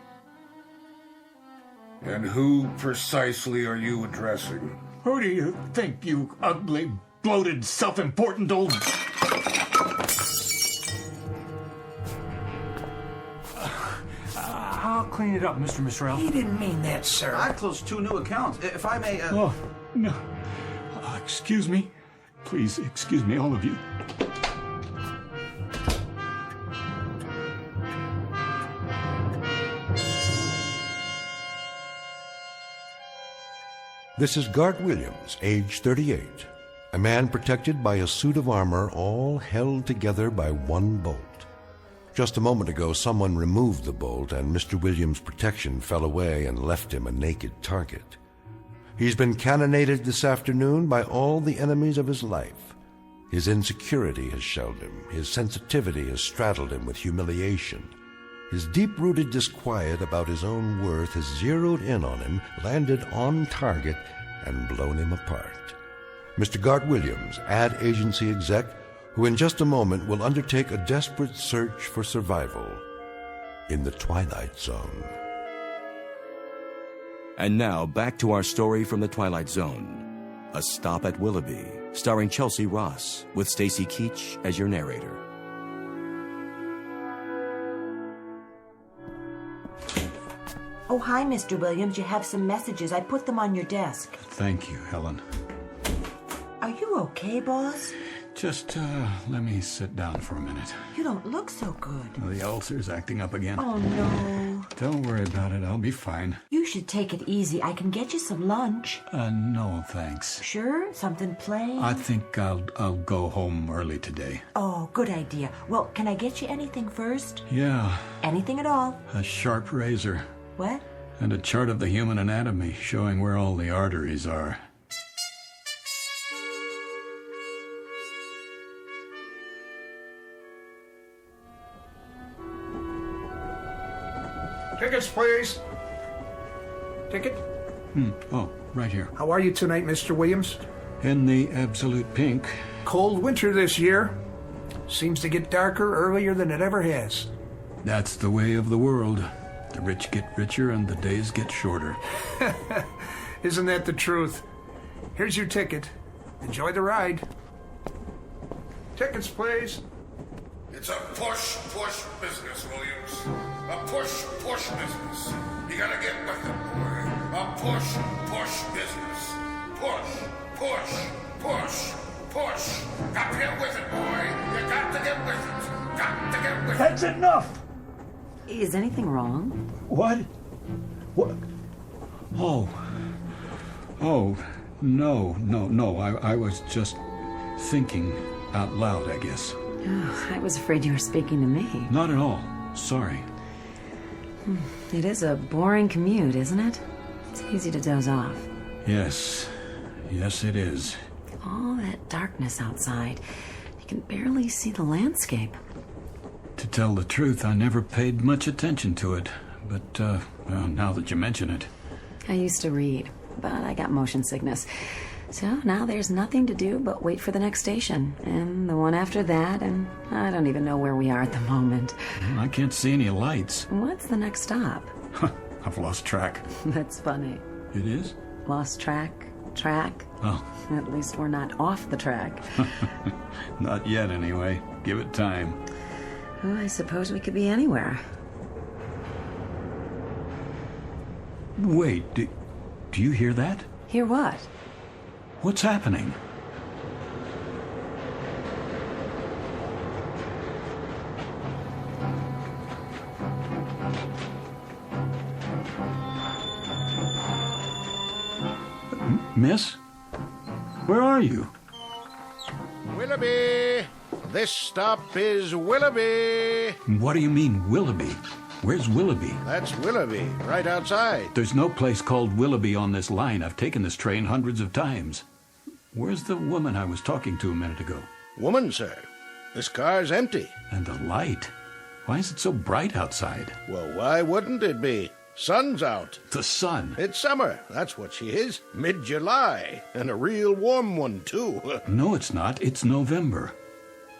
Speaker 18: And who precisely are you addressing?
Speaker 5: Who do you think, you ugly, bloated, self-important old... I'll clean it up, Mr. Mizrael.
Speaker 11: He didn't mean that, sir.
Speaker 17: I closed 2 new accounts. If I may...
Speaker 5: Oh, no. Excuse me. Please, excuse me, all of you.
Speaker 1: This is Gart Williams, age 38, a man protected by a suit of armor all held together by one bolt. Just a moment ago, someone removed the bolt, and Mr. Williams' protection fell away and left him a naked target. He's been cannonaded this afternoon by all the enemies of his life. His insecurity has shelled him. His sensitivity has straddled him with humiliation. His deep-rooted disquiet about his own worth has zeroed in on him, landed on target, and blown him apart. Mr. Gart Williams, ad agency exec, who in just a moment will undertake a desperate search for survival in the Twilight Zone.
Speaker 9: And now, back to our story from the Twilight Zone. A Stop at Willoughby, starring Chelsea Ross, with Stacy Keach as your narrator.
Speaker 19: Oh, hi, Mr. Williams. You have some messages. I put them on your desk.
Speaker 5: Thank you, Helen.
Speaker 19: Are you okay, boss?
Speaker 5: Just, let me sit down for a minute.
Speaker 19: You don't look so good.
Speaker 5: The ulcer's acting up again.
Speaker 19: Oh, no.
Speaker 5: Don't worry about it. I'll be fine.
Speaker 19: You should take it easy. I can get you some lunch.
Speaker 5: No, thanks.
Speaker 19: Sure? Something plain?
Speaker 5: I think I'll go home early today.
Speaker 19: Oh, good idea. Well, can I get you anything first?
Speaker 5: Yeah.
Speaker 19: Anything at all?
Speaker 5: A sharp razor.
Speaker 19: What?
Speaker 5: And a chart of the human anatomy showing where all the arteries are.
Speaker 11: Tickets, please. Ticket?
Speaker 5: Oh, right here.
Speaker 11: How are you tonight, Mr. Williams?
Speaker 5: In the absolute pink.
Speaker 11: Cold winter this year. Seems to get darker earlier than it ever has.
Speaker 5: That's the way of the world. The rich get richer and the days get shorter.
Speaker 11: Isn't that the truth? Here's your ticket. Enjoy the ride. Tickets, please.
Speaker 18: It's a push business, Williams. A push business. You gotta get with it, boy. A push business. Push. Got to get with it, boy. You got to get with it.
Speaker 11: That's enough!
Speaker 19: Is anything wrong?
Speaker 11: What?
Speaker 5: Oh, no. I was just thinking out loud, I guess.
Speaker 19: Oh, I was afraid you were speaking to me.
Speaker 5: Not at all. Sorry.
Speaker 19: It is a boring commute, isn't it? It's easy to doze off.
Speaker 5: Yes, it is.
Speaker 19: All that darkness outside. You can barely see the landscape.
Speaker 5: To tell the truth, I never paid much attention to it. But, well, now that you mention it.
Speaker 19: I used to read, but I got motion sickness. So now there's nothing to do but wait for the next station, and the one after that, and I don't even know where we are at the moment.
Speaker 5: I can't see any lights.
Speaker 19: What's the next stop?
Speaker 5: I've lost track.
Speaker 19: That's funny.
Speaker 5: It is?
Speaker 19: Lost track?
Speaker 5: Oh.
Speaker 19: At least we're not off the track.
Speaker 5: Not yet, anyway. Give it time.
Speaker 19: Oh, I suppose we could be anywhere.
Speaker 5: Wait, do you hear that?
Speaker 19: Hear what?
Speaker 5: What's happening? Miss? Where are you?
Speaker 2: Willoughby! This stop is Willoughby!
Speaker 5: What do you mean, Willoughby? Where's Willoughby?
Speaker 2: That's Willoughby, right outside.
Speaker 5: There's no place called Willoughby on this line. I've taken this train hundreds of times. Where's the woman I was talking to a minute ago?
Speaker 2: Woman, sir. This car's empty.
Speaker 5: And the light. Why is it so bright outside?
Speaker 2: Well, why wouldn't it be? Sun's out.
Speaker 5: The sun?
Speaker 2: It's summer. That's what she is. Mid-July. And a real warm one, too.
Speaker 5: No, it's not. It's November.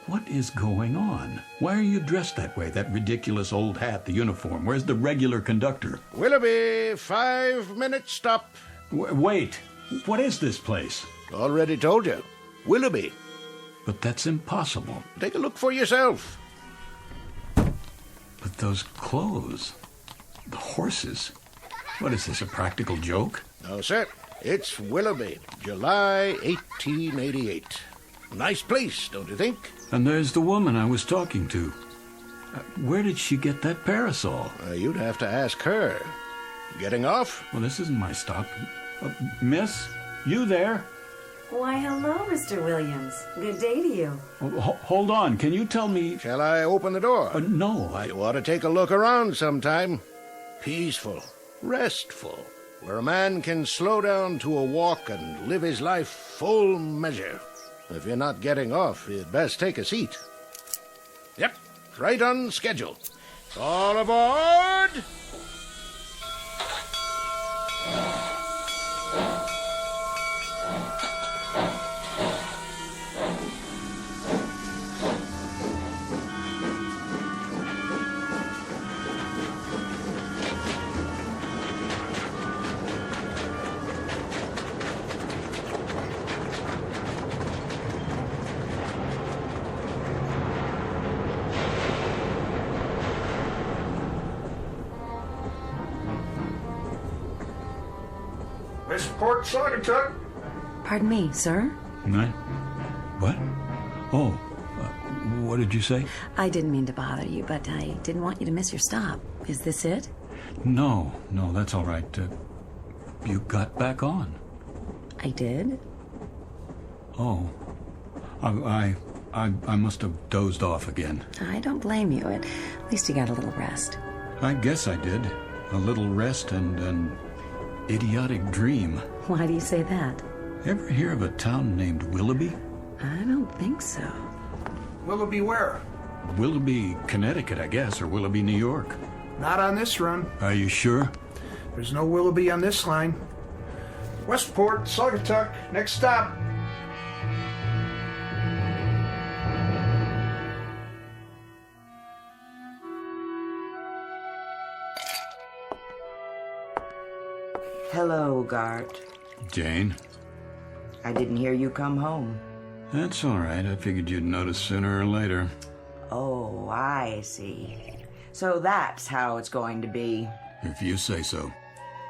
Speaker 5: What is going on? Why are you dressed that way? That ridiculous old hat, the uniform. Where's the regular conductor?
Speaker 2: Willoughby, 5-minute stop.
Speaker 5: Wait. What is this place?
Speaker 2: Already told you. Willoughby.
Speaker 5: But that's impossible.
Speaker 2: Take a look for yourself.
Speaker 5: But those clothes... The horses. What is this, a practical joke?
Speaker 2: No, sir. It's Willoughby, July 1888. Nice place, don't you think?
Speaker 5: And there's the woman I was talking to. Where did she get that parasol?
Speaker 2: You'd have to ask her. Getting off?
Speaker 5: Well, this isn't my stop. Miss, you there?
Speaker 19: Why, hello, Mr. Williams. Good day to you.
Speaker 5: Hold on. Can you tell me...
Speaker 2: Shall I open the door?
Speaker 5: No,
Speaker 2: You ought to take a look around sometime. Peaceful, restful, where a man can slow down to a walk and live his life full measure. If you're not getting off, you'd best take a seat. Yep, right on schedule. All aboard!
Speaker 11: Miss Port Saugatuck.
Speaker 19: Pardon me, sir?
Speaker 5: What? Oh, what did you say?
Speaker 19: I didn't mean to bother you, but I didn't want you to miss your stop. Is this it?
Speaker 5: No, that's all right. You got back on.
Speaker 19: I did?
Speaker 5: Oh. I must have dozed off again.
Speaker 19: I don't blame you. At least you got a little rest.
Speaker 5: I guess I did. A little rest and an idiotic dream.
Speaker 19: Why do you say that?
Speaker 5: Ever hear of a town named Willoughby?
Speaker 19: I don't think so.
Speaker 11: Willoughby where?
Speaker 5: Willoughby, Connecticut, I guess, or Willoughby, New York.
Speaker 11: Not on this run.
Speaker 5: Are you sure?
Speaker 11: There's no Willoughby on this line. Westport, Saugatuck, next stop.
Speaker 3: Hello, Gart.
Speaker 5: Jane?
Speaker 3: I didn't hear you come home.
Speaker 5: That's all right. I figured you'd notice sooner or later.
Speaker 3: Oh, I see. So that's how it's going to be.
Speaker 5: If you say so.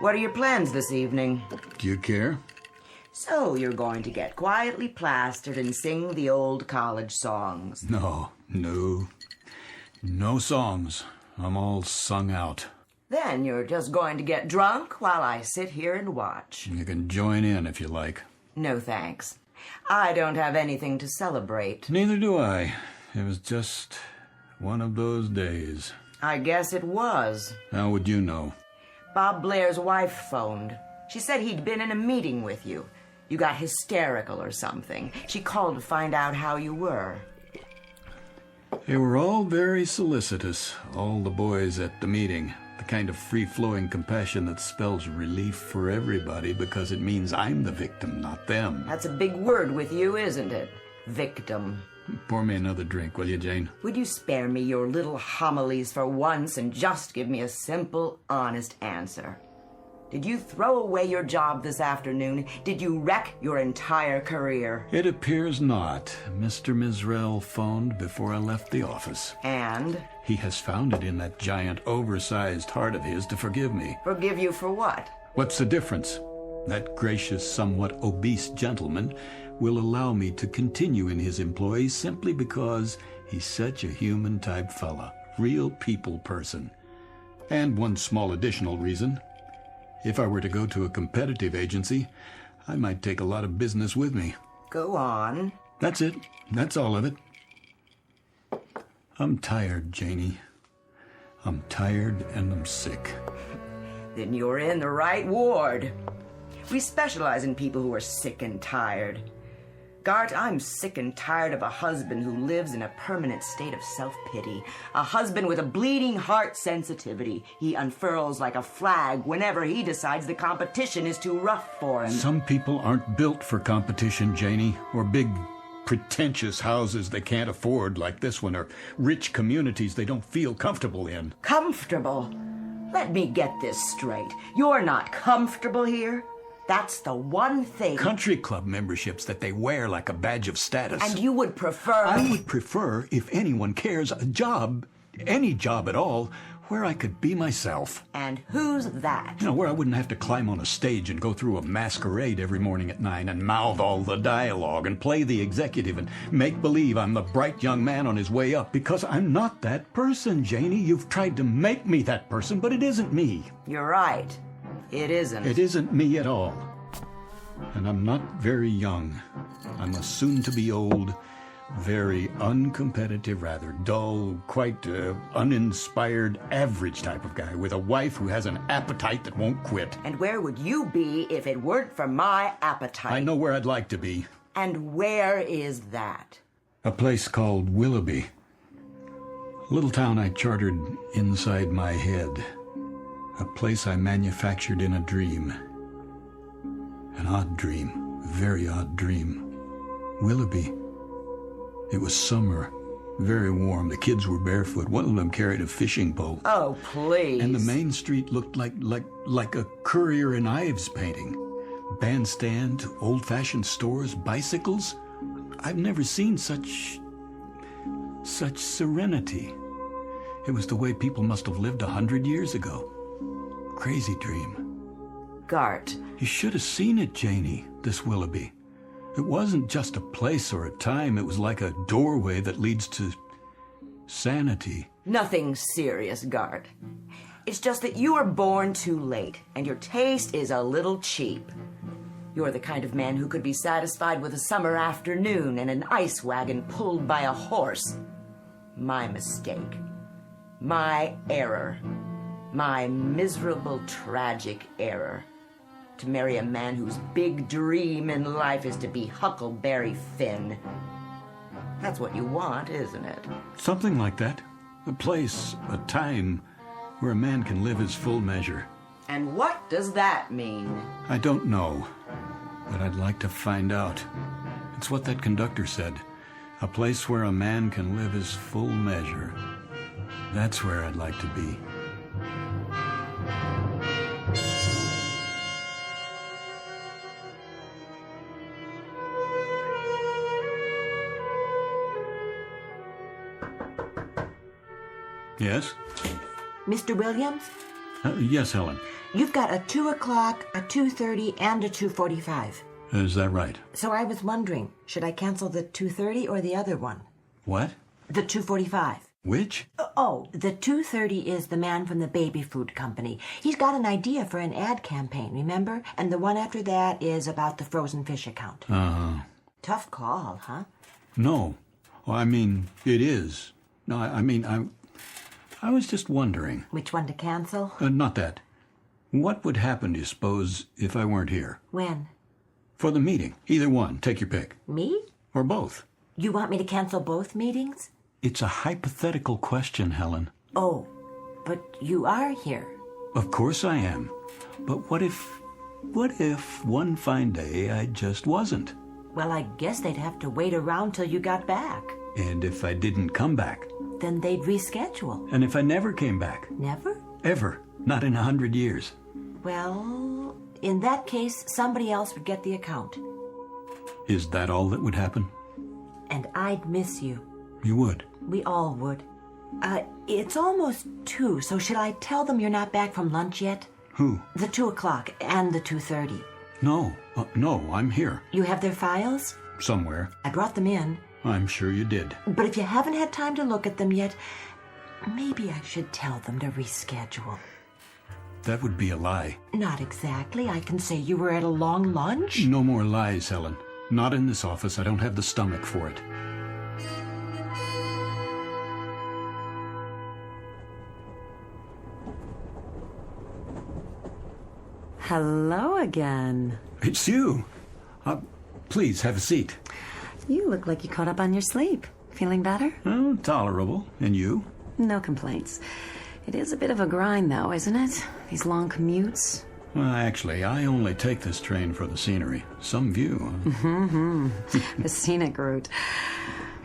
Speaker 3: What are your plans this evening?
Speaker 5: Do you care?
Speaker 3: So you're going to get quietly plastered and sing the old college songs.
Speaker 5: No songs. I'm all sung out.
Speaker 3: Then you're just going to get drunk while I sit here and watch.
Speaker 5: You can join in if you like.
Speaker 3: No thanks. I don't have anything to celebrate.
Speaker 5: Neither do I. It was just one of those days.
Speaker 3: I guess it was.
Speaker 5: How would you know?
Speaker 3: Bob Blair's wife phoned. She said he'd been in a meeting with you. You got hysterical or something. She called to find out how you were.
Speaker 5: They were all very solicitous, all the boys at the meeting. The kind of free-flowing compassion that spells relief for everybody because it means I'm the victim, not them.
Speaker 3: That's a big word with you, isn't it? Victim.
Speaker 5: Pour me another drink, will you, Jane?
Speaker 3: Would you spare me your little homilies for once and just give me a simple, honest answer? Did you throw away your job this afternoon? Did you wreck your entire career?
Speaker 5: It appears not. Mr. Mizrael phoned before I left the office.
Speaker 3: And?
Speaker 5: He has found it in that giant, oversized heart of his to forgive me.
Speaker 3: Forgive you for what?
Speaker 5: What's the difference? That gracious, somewhat obese gentleman will allow me to continue in his employ simply because he's such a human-type fella. Real people person. And one small additional reason. If I were to go to a competitive agency, I might take a lot of business with me.
Speaker 3: Go on.
Speaker 5: That's it. That's all of it. I'm tired, Janie. I'm tired and I'm sick.
Speaker 3: Then you're in the right ward. We specialize in people who are sick and tired. Gart, I'm sick and tired of a husband who lives in a permanent state of self-pity. A husband with a bleeding heart sensitivity. He unfurls like a flag whenever he decides the competition is too rough for him.
Speaker 5: Some people aren't built for competition, Janie, or big, pretentious houses they can't afford like this one, or rich communities they don't feel comfortable in.
Speaker 3: Comfortable? Let me get this straight. You're not comfortable here? That's the one thing.
Speaker 5: Country club memberships that they wear like a badge of status.
Speaker 3: And you would prefer...
Speaker 5: I would prefer, if anyone cares, a job, any job at all, where I could be myself.
Speaker 3: And who's that?
Speaker 5: You know, where I wouldn't have to climb on a stage and go through a masquerade every morning at 9 and mouth all the dialogue and play the executive and make believe I'm the bright young man on his way up. Because I'm not that person, Janie. You've tried to make me that person, but it isn't me.
Speaker 3: You're right. It isn't.
Speaker 5: It isn't me at all. And I'm not very young. I'm a soon-to-be old, very uncompetitive, rather dull, quite uninspired, average type of guy with a wife who has an appetite that won't quit.
Speaker 3: And where would you be if it weren't for my appetite?
Speaker 5: I know where I'd like to be.
Speaker 3: And where is that?
Speaker 5: A place called Willoughby. A little town I chartered inside my head. A place I manufactured in a dream. An odd dream, a very odd dream. Willoughby. It was summer, very warm. The kids were barefoot. One of them carried a fishing pole.
Speaker 3: Oh, please.
Speaker 5: And the main street looked like a Currier and Ives painting. Bandstand, old-fashioned stores, bicycles. I've never seen such serenity. It was the way people must have lived 100 years ago. Crazy dream.
Speaker 3: Gart.
Speaker 5: You should have seen it, Janie, this Willoughby. It wasn't just a place or a time. It was like a doorway that leads to sanity.
Speaker 3: Nothing serious, Gart. It's just that you were born too late, and your taste is a little cheap. You're the kind of man who could be satisfied with a summer afternoon and an ice wagon pulled by a horse. My mistake. My error. My miserable, tragic error. To marry a man whose big dream in life is to be Huckleberry Finn. That's what you want, isn't it?
Speaker 5: Something like that. A place, a time, where a man can live his full measure.
Speaker 3: And what does that mean?
Speaker 5: I don't know, but I'd like to find out. It's what that conductor said. A place where a man can live his full measure. That's where I'd like to be. Yes?
Speaker 15: Mr. Williams?
Speaker 5: Yes, Helen.
Speaker 15: You've got a 2 o'clock, a 2:30, and a 2:45.
Speaker 5: Is that right?
Speaker 15: So I was wondering, should I cancel the 2:30 or the other one?
Speaker 5: What?
Speaker 15: The 2:45.
Speaker 5: Which?
Speaker 15: Oh, the 2:30 is the man from the baby food company. He's got an idea for an ad campaign, remember? And the one after that is about the frozen fish account.
Speaker 5: Uh-huh.
Speaker 15: Tough call, huh?
Speaker 5: No. Well, I mean, it is. No, I was just wondering.
Speaker 15: Which one to cancel?
Speaker 5: Not that. What would happen, do you suppose, if I weren't here?
Speaker 15: When?
Speaker 5: For the meeting. Either one. Take your pick.
Speaker 15: Me?
Speaker 5: Or both.
Speaker 15: You want me to cancel both meetings?
Speaker 5: It's a hypothetical question, Helen.
Speaker 15: Oh, But you are here.
Speaker 5: Of course I am. But what if one fine day I just wasn't?
Speaker 15: Well, I guess they'd have to wait around till you got back.
Speaker 5: And if I didn't come back?
Speaker 15: Then they'd reschedule.
Speaker 5: And if I never came back?
Speaker 15: Never?
Speaker 5: Ever. Not in 100 years.
Speaker 15: Well, in that case, somebody else would get the account.
Speaker 5: Is that all that would happen?
Speaker 15: And I'd miss you.
Speaker 5: You would?
Speaker 15: We all would. It's almost 2, so should I tell them you're not back from lunch yet?
Speaker 5: Who?
Speaker 15: The 2 o'clock and the 2:30.
Speaker 5: No, I'm here.
Speaker 15: You have their files?
Speaker 5: Somewhere.
Speaker 15: I brought them in.
Speaker 5: I'm sure you did.
Speaker 15: But if you haven't had time to look at them yet, maybe I should tell them to reschedule.
Speaker 5: That would be a lie.
Speaker 15: Not exactly. I can say you were at a long lunch.
Speaker 5: No more lies, Helen. Not in this office. I don't have the stomach for it.
Speaker 19: Hello again.
Speaker 5: It's you. Please, have a seat.
Speaker 19: You look like you caught up on your sleep. Feeling better?
Speaker 5: Oh, tolerable. And you?
Speaker 19: No complaints. It is a bit of a grind, though, isn't it? These long commutes.
Speaker 5: Well, actually, I only take this train for the scenery. Some view.
Speaker 19: Mm-hmm. The scenic route.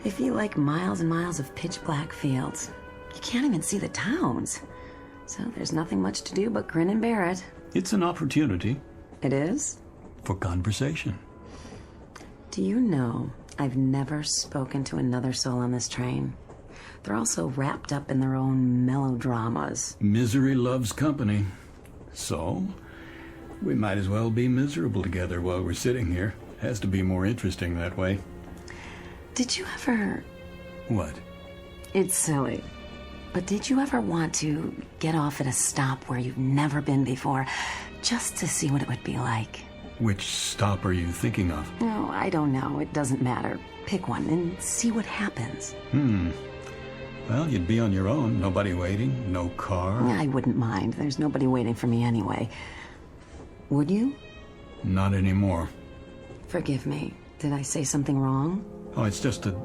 Speaker 19: If you like miles and miles of pitch-black fields, you can't even see the towns. So there's nothing much to do but grin and bear it.
Speaker 5: It's an opportunity.
Speaker 19: It is?
Speaker 5: For conversation.
Speaker 19: Do you know I've never spoken to another soul on this train? They're all so wrapped up in their own melodramas.
Speaker 5: Misery loves company. So, we might as well be miserable together while we're sitting here. Has to be more interesting that way.
Speaker 19: Did you ever...
Speaker 5: What?
Speaker 19: It's silly. But did you ever want to get off at a stop where you've never been before, just to see what it would be like?
Speaker 5: Which stop are you thinking of?
Speaker 19: No, I don't know. It doesn't matter. Pick one and see what happens.
Speaker 5: Well, you'd be on your own. Nobody waiting. No car.
Speaker 19: I wouldn't mind. There's nobody waiting for me anyway. Would you?
Speaker 5: Not anymore.
Speaker 19: Forgive me. Did I say something wrong?
Speaker 5: Oh, it's just a...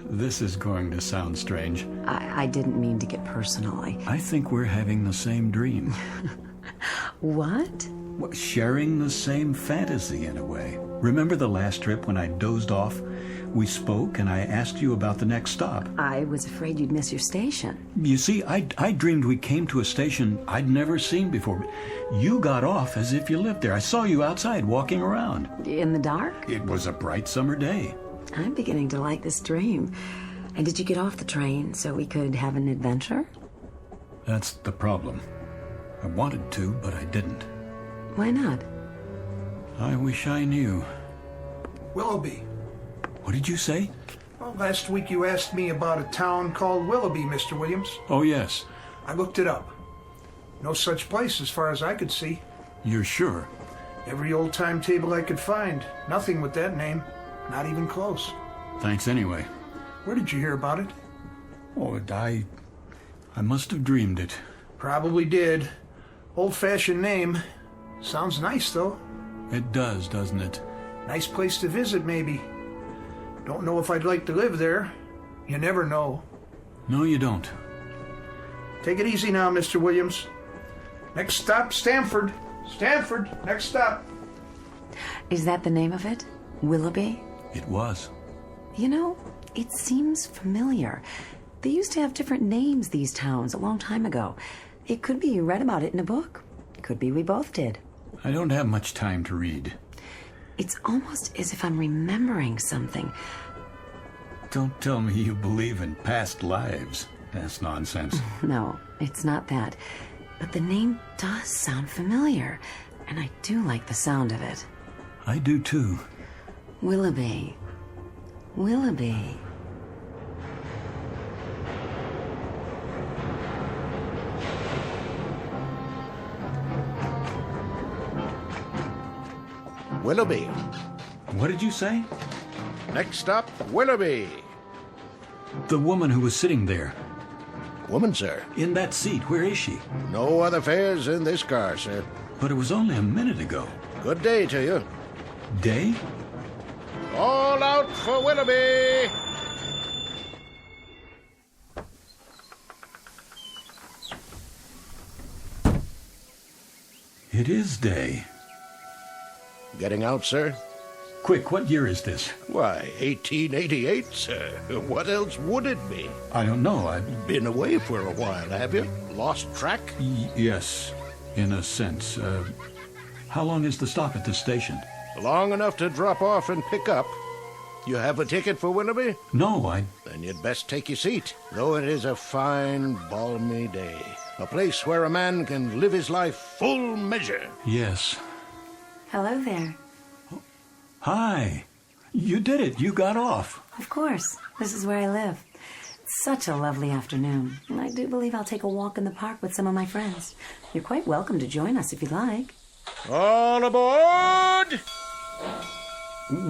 Speaker 5: This is going to sound strange.
Speaker 19: I didn't mean to get personal.
Speaker 5: I think we're having the same dream.
Speaker 19: What?
Speaker 5: Well, sharing the same fantasy in a way. Remember the last trip when I dozed off? We spoke and I asked you about the next stop.
Speaker 19: I was afraid you'd miss your station.
Speaker 5: You see, I dreamed we came to a station I'd never seen before. You got off as if you lived there. I saw you outside walking around.
Speaker 19: In the dark?
Speaker 5: It was a bright summer day.
Speaker 19: I'm beginning to like this dream. And did you get off the train so we could have an adventure?
Speaker 5: That's the problem. I wanted to, but I didn't.
Speaker 19: Why not?
Speaker 5: I wish I knew.
Speaker 11: Willoughby.
Speaker 5: What did you say?
Speaker 11: Well, last week you asked me about a town called Willoughby, Mr. Williams.
Speaker 5: Oh, yes.
Speaker 11: I looked it up. No such place as far as I could see.
Speaker 5: You're sure?
Speaker 11: Every old timetable I could find. Nothing with that name. Not even close.
Speaker 5: Thanks anyway.
Speaker 11: Where did you hear about it?
Speaker 5: Oh, I must have dreamed it.
Speaker 11: Probably did. Old-fashioned name. Sounds nice, though.
Speaker 5: It does, doesn't it?
Speaker 11: Nice place to visit, maybe. Don't know if I'd like to live there. You never know.
Speaker 5: No, you don't.
Speaker 11: Take it easy now, Mr. Williams. Next stop, Stamford. Stamford, next stop.
Speaker 19: Is that the name of it? Willoughby?
Speaker 5: It was.
Speaker 19: You know, it seems familiar. They used to have different names, these towns, a long time ago. It could be you read about it in a book. It could be we both did.
Speaker 5: I don't have much time to read.
Speaker 19: It's almost as if I'm remembering something.
Speaker 5: Don't tell me you believe in past lives. That's nonsense.
Speaker 19: No, it's not that. But the name does sound familiar, and I do like the sound of it.
Speaker 5: I do too.
Speaker 19: Willoughby. Willoughby.
Speaker 2: Willoughby.
Speaker 5: What did you say?
Speaker 2: Next stop, Willoughby.
Speaker 5: The woman who was sitting there.
Speaker 2: Woman, sir?
Speaker 5: In that seat. Where is she?
Speaker 2: No other fares in this car, sir.
Speaker 5: But it was only a minute ago.
Speaker 2: Good day to you.
Speaker 5: Day?
Speaker 2: All out for Willoughby!
Speaker 5: It is day.
Speaker 2: Getting out, sir?
Speaker 5: Quick, what year is this?
Speaker 2: Why, 1888, sir. What else would it be?
Speaker 5: I don't know. I've
Speaker 2: been away for a while, have you? Lost track?
Speaker 5: Yes, in a sense. How long is the stop at this station?
Speaker 2: Long enough to drop off and pick up. You have a ticket for Willoughby?
Speaker 5: No,
Speaker 2: Then you'd best take your seat. Though it is a fine, balmy day. A place where a man can live his life full measure.
Speaker 5: Yes.
Speaker 19: Hello there.
Speaker 5: Hi. You did it. You got off.
Speaker 19: Of course. This is where I live. It's such a lovely afternoon. And I do believe I'll take a walk in the park with some of my friends. You're quite welcome to join us if you'd like.
Speaker 2: All aboard!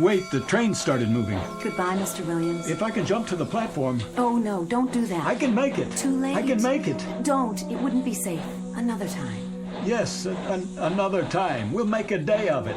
Speaker 5: Wait, the train started moving.
Speaker 19: Goodbye, Mr. Williams.
Speaker 5: If I can jump to the platform...
Speaker 19: Oh, no, don't do that.
Speaker 5: I can make it.
Speaker 19: Too late.
Speaker 5: I can make it.
Speaker 19: Don't. It wouldn't be safe. Another time.
Speaker 5: Yes, another time. We'll make a day of it.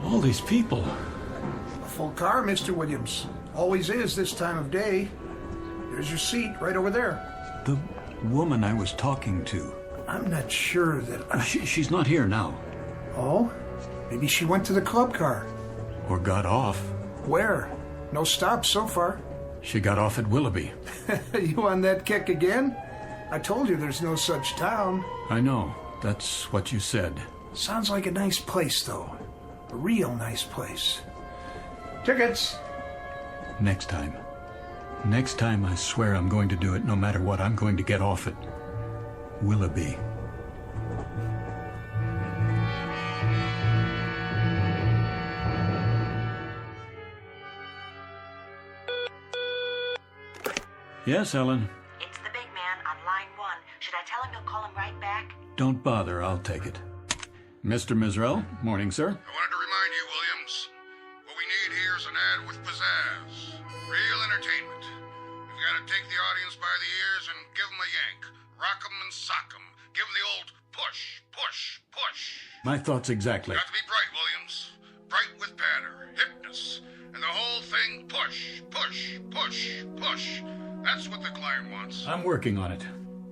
Speaker 5: All these people.
Speaker 11: A full car, Mr. Williams. Always is this time of day. There's your seat right over there.
Speaker 5: The woman I was talking to.
Speaker 11: I'm not sure that
Speaker 5: She's not here now.
Speaker 11: Oh? Maybe she went to the club car.
Speaker 5: Or got off.
Speaker 11: Where? No stops so far.
Speaker 5: She got off at Willoughby.
Speaker 11: You on that kick again? I told you there's no such town.
Speaker 5: I know. That's what you said.
Speaker 11: Sounds like a nice place, though. A real nice place. Tickets!
Speaker 5: Next time. Next time, I swear I'm going to do it no matter what. I'm going to get off at Willoughby. Yes, Ellen.
Speaker 15: It's the big man on line 1. Should I tell him you'll call him right back?
Speaker 5: Don't bother. I'll take it. Mr. Mizrell, morning, sir.
Speaker 18: I wanted to remind you, Williams, what we need here is an ad with pizzazz. Real entertainment. You've got to take the audience by the ears and give them a yank. Rock 'em and sock 'em. Give them the old push, push, push.
Speaker 5: My thoughts exactly.
Speaker 18: Got to be bright, Williams. Bright with batter, hipness, and the whole thing push, push, push, push. That's what the client wants.
Speaker 5: I'm working on it.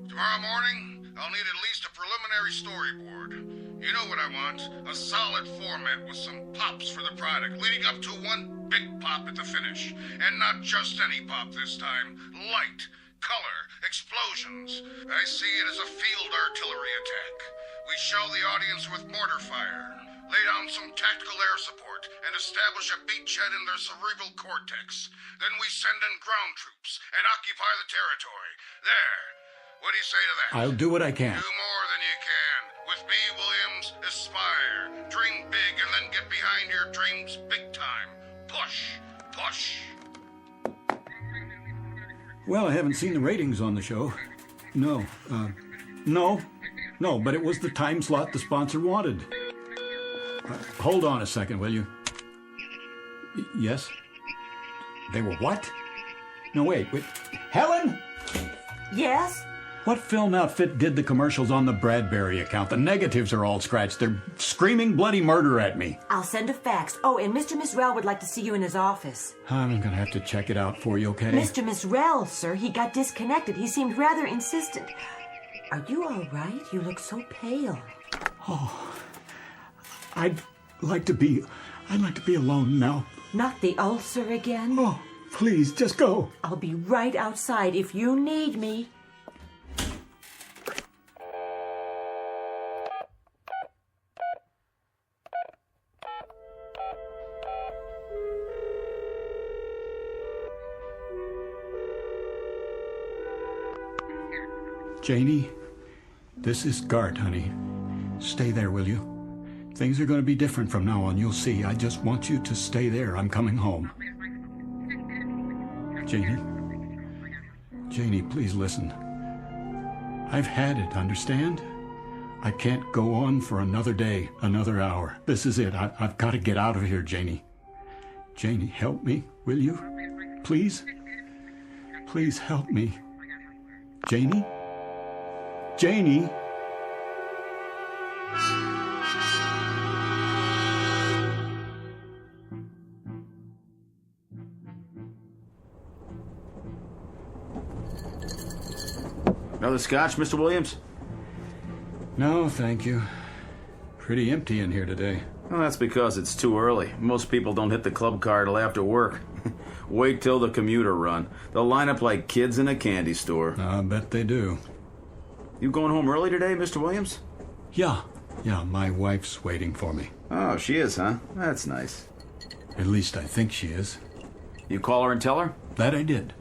Speaker 18: Tomorrow morning, I'll need at least a preliminary storyboard. You know what I want. A solid format with some pops for the product, leading up to one big pop at the finish. And not just any pop this time. Light, color, explosions. I see it as a field artillery attack. We shell the audience with mortar fire, lay down some tactical air support, and establish a beachhead in their cerebral cortex. Then we send in ground troops and occupy the territory. There. What do you say to that?
Speaker 5: I'll do what I can.
Speaker 18: Do more than you can. With me, Williams, aspire. Dream big and then get behind your dreams big time. Push. Push.
Speaker 5: Well, I haven't seen the ratings on the show. No, but it was the time slot the sponsor wanted. Hold on a second, will you? Yes? They were what? No, wait. Helen?
Speaker 15: Yes?
Speaker 5: What film outfit did the commercials on the Bradbury account? The negatives are all scratched. They're screaming bloody murder at me.
Speaker 15: I'll send a fax. Oh, and Mr. Mizrell would like to see you in his office.
Speaker 5: I'm going to have to check it out for you, okay?
Speaker 15: Mr. Mizrell, sir, he got disconnected. He seemed rather insistent. Are you all right? You look so pale.
Speaker 5: Oh, I'd like to be alone now.
Speaker 15: Not the ulcer again?
Speaker 5: Oh, please, just go.
Speaker 15: I'll be right outside if you need me.
Speaker 5: Janie, this is Gart, honey. Stay there, will you? Things are going to be different from now on, you'll see. I just want you to stay there. I'm coming home. Janie, please listen. I've had it, understand? I can't go on for another day, another hour. This is it. I've got to get out of here, Janie. Janie, help me, will you? Please? Please help me. Janie? Janie?
Speaker 12: Another scotch, Mr. Williams?
Speaker 5: No, thank you. Pretty empty in here today.
Speaker 12: Well, that's because it's too early. Most people don't hit the club car till after work. Wait till the commuter run. They'll line up like kids in a candy store.
Speaker 5: I bet they do.
Speaker 12: You going home early today, Mr. Williams?
Speaker 5: Yeah, my wife's waiting for me.
Speaker 12: Oh, she is, huh? That's nice.
Speaker 5: At least I think she is.
Speaker 12: You call her and tell her?
Speaker 5: That I did.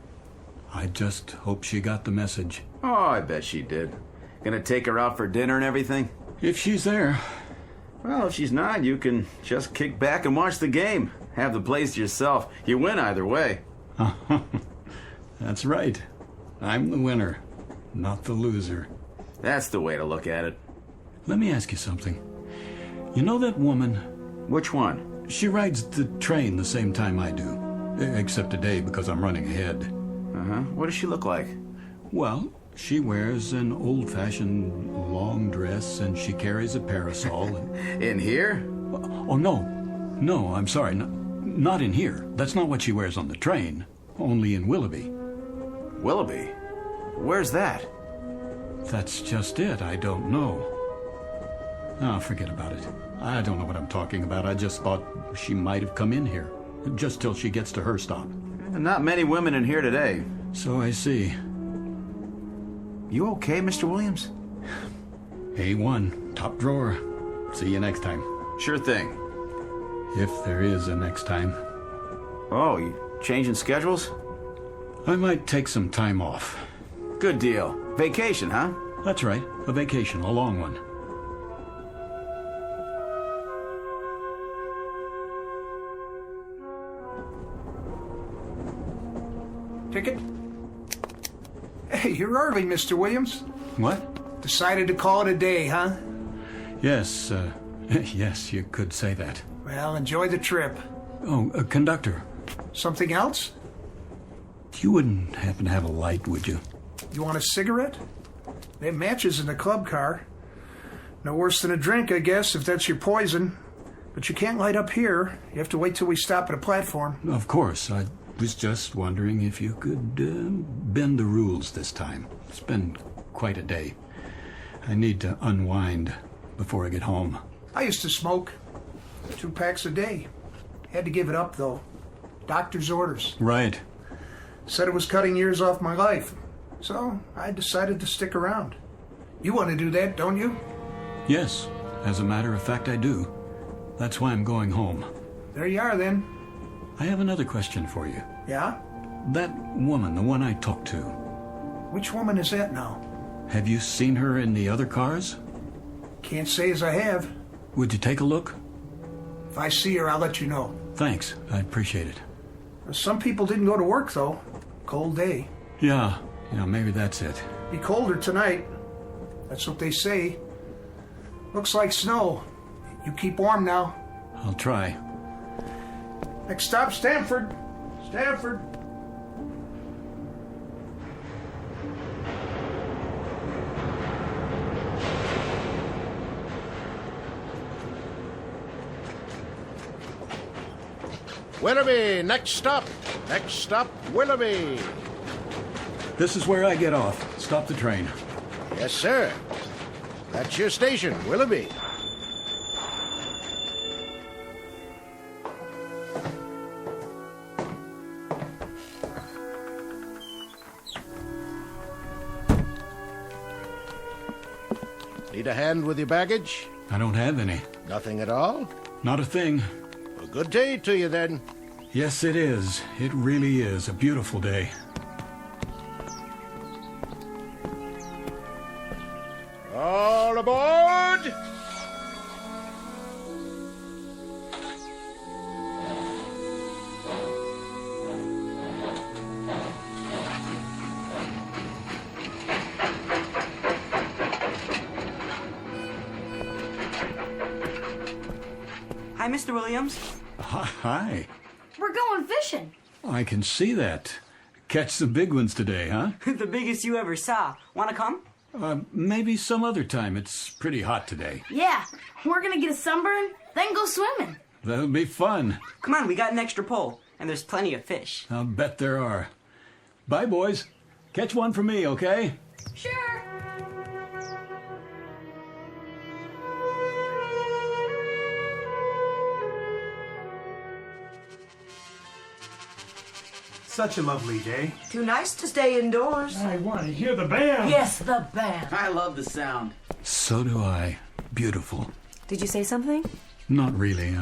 Speaker 5: I just hope she got the message.
Speaker 12: Oh, I bet she did. Gonna take her out for dinner and everything?
Speaker 5: If she's there.
Speaker 12: Well, if she's not, you can just kick back and watch the game. Have the place to yourself. You win either way.
Speaker 5: That's right. I'm the winner, not the loser.
Speaker 12: That's the way to look at it.
Speaker 5: Let me ask you something. You know that woman?
Speaker 12: Which one?
Speaker 5: She rides the train the same time I do. Except today because I'm running ahead.
Speaker 12: Uh-huh. What does she look like?
Speaker 5: Well, she wears an old-fashioned long dress and she carries a parasol.
Speaker 12: In here?
Speaker 5: Oh, no, I'm sorry. Not in here. That's not what she wears on the train. Only in Willoughby.
Speaker 12: Willoughby? Where's that?
Speaker 5: That's just it. I don't know. Oh, forget about it. I don't know what I'm talking about. I just thought she might have come in here. Just till she gets to her stop.
Speaker 12: Not many women in here today.
Speaker 5: So I see.
Speaker 12: You okay, Mr. Williams?
Speaker 5: A1. Top drawer. See you next time.
Speaker 12: Sure thing.
Speaker 5: If there is a next time.
Speaker 12: Oh, you changing schedules?
Speaker 5: I might take some time off.
Speaker 12: Good deal. Vacation, huh?
Speaker 5: That's right. A vacation. A long one.
Speaker 11: Ticket? Hey, you're early, Mr. Williams.
Speaker 5: What?
Speaker 11: Decided to call it a day, huh?
Speaker 5: Yes, yes, you could say that.
Speaker 11: Well, enjoy the trip.
Speaker 5: Oh, conductor.
Speaker 11: Something else?
Speaker 5: You wouldn't happen to have a light, would you?
Speaker 11: You want a cigarette? They have matches in the club car. No worse than a drink, I guess, if that's your poison. But you can't light up here. You have to wait till we stop at a platform.
Speaker 5: Of course. I was just wondering if you could bend the rules this time. It's been quite a day. I need to unwind before I get home.
Speaker 11: I used to smoke 2 packs a day. Had to give it up, though. Doctor's orders.
Speaker 5: Right.
Speaker 11: Said it was cutting years off my life. So I decided to stick around. You want to do that, don't you?
Speaker 5: Yes. As a matter of fact, I do. That's why I'm going home.
Speaker 11: There you are, then.
Speaker 5: I have another question for you.
Speaker 11: Yeah?
Speaker 5: That woman, the one I talked to.
Speaker 11: Which woman is that now?
Speaker 5: Have you seen her in the other cars?
Speaker 11: Can't say as I have.
Speaker 5: Would you take a look?
Speaker 11: If I see her, I'll let you know.
Speaker 5: Thanks. I appreciate it.
Speaker 11: Some people didn't go to work, though. Cold day.
Speaker 5: Yeah, maybe that's it.
Speaker 11: Be colder tonight. That's what they say. Looks like snow. You keep warm now.
Speaker 5: I'll try.
Speaker 11: Next stop, Stanford. Stanford.
Speaker 2: Willoughby, next stop. Next stop, Willoughby.
Speaker 5: This is where I get off. Stop the train.
Speaker 2: Yes, sir. That's your station, Willoughby. Need a hand with your baggage?
Speaker 5: I don't have any.
Speaker 2: Nothing at all?
Speaker 5: Not a thing.
Speaker 2: A good day to you, then.
Speaker 5: Yes, it is. It really is a beautiful day.
Speaker 2: All aboard!
Speaker 3: Hi, Mr. Williams.
Speaker 5: Hi.
Speaker 20: We're going fishing.
Speaker 5: I can see that. Catch some big ones today, huh?
Speaker 7: The biggest you ever saw. Wanna come?
Speaker 5: Maybe some other time. It's pretty hot today.
Speaker 20: Yeah, we're gonna get a sunburn, then go swimming.
Speaker 5: That'll be fun.
Speaker 7: Come on, we got an extra pole, and there's plenty of fish.
Speaker 5: I'll bet there are. Bye, boys. Catch one for me, okay?
Speaker 20: Sure.
Speaker 11: Such a lovely day.
Speaker 3: Too nice to stay indoors.
Speaker 11: I want to hear the band.
Speaker 3: Yes, the band.
Speaker 7: I love the sound.
Speaker 5: So do I. Beautiful.
Speaker 19: Did you say something?
Speaker 5: Not really.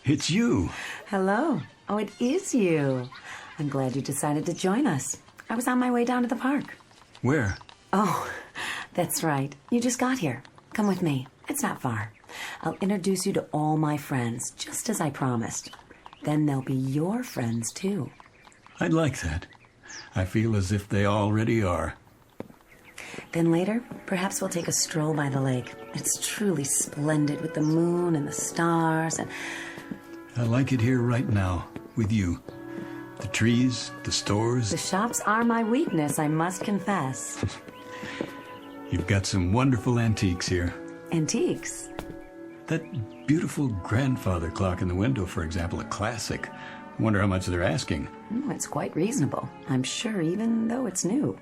Speaker 5: It's you.
Speaker 19: Hello. Oh, it is you. I'm glad you decided to join us. I was on my way down to the park.
Speaker 5: Where?
Speaker 19: Oh, that's right. You just got here. Come with me. It's not far. I'll introduce you to all my friends, just as I promised. Then they'll be your friends, too.
Speaker 5: I'd like that. I feel as if they already are.
Speaker 19: Then later, perhaps we'll take a stroll by the lake. It's truly splendid with the moon and the stars and...
Speaker 5: I like it here right now, with you. The trees, the stores.
Speaker 19: The shops are my weakness, I must confess.
Speaker 5: You've got some wonderful antiques here.
Speaker 19: Antiques?
Speaker 5: That beautiful grandfather clock in the window, for example, a classic. I wonder how much they're asking.
Speaker 19: It's quite reasonable, I'm sure, even though it's new.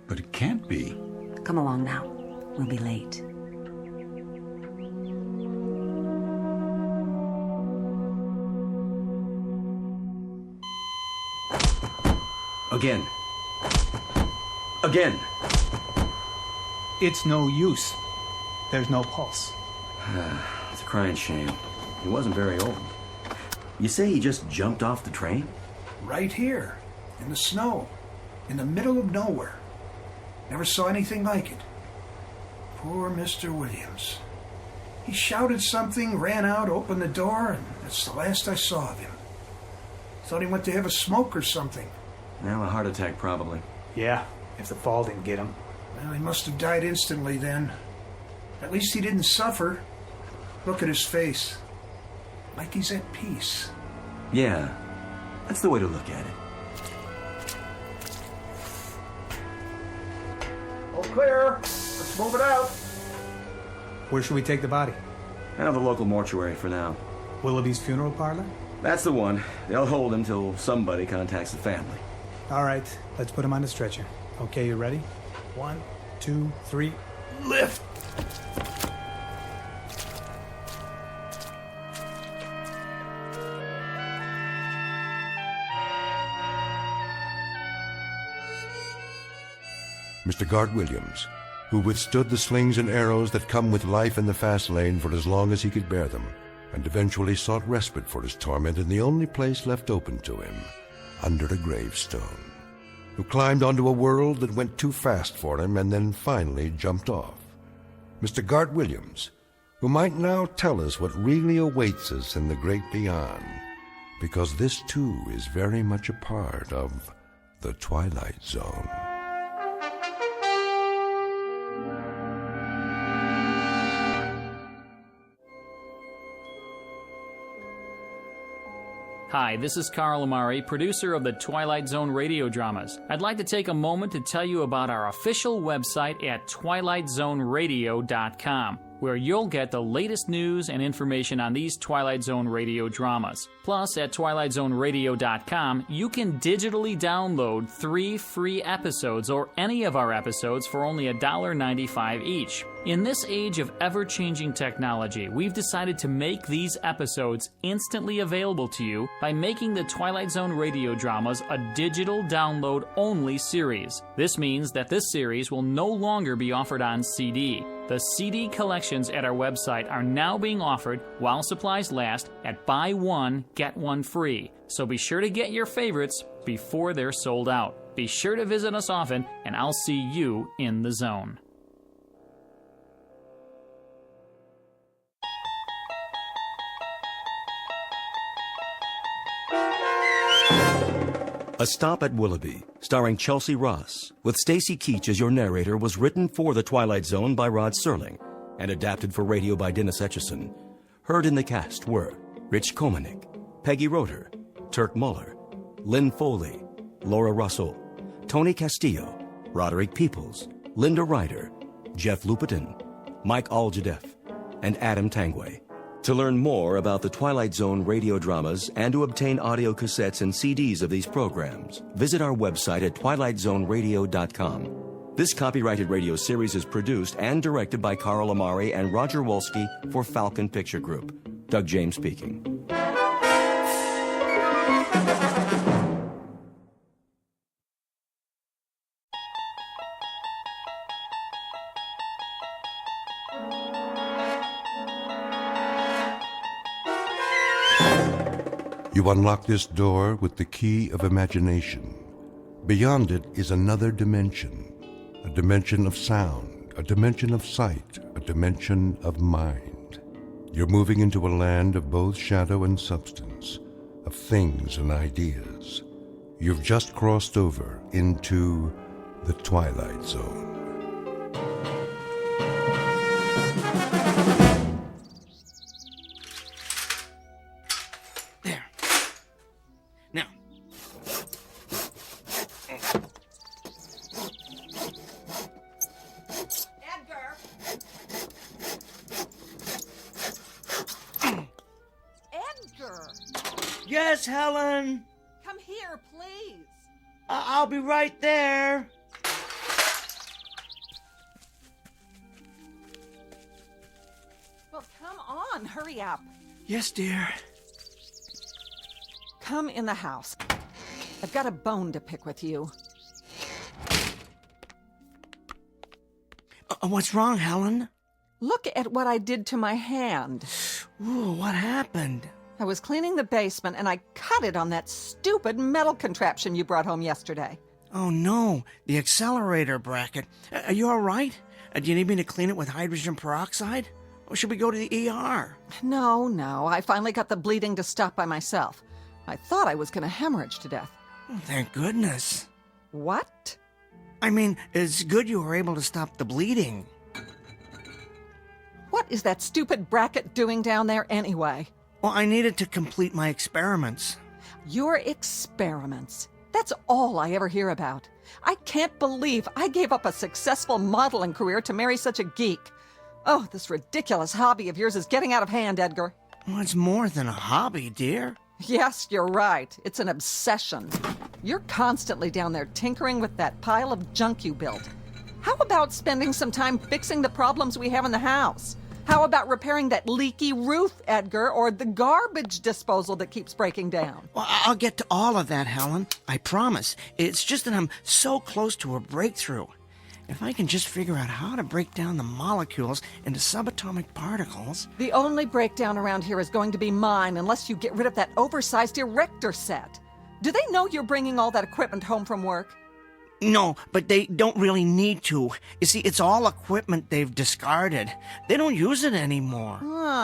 Speaker 5: But it can't be.
Speaker 19: Come along now. We'll be late.
Speaker 9: Again. Again.
Speaker 21: It's no use. There's no pulse.
Speaker 9: It's a crying shame. He wasn't very old. You say he just jumped off the train?
Speaker 11: Right here, in the snow, in the middle of nowhere. Never saw anything like it. Poor Mr. Williams. He shouted something, ran out, opened the door, and that's the last I saw of him. Thought he went to have a smoke or something.
Speaker 9: Well, a heart attack probably.
Speaker 21: Yeah, if the fall didn't get him.
Speaker 11: Well, he must have died instantly then. At least he didn't suffer. Look at his face. Like he's at peace.
Speaker 9: Yeah, that's the way to look at it.
Speaker 11: All clear. Let's move it out.
Speaker 21: Where should we take the body?
Speaker 9: Out of the local mortuary for now.
Speaker 21: Willoughby's funeral parlor?
Speaker 9: That's the one. They'll hold him till somebody contacts the family.
Speaker 21: All right, let's put him on the stretcher. Okay, you ready? 1, 2, 3, lift!
Speaker 1: Mr. Gart Williams, who withstood the slings and arrows that come with life in the fast lane for as long as he could bear them, and eventually sought respite for his torment in the only place left open to him, under a gravestone, who climbed onto a world that went too fast for him and then finally jumped off. Mr. Gart Williams, who might now tell us what really awaits us in the great beyond, because this too is very much a part of the Twilight Zone.
Speaker 10: Hi, this is Carl Amari, producer of the Twilight Zone radio dramas. I'd like to take a moment to tell you about our official website at twilightzoneradio.com, where you'll get the latest news and information on these Twilight Zone radio dramas. Plus, at twilightzoneradio.com, you can digitally download 3 free episodes or any of our episodes for only $1.95 each. In this age of ever-changing technology, we've decided to make these episodes instantly available to you by making the Twilight Zone radio dramas a digital download-only series. This means that this series will no longer be offered on CD. The CD collections at our website are now being offered while supplies last at buy one, get one free. So be sure to get your favorites before they're sold out. Be sure to visit us often, and I'll see you in the zone.
Speaker 9: A Stop at Willoughby, starring Chelsea Ross, with Stacy Keach as your narrator, was written for The Twilight Zone by Rod Serling and adapted for radio by Dennis Etchison. Heard in the cast were Rich Komanik, Peggy Roeder, Turk Muller, Lynn Foley, Laura Russell, Tony Castillo, Roderick Peoples, Linda Ryder, Jeff Lupetin, Mike Aljadeff, and Adam Tangway. To learn more about the Twilight Zone radio dramas and to obtain audio cassettes and CDs of these programs, visit our website at twilightzoneradio.com. This copyrighted radio series is produced and directed by Carl Amari and Roger Wolski for Falcon Picture Group. Doug James speaking.
Speaker 1: You unlock this door with the key of imagination. Beyond it is another dimension, a dimension of sound, a dimension of sight, a dimension of mind. You're moving into a land of both shadow and substance, of things and ideas. You've just crossed over into the Twilight Zone.
Speaker 6: Yes, Helen?
Speaker 8: Come here, please.
Speaker 6: I'll be right there.
Speaker 8: Well, come on, hurry up.
Speaker 6: Yes, dear.
Speaker 8: Come in the house. I've got a bone to pick with you.
Speaker 6: What's wrong, Helen?
Speaker 8: Look at what I did to my hand.
Speaker 6: Ooh, what happened?
Speaker 8: I was cleaning the basement and I cut it on that stupid metal contraption you brought home yesterday.
Speaker 6: Oh, no. The accelerator bracket. Are you all right? Do you need me to clean it with hydrogen peroxide? Or should we go to the ER?
Speaker 8: No. I finally got the bleeding to stop by myself. I thought I was going to hemorrhage to death.
Speaker 6: Oh, thank goodness.
Speaker 8: What?
Speaker 6: I mean, it's good you were able to stop the bleeding.
Speaker 8: What is that stupid bracket doing down there anyway?
Speaker 6: Well, I needed to complete my experiments.
Speaker 8: Your experiments? That's all I ever hear about. I can't believe I gave up a successful modeling career to marry such a geek. Oh, this ridiculous hobby of yours is getting out of hand, Edgar.
Speaker 6: Well, it's more than a hobby, dear.
Speaker 8: Yes, you're right. It's an obsession. You're constantly down there tinkering with that pile of junk you built. How about spending some time fixing the problems we have in the house? How about repairing that leaky roof, Edgar, or the garbage disposal that keeps breaking down?
Speaker 6: Well, I'll get to all of that, Helen. I promise. It's just that I'm so close to a breakthrough. If I can just figure out how to break down the molecules into subatomic particles...
Speaker 8: The only breakdown around here is going to be mine unless you get rid of that oversized erector set. Do they know you're bringing all that equipment home from work?
Speaker 6: No, but they don't really need to. You see, it's all equipment they've discarded. They don't use it anymore.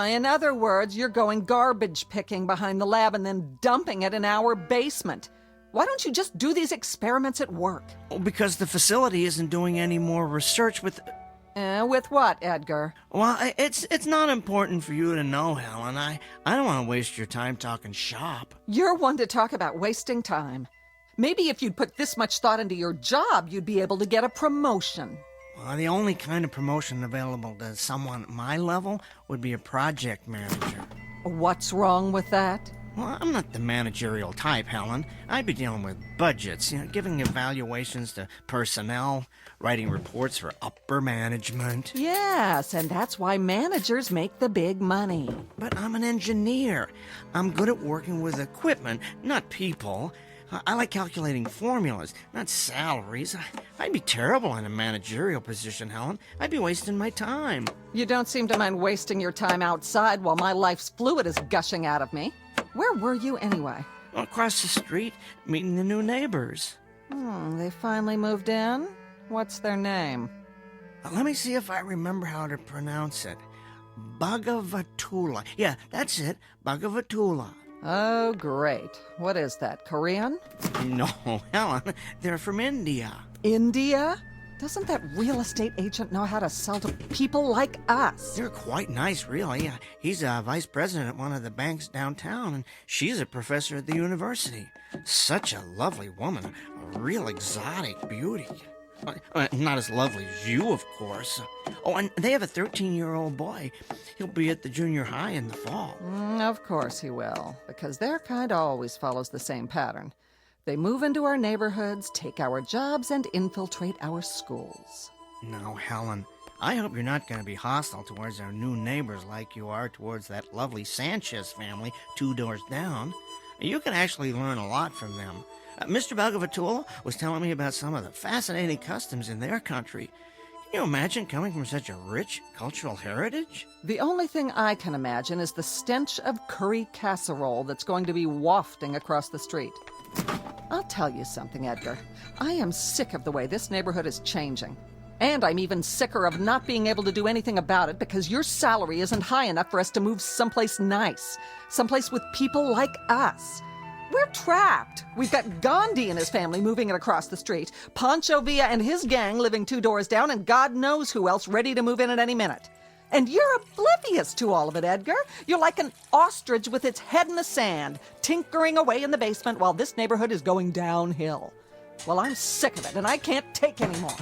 Speaker 8: In other words, you're going garbage picking behind the lab and then dumping it in our basement. Why don't you just do these experiments at work?
Speaker 6: Well, because the facility isn't doing any more research with...
Speaker 8: With what, Edgar?
Speaker 6: Well, it's not important for you to know, Helen. I don't want to waste your time talking shop.
Speaker 8: You're one to talk about wasting time. Maybe if you'd put this much thought into your job, you'd be able to get a promotion.
Speaker 6: Well, the only kind of promotion available to someone at my level would be a project manager.
Speaker 8: What's wrong with that?
Speaker 6: Well, I'm not the managerial type, Helen. I'd be dealing with budgets, giving evaluations to personnel, writing reports for upper management.
Speaker 8: Yes, and that's why managers make the big money.
Speaker 6: But I'm an engineer. I'm good at working with equipment, not people. I like calculating formulas, not salaries. I'd be terrible in a managerial position, Helen. I'd be wasting my time.
Speaker 8: You don't seem to mind wasting your time outside while my life's fluid is gushing out of me. Where were you anyway?
Speaker 6: Across the street, meeting the new neighbors.
Speaker 8: They finally moved in? What's their name?
Speaker 6: Let me see if I remember how to pronounce it. Bhagavatula. Yeah, that's it. Bhagavatula.
Speaker 8: Oh, great. What is that, Korean?
Speaker 6: No, Helen. They're from India.
Speaker 8: India? Doesn't that real estate agent know how to sell to people like us?
Speaker 6: They're quite nice, really. He's a vice president at one of the banks downtown, and she's a professor at the university. Such a lovely woman, a real exotic beauty. Not as lovely as you, of course. Oh, and they have a 13-year-old boy. He'll be at the junior high in the fall.
Speaker 8: Of course he will, because their kind always follows the same pattern. They move into our neighborhoods, take our jobs, and infiltrate our schools.
Speaker 6: Now, Helen, I hope you're not going to be hostile towards our new neighbors like you are towards that lovely Sanchez family 2 doors down. You can actually learn a lot from them. Mr. Belgavatul was telling me about some of the fascinating customs in their country. Can you imagine coming from such a rich cultural heritage?
Speaker 8: The only thing I can imagine is the stench of curry casserole that's going to be wafting across the street. I'll tell you something, Edgar. I am sick of the way this neighborhood is changing. And I'm even sicker of not being able to do anything about it because your salary isn't high enough for us to move someplace nice. Someplace with people like us. We're trapped. We've got Gandhi and his family moving it across the street, Pancho Villa and his gang living 2 doors down, and God knows who else ready to move in at any minute. And you're oblivious to all of it, Edgar. You're like an ostrich with its head in the sand, tinkering away in the basement while this neighborhood is going downhill. Well, I'm sick of it, and I can't take any more.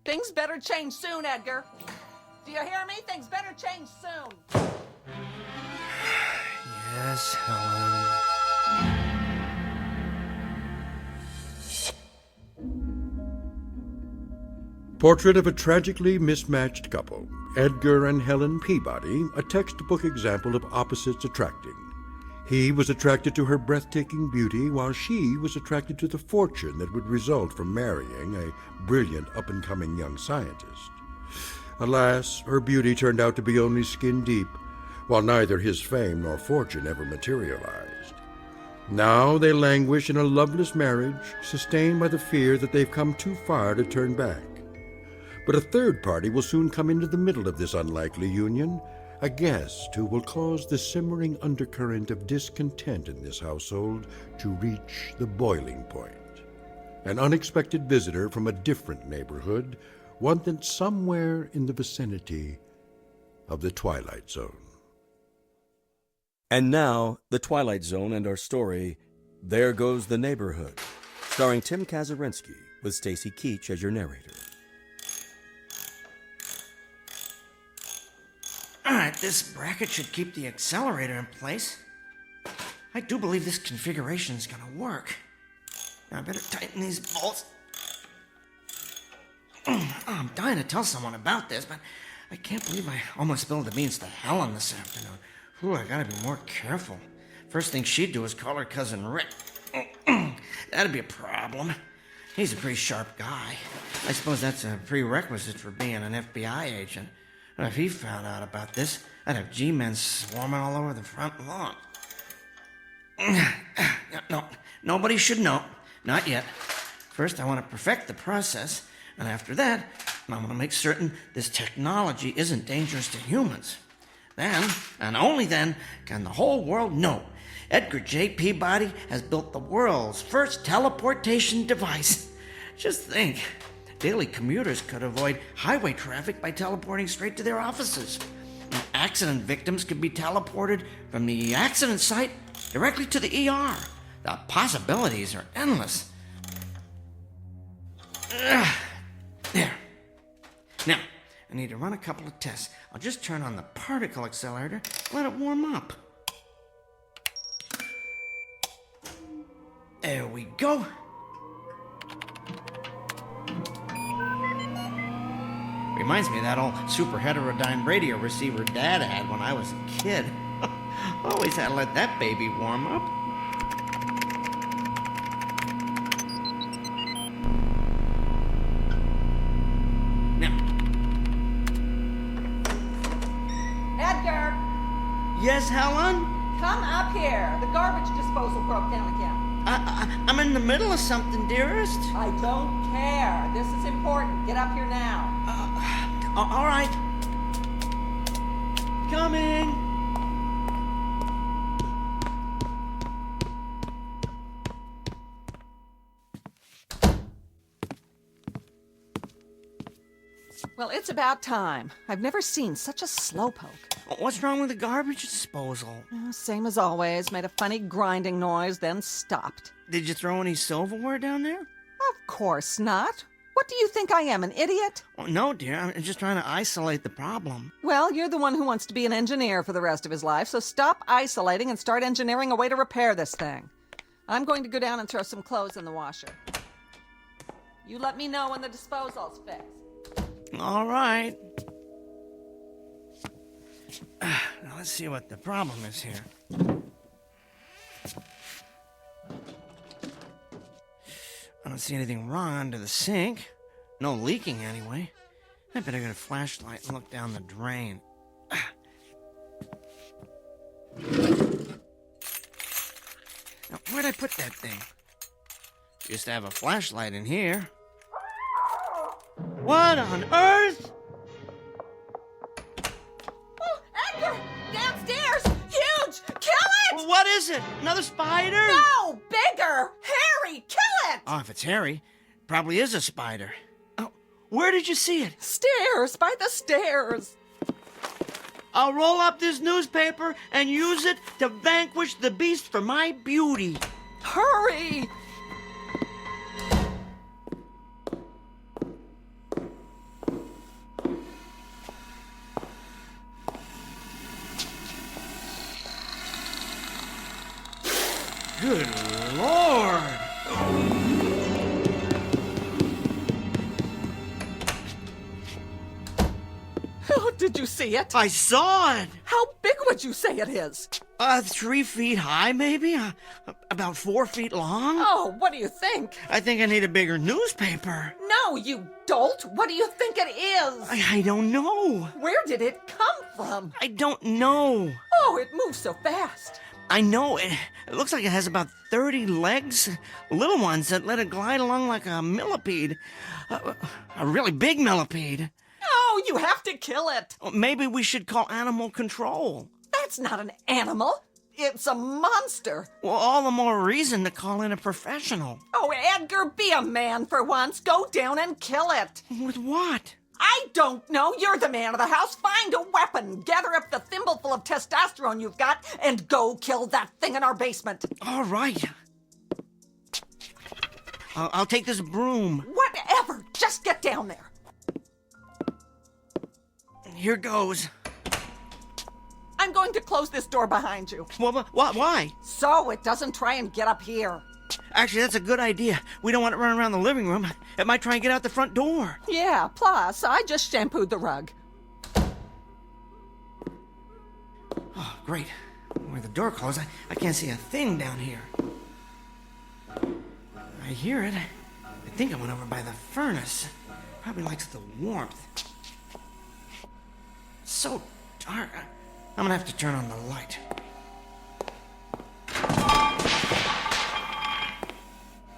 Speaker 8: Things better change soon, Edgar. Do you hear me? Things better change soon.
Speaker 6: Yes, Helen.
Speaker 1: Portrait of a tragically mismatched couple, Edgar and Helen Peabody, a textbook example of opposites attracting. He was attracted to her breathtaking beauty, while she was attracted to the fortune that would result from marrying a brilliant up-and-coming young scientist. Alas, her beauty turned out to be only skin deep, while neither his fame nor fortune ever materialized. Now they languish in a loveless marriage, sustained by the fear that they've come too far to turn back. But a third party will soon come into the middle of this unlikely union, a guest who will cause the simmering undercurrent of discontent in this household to reach the boiling point. An unexpected visitor from a different neighborhood, one that's somewhere in the vicinity of the Twilight Zone.
Speaker 9: And now, The Twilight Zone and our story, There Goes the Neighborhood, starring Tim Kazurinsky with Stacy Keach as your narrator.
Speaker 6: All right, this bracket should keep the accelerator in place. I do believe this configuration is going to work. Now I better tighten these bolts. I'm dying to tell someone about this, but I can't believe I almost spilled the beans to Helen this afternoon. Ooh, I gotta be more careful. First thing she'd do is call her cousin Rick. That'd be a problem. He's a pretty sharp guy. I suppose that's a prerequisite for being an FBI agent. But if he found out about this, I'd have G-men swarming all over the front lawn. No, nobody should know. Not yet. First, I want to perfect the process, and after that, I want to make certain this technology isn't dangerous to humans. Then, and only then, can the whole world know Edgar J. Peabody has built the world's first teleportation device. Just think, daily commuters could avoid highway traffic by teleporting straight to their offices. Accident victims could be teleported from the accident site directly to the ER. The possibilities are endless. There. Now, I need to run a couple of tests. I'll just turn on the particle accelerator, let it warm up. There we go. Reminds me of that old super heterodyne radio receiver Dad had when I was a kid. Always had to let that baby warm up.
Speaker 8: Edgar!
Speaker 6: Yes, Helen?
Speaker 8: Come up here. The garbage disposal broke down again.
Speaker 6: I'm in the middle of something, dearest.
Speaker 8: I don't care. This is important. Get up here now.
Speaker 6: All right. Coming.
Speaker 8: Well, it's about time. I've never seen such a slowpoke.
Speaker 6: What's wrong with the garbage disposal?
Speaker 8: Same as always. Made a funny grinding noise, then stopped.
Speaker 6: Did you throw any silverware down there?
Speaker 8: Of course not. What do you think I am, an idiot?
Speaker 6: Well, no, dear. I'm just trying to isolate the problem.
Speaker 8: Well, you're the one who wants to be an engineer for the rest of his life, so stop isolating and start engineering a way to repair this thing. I'm going to go down and throw some clothes in the washer. You let me know when the disposal's fixed.
Speaker 6: All right. Now let's see what the problem is here. I don't see anything wrong under the sink. No leaking anyway. I better get a flashlight and look down the drain. Now, where'd I put that thing? Used to have a flashlight in here. What on earth?
Speaker 8: Oh, Edgar! Downstairs! Huge! Kill it!
Speaker 6: What is it? Another spider?
Speaker 8: No! Bigger! Harry! Kill it!
Speaker 6: Oh, if it's Harry, probably is a spider. Oh, where did you see it?
Speaker 8: Stairs! By the stairs!
Speaker 6: I'll roll up this newspaper and use it to vanquish the beast for my beauty.
Speaker 8: Hurry!
Speaker 6: Good Lord!
Speaker 8: Oh, did you see it?
Speaker 6: I saw it!
Speaker 8: How big would you say it is?
Speaker 6: 3 feet high, maybe? About 4 feet long?
Speaker 8: Oh, what do you think?
Speaker 6: I think I need a bigger newspaper.
Speaker 8: No, you dolt! What do you think it is?
Speaker 6: I don't know.
Speaker 8: Where did it come from?
Speaker 6: I don't know.
Speaker 8: Oh, it moves so fast.
Speaker 6: I know. It looks like it has about 30 legs. Little ones that let it glide along like a millipede. A really big millipede.
Speaker 8: Oh, you have to kill it.
Speaker 6: Maybe we should call animal control.
Speaker 8: That's not an animal. It's a monster.
Speaker 6: Well, all the more reason to call in a professional.
Speaker 8: Oh, Edgar, be a man for once. Go down and kill it.
Speaker 6: With what?
Speaker 8: I don't know. You're the man of the house. Find a weapon. Gather up the thimbleful of testosterone you've got and go kill that thing in our basement.
Speaker 6: All right. I'll take this broom.
Speaker 8: Whatever. Just get down there.
Speaker 6: Here goes.
Speaker 8: I'm going to close this door behind you.
Speaker 6: Well, why?
Speaker 8: So it doesn't try and get up here.
Speaker 6: Actually, that's a good idea. We don't want it running around the living room. It might try and get out the front door.
Speaker 8: Yeah, plus, I just shampooed the rug.
Speaker 6: Oh, great. With the door closed, I can't see a thing down here. I hear it. I think it went over by the furnace. Probably likes the warmth. It's so dark. I'm gonna have to turn on the light.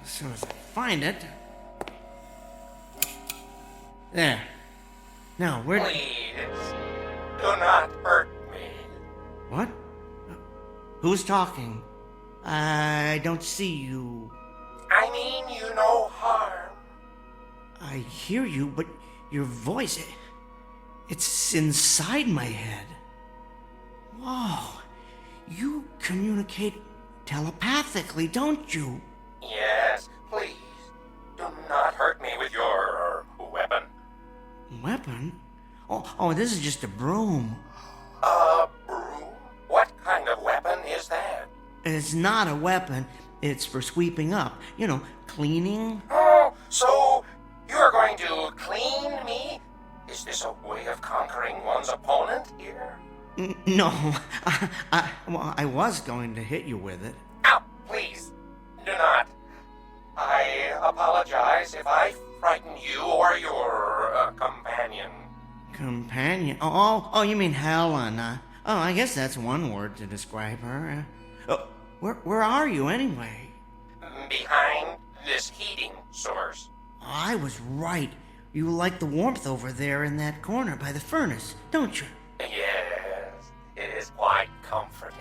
Speaker 6: As soon as I find it. There. Now, where...
Speaker 13: Please, do not hurt me.
Speaker 6: What? Who's talking? I don't see you.
Speaker 13: I mean you no harm.
Speaker 6: I hear you, but your voice... It's inside my head. Whoa. You communicate telepathically, don't you?
Speaker 13: Yes, please. Do not hurt me with your weapon.
Speaker 6: Weapon? Oh, this is just a broom.
Speaker 13: A broom? What kind of weapon is that?
Speaker 6: It's not a weapon. It's for sweeping up. You know, cleaning.
Speaker 13: Oh, so you're going to clean me? Is this a way of conquering one's opponent here?
Speaker 6: No. I was going to hit you with it.
Speaker 13: Ow, please, do not. I apologize if I frighten you or your companion.
Speaker 6: Companion? Oh, you mean Helen. I guess that's one word to describe her. Where are you anyway?
Speaker 13: Behind this heating source.
Speaker 6: I was right. You like the warmth over there in that corner by the furnace, don't you?
Speaker 13: Yes, it is quite comforting.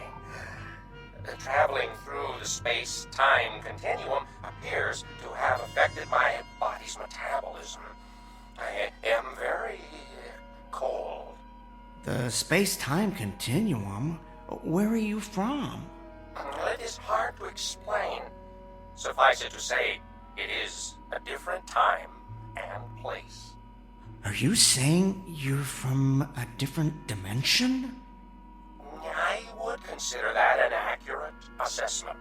Speaker 13: Traveling through the space-time continuum appears to have affected my body's metabolism. I am very cold.
Speaker 6: The space-time continuum? Where are you from?
Speaker 13: It is hard to explain. Suffice it to say, it is a different time and place.
Speaker 6: Are you saying you're from a different dimension?
Speaker 13: I would consider that an accurate assessment.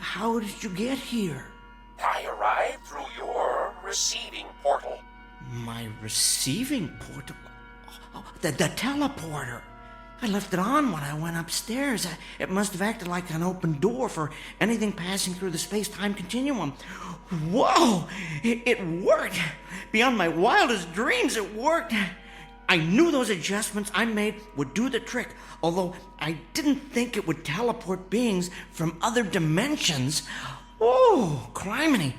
Speaker 6: How did you get here?
Speaker 13: I arrived through your receiving portal.
Speaker 6: My receiving portal? Oh, the teleporter. I left it on when I went upstairs. It must have acted like an open door for anything passing through the space-time continuum. Whoa! It worked! Beyond my wildest dreams, it worked! I knew those adjustments I made would do the trick, although I didn't think it would teleport beings from other dimensions. Oh, criminy.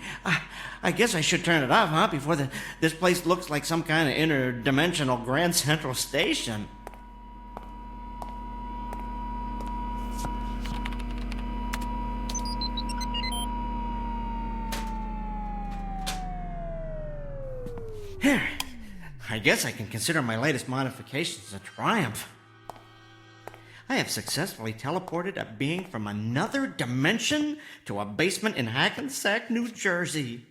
Speaker 6: I guess I should turn it off, huh? Before this place looks like some kind of interdimensional Grand Central Station. Here, I guess I can consider my latest modifications a triumph. I have successfully teleported a being from another dimension to a basement in Hackensack, New Jersey.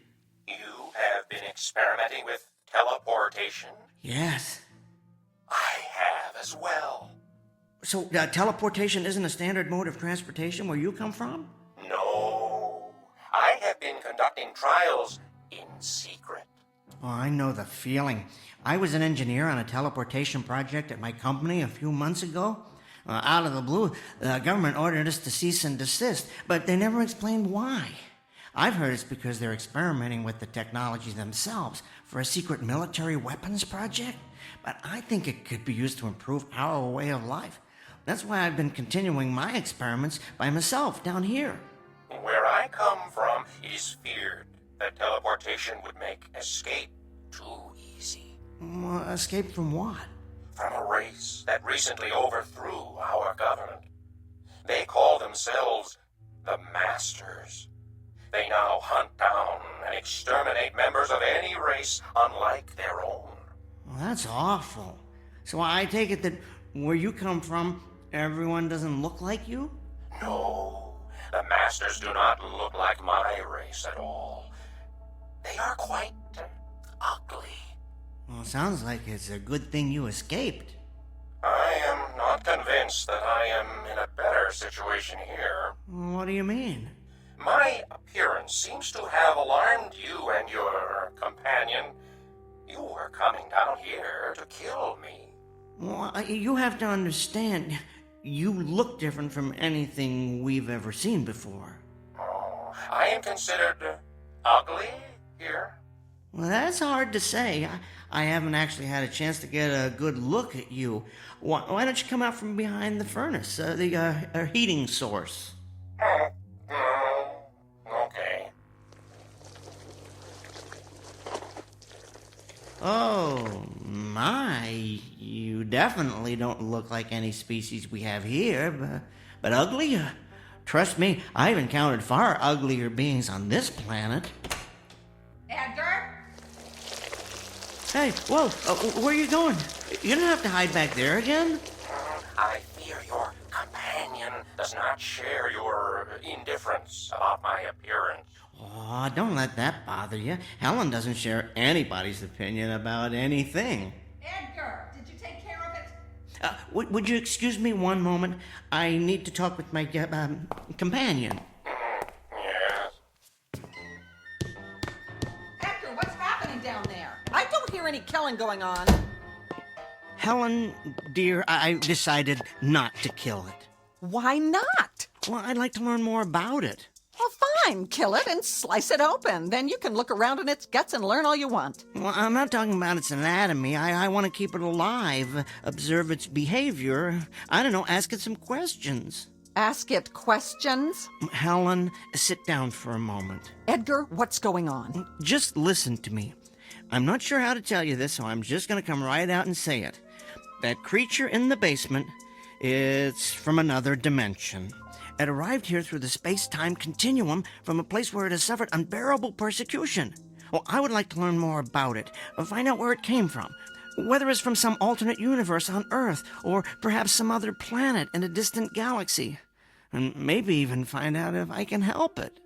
Speaker 13: You have been experimenting with teleportation?
Speaker 6: Yes.
Speaker 13: I have as well.
Speaker 6: So, teleportation isn't a standard mode of transportation where you come from?
Speaker 13: No. I have been conducting trials in secret.
Speaker 6: Oh, I know the feeling. I was an engineer on a teleportation project at my company a few months ago. Out of the blue, the government ordered us to cease and desist, but they never explained why. I've heard it's because they're experimenting with the technology themselves for a secret military weapons project, but I think it could be used to improve our way of life. That's why I've been continuing my experiments by myself down here.
Speaker 13: Where I come from, it is feared that teleportation would make escape too easy.
Speaker 6: Escape from what?
Speaker 13: From a race that recently overthrew our government. They call themselves the Masters. They now hunt down and exterminate members of any race unlike their own.
Speaker 6: Well, that's awful. So I take it that where you come from, everyone doesn't look like you?
Speaker 13: No, the Masters do not look like my race at all. They are quite ugly.
Speaker 6: Well, sounds like it's a good thing you escaped.
Speaker 13: I am not convinced that I am in a better situation here.
Speaker 6: What do you mean?
Speaker 13: My appearance seems to have alarmed you and your companion. You were coming down here to kill me.
Speaker 6: Well, you have to understand, you look different from anything we've ever seen before.
Speaker 13: Oh, I am considered ugly here?
Speaker 6: Well, that's hard to say. I haven't actually had a chance to get a good look at you. Why don't you come out from behind the furnace, the heating source?
Speaker 13: Okay.
Speaker 6: Oh, my. You definitely don't look like any species we have here, but ugly? Trust me, I've encountered far uglier beings on this planet.
Speaker 8: Edgar?
Speaker 6: Hey, whoa, where are you going? You don't have to hide back there again.
Speaker 13: I fear your companion does not share your indifference about my appearance.
Speaker 6: Oh, don't let that bother you. Helen doesn't share anybody's opinion about anything.
Speaker 8: Edgar, did you take care of it?
Speaker 6: Would you excuse me one moment? I need to talk with my companion.
Speaker 13: Yes.
Speaker 8: Edgar, what's happening down there? I don't hear any killing going on.
Speaker 6: Helen, dear, I decided not to kill it.
Speaker 8: Why not?
Speaker 6: Well, I'd like to learn more about it.
Speaker 8: Well, fine. Kill it and slice it open. Then you can look around in its guts and learn all you want.
Speaker 6: Well, I'm not talking about its anatomy. I want to keep it alive, observe its behavior. I don't know, ask it some questions.
Speaker 8: Ask it questions?
Speaker 6: Helen, sit down for a moment.
Speaker 8: Edgar, what's going on?
Speaker 6: Just listen to me. I'm not sure how to tell you this, so I'm just going to come right out and say it. That creature in the basement, it's from another dimension. It arrived here through the space-time continuum from a place where it has suffered unbearable persecution. Well, I would like to learn more about it, find out where it came from. Whether it's from some alternate universe on Earth, or perhaps some other planet in a distant galaxy. And maybe even find out if I can help it.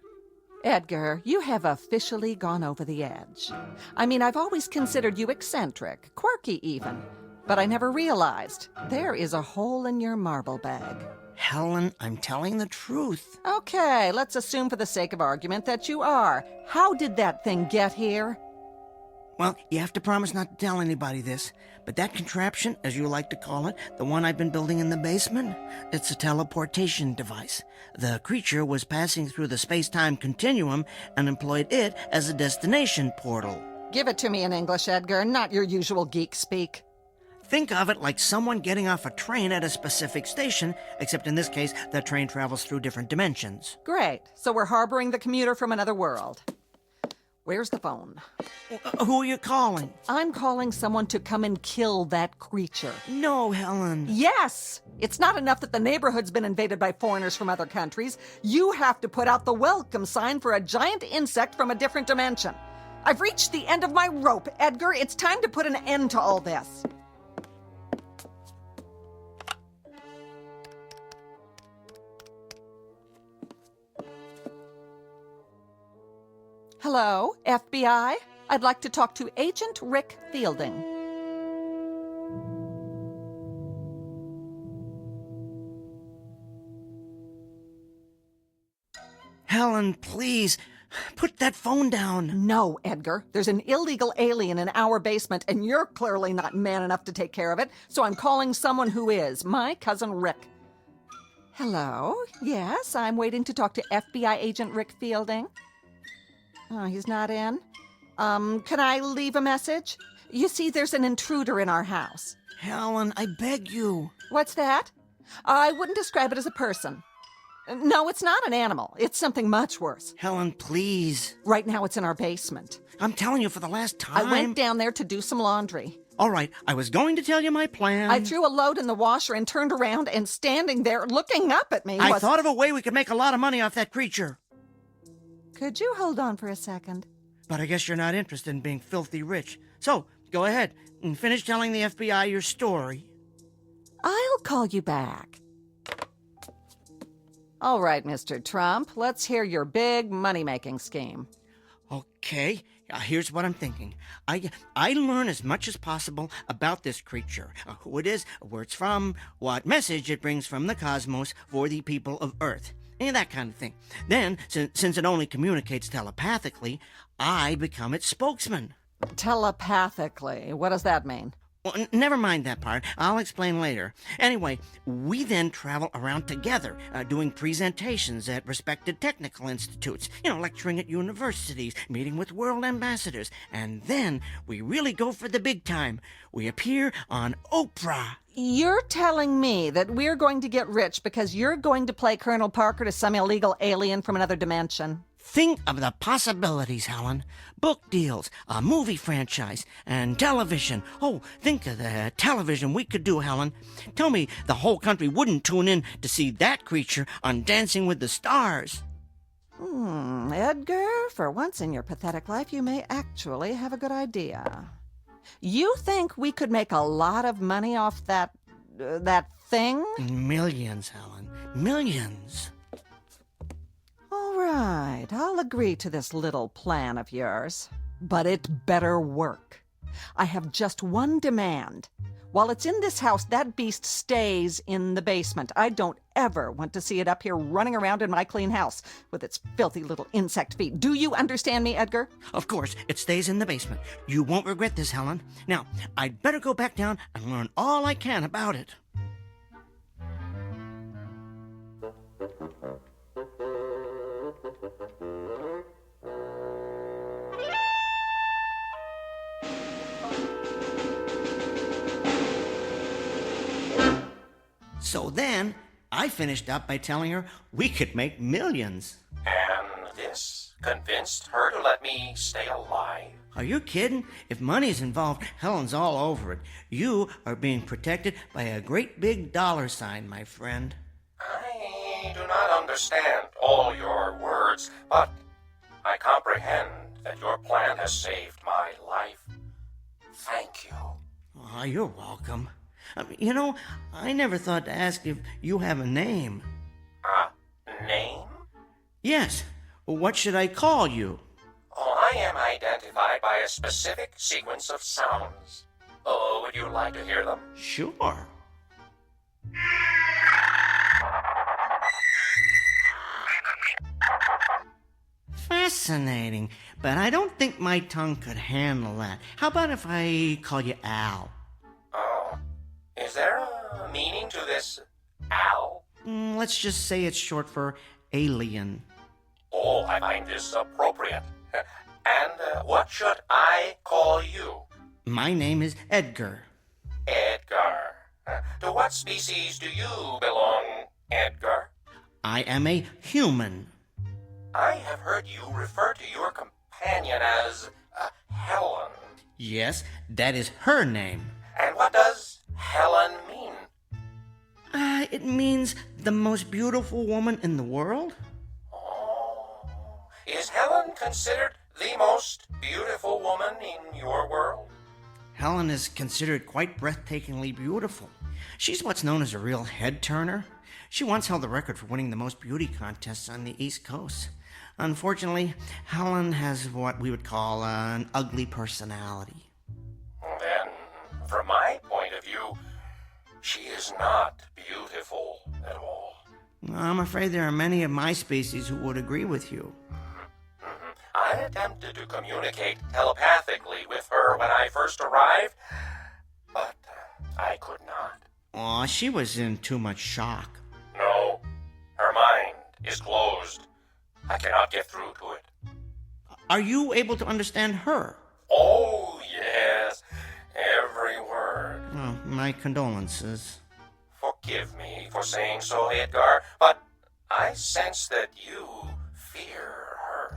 Speaker 8: Edgar, you have officially gone over the edge. I mean, I've always considered you eccentric, quirky even. But I never realized there is a hole in your marble bag.
Speaker 6: Helen, I'm telling the truth.
Speaker 8: Okay, let's assume for the sake of argument that you are. How did that thing get here?
Speaker 6: Well, you have to promise not to tell anybody this, but that contraption, as you like to call it, the one I've been building in the basement, it's a teleportation device. The creature was passing through the space-time continuum and employed it as a destination portal.
Speaker 8: Give it to me in English, Edgar, not your usual geek speak.
Speaker 6: Think of it like someone getting off a train at a specific station, except in this case, the train travels through different dimensions.
Speaker 8: Great. So we're harboring the commuter from another world. Where's the phone?
Speaker 6: Who are you calling?
Speaker 8: I'm calling someone to come and kill that creature.
Speaker 6: No, Helen.
Speaker 8: Yes! It's not enough that the neighborhood's been invaded by foreigners from other countries. You have to put out the welcome sign for a giant insect from a different dimension. I've reached the end of my rope, Edgar. It's time to put an end to all this. Hello, FBI? I'd like to talk to Agent Rick Fielding.
Speaker 6: Helen, please, put that phone down.
Speaker 8: No, Edgar. There's an illegal alien in our basement, and you're clearly not man enough to take care of it, so I'm calling someone who is, my cousin Rick. Hello? Yes, I'm waiting to talk to FBI Agent Rick Fielding. Oh, he's not in? Can I leave a message? You see, there's an intruder in our house.
Speaker 6: Helen, I beg you.
Speaker 8: What's that? I wouldn't describe it as a person. No, it's not an animal. It's something much worse.
Speaker 6: Helen, please.
Speaker 8: Right now it's in our basement.
Speaker 6: I'm telling you for the last time.
Speaker 8: I went down there to do some laundry.
Speaker 6: All right, I was going to tell you my plan.
Speaker 8: I threw a load in the washer and turned around, and standing there looking up at me
Speaker 6: I thought of a way we could make a lot of money off that creature.
Speaker 8: Could you hold on for a second?
Speaker 6: But I guess you're not interested in being filthy rich. So, go ahead and finish telling the FBI your story.
Speaker 8: I'll call you back. All right, Mr. Trump, let's hear your big money-making scheme.
Speaker 6: Okay, here's what I'm thinking. I learn as much as possible about this creature. Who it is, where it's from, what message it brings from the cosmos for the people of Earth. That kind of thing. Then, since it only communicates telepathically, I become its spokesman.
Speaker 8: Telepathically? What does that mean?
Speaker 6: Well, never mind that part. I'll explain later. Anyway, we then travel around together, doing presentations at respected technical institutes, lecturing at universities, meeting with world ambassadors, and then we really go for the big time. We appear on Oprah.
Speaker 8: You're telling me that we're going to get rich because you're going to play Colonel Parker to some illegal alien from another dimension?
Speaker 6: Think of the possibilities, Helen. Book deals, a movie franchise, and television. Oh, think of the television we could do, Helen. Tell me the whole country wouldn't tune in to see that creature on Dancing with the Stars.
Speaker 8: Edgar, for once in your pathetic life, you may actually have a good idea. You think we could make a lot of money off that thing?
Speaker 6: Millions, Helen. Millions.
Speaker 8: All right, I'll agree to this little plan of yours. But it better work. I have just one demand. While it's in this house, that beast stays in the basement. I don't ever want to see it up here running around in my clean house with its filthy little insect feet. Do you understand me, Edgar?
Speaker 6: Of course, it stays in the basement. You won't regret this, Helen. Now, I'd better go back down and learn all I can about it. So then, I finished up by telling her we could make millions.
Speaker 13: And this convinced her to let me stay alive.
Speaker 6: Are you kidding? If money's involved, Helen's all over it. You are being protected by a great big dollar sign, my friend.
Speaker 13: I do not understand all your words, but I comprehend that your plan has saved my life. Thank you.
Speaker 6: Oh, you're welcome. You know, I never thought to ask if you have a name.
Speaker 13: Name?
Speaker 6: Yes. What should I call you?
Speaker 13: Oh, I am identified by a specific sequence of sounds. Oh, would you like to hear them?
Speaker 6: Sure. Fascinating, but I don't think my tongue could handle that. How about if I call you Al?
Speaker 13: Oh, is there a meaning to this Al?
Speaker 6: Let's just say it's short for alien.
Speaker 13: Oh, I find this appropriate. And what should I call you?
Speaker 6: My name is Edgar.
Speaker 13: Edgar. To what species do you belong, Edgar?
Speaker 6: I am a human.
Speaker 13: I have heard you refer to your companion as Helen.
Speaker 6: Yes, that is her name.
Speaker 13: And what does Helen mean?
Speaker 6: It means the most beautiful woman in the world.
Speaker 13: Oh, is Helen considered the most beautiful woman in your world?
Speaker 6: Helen is considered quite breathtakingly beautiful. She's what's known as a real head-turner. She once held the record for winning the most beauty contests on the East Coast. Unfortunately, Helen has what we would call an ugly personality.
Speaker 13: Then, from my point of view, she is not beautiful at all.
Speaker 6: I'm afraid there are many of my species who would agree with you.
Speaker 13: I attempted to communicate telepathically with her when I first arrived, but I could not.
Speaker 6: Aw, she was in too much shock.
Speaker 13: No, her mind is closed. I cannot get through to it.
Speaker 6: Are you able to understand her?
Speaker 13: Oh, yes, every word.
Speaker 6: Oh, my condolences.
Speaker 13: Forgive me for saying so, Edgar, but I sense that you fear her.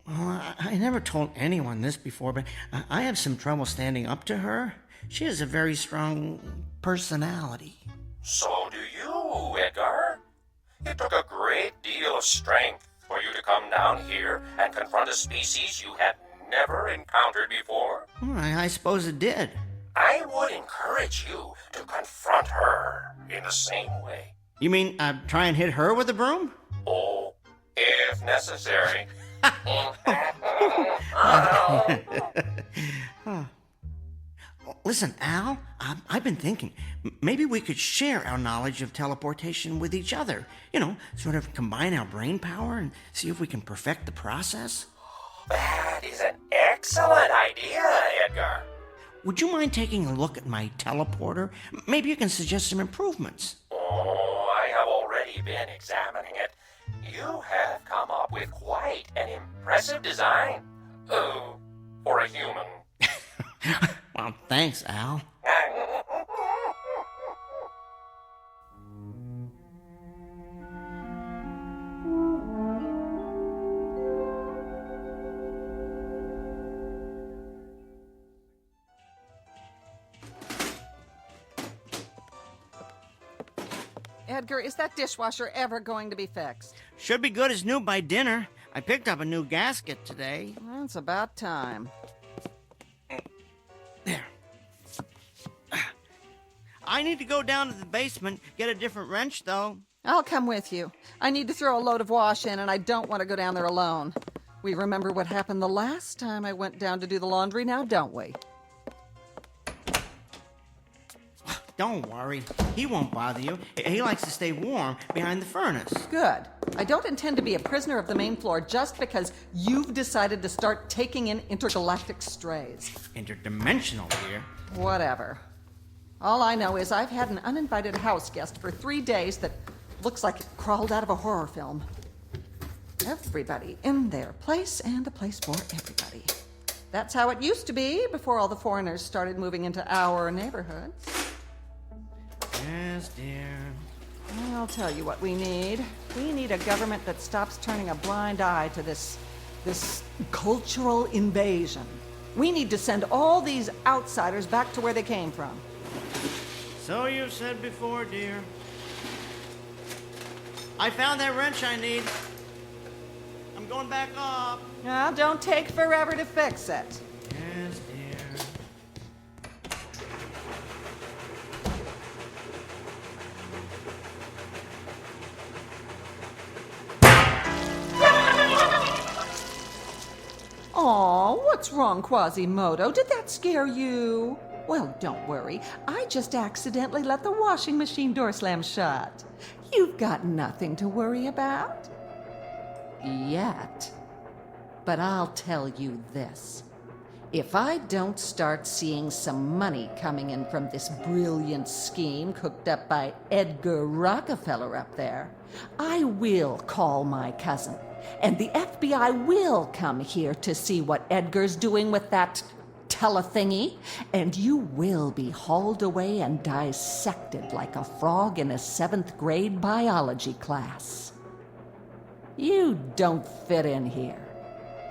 Speaker 6: Well, I never told anyone this before, but I have some trouble standing up to her. She has a very strong personality.
Speaker 13: So do you, Edgar. It took a great deal of strength for you to come down here and confront a species you had never encountered before.
Speaker 6: I suppose it did.
Speaker 13: I would encourage you to confront her in the same way.
Speaker 6: You mean try and hit her with a broom?
Speaker 13: Oh, if necessary.
Speaker 6: Listen, Al, I've been thinking, maybe we could share our knowledge of teleportation with each other. You know, sort of combine our brain power and see if we can perfect the process.
Speaker 13: That is an excellent idea, Edgar.
Speaker 6: Would you mind taking a look at my teleporter? Maybe you can suggest some improvements.
Speaker 13: Oh, I have already been examining it. You have come up with quite an impressive design. Oh, for a human.
Speaker 6: Well, thanks, Al.
Speaker 8: Edgar, is that dishwasher ever going to be fixed?
Speaker 6: Should be good as new by dinner. I picked up a new gasket today.
Speaker 8: Well, it's about time.
Speaker 6: There. I need to go down to the basement, get a different wrench, though.
Speaker 8: I'll come with you. I need to throw a load of wash in, and I don't want to go down there alone. We remember what happened the last time I went down to do the laundry now, don't we?
Speaker 6: Don't worry. He won't bother you. He likes to stay warm behind the furnace.
Speaker 8: Good. I don't intend to be a prisoner of the main floor just because you've decided to start taking in intergalactic strays.
Speaker 6: Interdimensional, dear.
Speaker 8: Whatever. All I know is I've had an uninvited house guest for 3 days that looks like it crawled out of a horror film. Everybody in their place and a place for everybody. That's how it used to be before all the foreigners started moving into our neighborhoods.
Speaker 6: Yes, dear.
Speaker 8: I'll tell you what we need. We need a government that stops turning a blind eye to this cultural invasion. We need to send all these outsiders back to where they came from.
Speaker 6: So you've said before, dear. I found that wrench I need. I'm I'm going back up.
Speaker 8: Now, don't take forever to fix it.
Speaker 6: Yes, dear.
Speaker 8: Aw, what's wrong, Quasimodo? Did that scare you? Well, don't worry. I just accidentally let the washing machine door slam shut. You've got nothing to worry about. Yet. But I'll tell you this. If I don't start seeing some money coming in from this brilliant scheme cooked up by Edgar Rockefeller up there, I will call my cousin. And the FBI will come here to see what Edgar's doing with that telethingy, and you will be hauled away and dissected like a frog in a 7th grade biology class. You don't fit in here.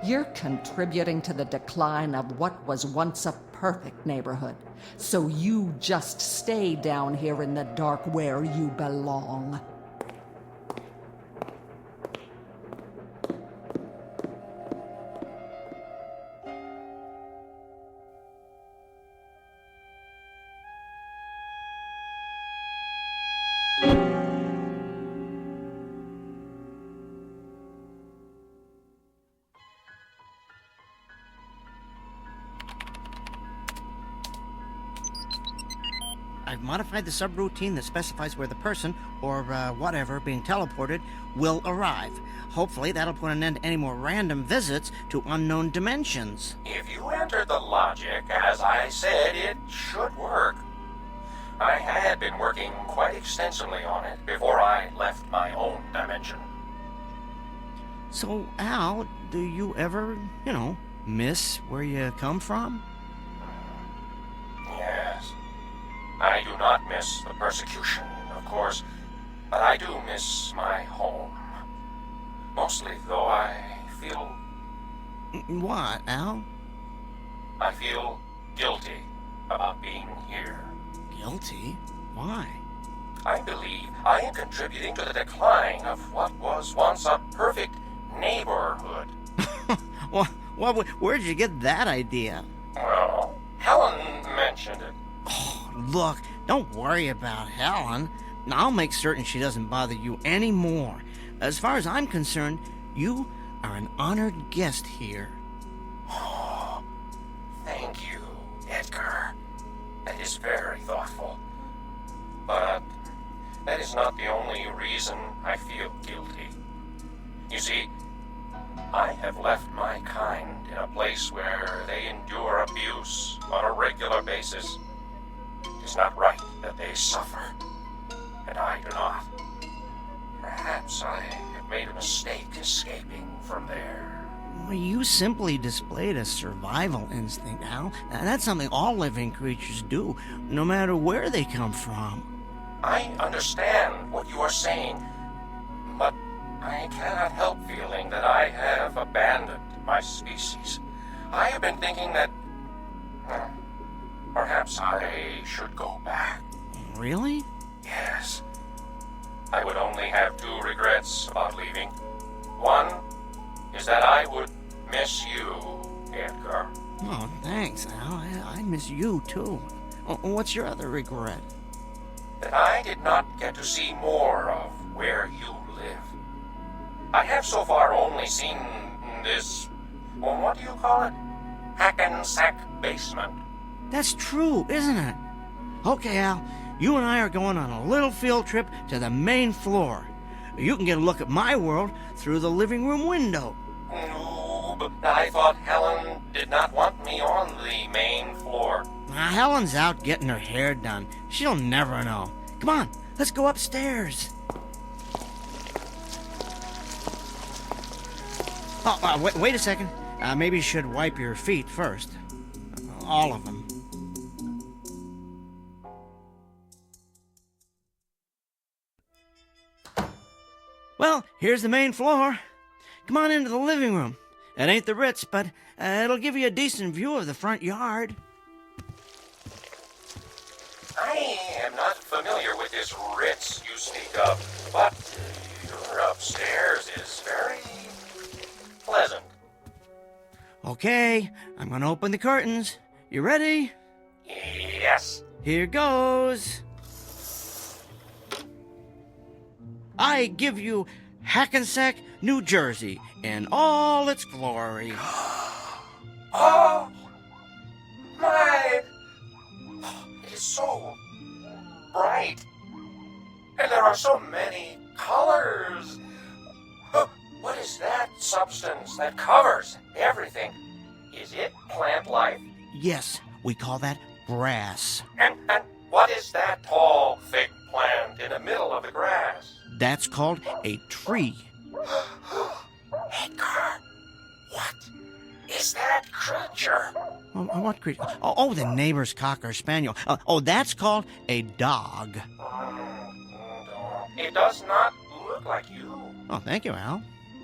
Speaker 8: You're contributing to the decline of what was once a perfect neighborhood. So you just stay down here in the dark where you belong.
Speaker 6: I've modified the subroutine that specifies where the person, or whatever, being teleported will arrive. Hopefully that'll put an end to any more random visits to unknown dimensions.
Speaker 13: If you entered the logic, as I said, it should work. I had been working quite extensively on it before I left my own dimension.
Speaker 6: So, Al, do you ever, miss where you come from?
Speaker 13: Yes. I do not miss the persecution, of course, but I do miss my home. Mostly, though, I feel...
Speaker 6: What, Al?
Speaker 13: I feel guilty about being here.
Speaker 6: Guilty? Why?
Speaker 13: I believe I am contributing to the decline of what was once a perfect neighborhood.
Speaker 6: Where'd you get that idea?
Speaker 13: Well, Helen mentioned it.
Speaker 6: Oh, look, don't worry about Helen. I'll make certain she doesn't bother you anymore. As far as I'm concerned, you are an honored guest here.
Speaker 13: Oh, thank you, Edgar. That is very thoughtful. But that is not the only reason I feel guilty. You see, I have left my kind in a place where they endure abuse on a regular basis. It is not right that they suffer, and I do not. Perhaps I have made a mistake escaping from there.
Speaker 6: Well, you simply displayed a survival instinct, Al. That's something all living creatures do, no matter where they come from.
Speaker 13: I understand what you are saying, but I cannot help feeling that I have abandoned my species. I have been thinking that perhaps I should go back.
Speaker 6: Really?
Speaker 13: Yes. I would only have two regrets about leaving. One is that I would miss you, Edgar.
Speaker 6: Oh, thanks, Al. I miss you, too. What's your other regret?
Speaker 13: That I did not get to see more of where you live. I have so far only seen this, well, what do you call it? Hack-and-sack basement.
Speaker 6: That's true, isn't it? Okay, Al, you and I are going on a little field trip to the main floor. You can get a look at my world through the living room window.
Speaker 13: No, but I thought Helen did not want me on the main floor.
Speaker 6: Helen's out getting her hair done. She'll never know. Come on, let's go upstairs. Oh, wait a second. Maybe you should wipe your feet first. All of them. Well, here's the main floor. Come on into the living room. It ain't the Ritz, but it'll give you a decent view of the front yard.
Speaker 13: I am not familiar with this Ritz you speak of, but your upstairs is very pleasant.
Speaker 6: Okay, I'm gonna open the curtains. You ready?
Speaker 13: Yes.
Speaker 6: Here goes. I give you Hackensack, New Jersey, in all its glory.
Speaker 13: Oh, my! It is so bright. And there are so many colors. What is that substance that covers everything? Is it plant life?
Speaker 6: Yes, we call that grass.
Speaker 13: And what is that tall, thick plant in the middle of the grass?
Speaker 6: That's called a tree.
Speaker 13: Edgar, what is that creature?
Speaker 6: What creature? Oh, the neighbor's cocker spaniel. That's called a dog.
Speaker 13: It does not look like you.
Speaker 6: Oh, thank you, Al.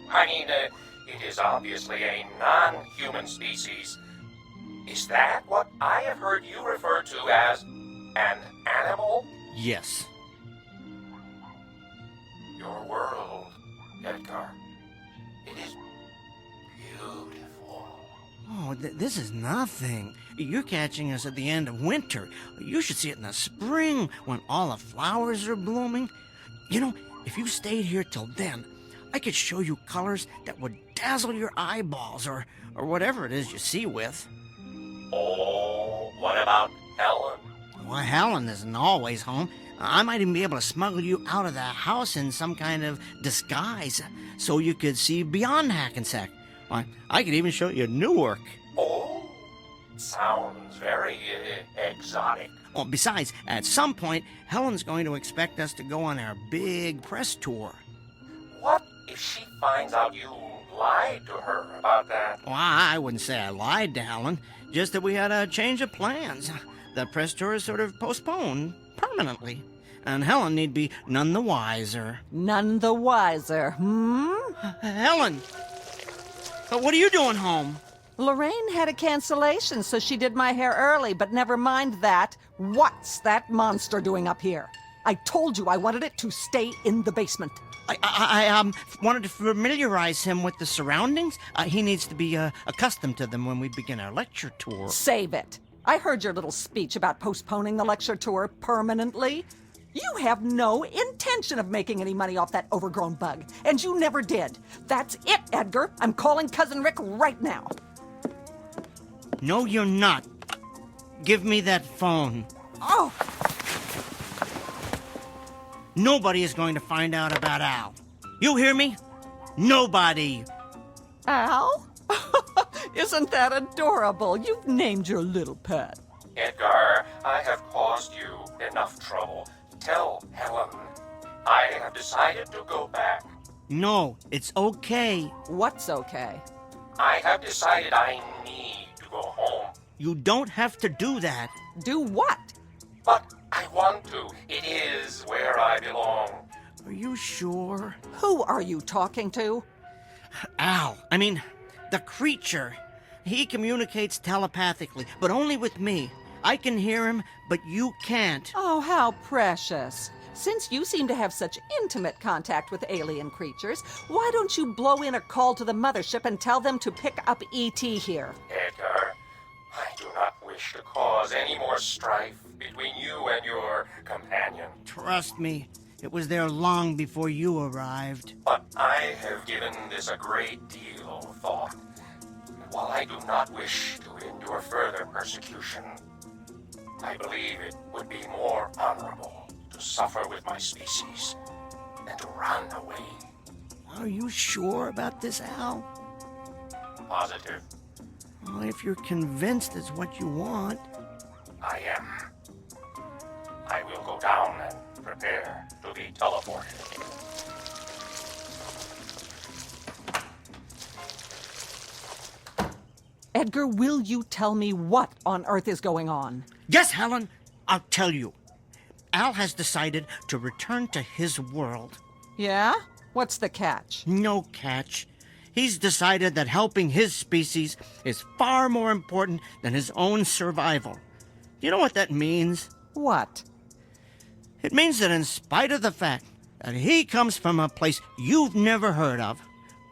Speaker 13: I mean, it is obviously a non-human species. Is that what I have heard you refer to as an animal?
Speaker 6: Yes.
Speaker 13: Your world, Edgar. It is beautiful.
Speaker 6: Oh, this is nothing. You're catching us at the end of winter. You should see it in the spring when all the flowers are blooming. You know, if you stayed here till then, I could show you colors that would dazzle your eyeballs or whatever it is you see with.
Speaker 13: Oh, what about Helen?
Speaker 6: Well, Helen isn't always home. I might even be able to smuggle you out of the house in some kind of disguise so you could see beyond Hackensack. I could even show you Newark.
Speaker 13: Oh, sounds very exotic.
Speaker 6: Oh, besides, at some point, Helen's going to expect us to go on our big press tour.
Speaker 13: What if she finds out you lied to her about that?
Speaker 6: Well, I wouldn't say I lied to Helen, just that we had a change of plans. The press tour is sort of postponed permanently, and Helen need be none the wiser.
Speaker 8: None the wiser,
Speaker 6: Helen! What are you doing home?
Speaker 8: Lorraine had a cancellation, so she did my hair early, but never mind that. What's that monster doing up here? I told you I wanted it to stay in the basement.
Speaker 6: I wanted to familiarize him with the surroundings. He needs to be accustomed to them when we begin our lecture tour.
Speaker 8: Save it. I heard your little speech about postponing the lecture tour permanently. You have no intention of making any money off that overgrown bug, and you never did. That's it, Edgar. I'm calling Cousin Rick right now.
Speaker 6: No, you're not. Give me that phone.
Speaker 8: Oh!
Speaker 6: Nobody is going to find out about Al. You hear me? Nobody.
Speaker 8: Al? Isn't that adorable? You've named your little pet.
Speaker 13: Edgar, I have caused you enough trouble. Tell Helen I have decided to go back.
Speaker 6: No, it's okay.
Speaker 8: What's okay?
Speaker 13: I have decided I need to go home.
Speaker 6: You don't have to do that.
Speaker 8: Do what?
Speaker 13: But I want to. It is where I belong.
Speaker 6: Are you sure?
Speaker 8: Who are you talking to?
Speaker 6: Al. I mean, the creature. He communicates telepathically, but only with me. I can hear him, but you can't.
Speaker 8: Oh, how precious. Since you seem to have such intimate contact with alien creatures, why don't you blow in a call to the mothership and tell them to pick up E.T. here?
Speaker 13: Edgar, I do not wish to cause any more strife between you and your companion.
Speaker 6: Trust me, it was there long before you arrived.
Speaker 13: But I have given this a great deal of thought. While I do not wish to endure further persecution, I believe it would be more honorable to suffer with my species than to run away.
Speaker 6: Are you sure about this, Al?
Speaker 13: Positive.
Speaker 6: Well, if you're convinced it's what you want.
Speaker 13: I am. I will go down and prepare to be teleported.
Speaker 8: Edgar, will you tell me what on earth is going on?
Speaker 6: Yes, Helen, I'll tell you. Al has decided to return to his world.
Speaker 8: Yeah? What's the catch?
Speaker 6: No catch. He's decided that helping his species is far more important than his own survival. Do you know what that means?
Speaker 8: What?
Speaker 6: It means that in spite of the fact that he comes from a place you've never heard of,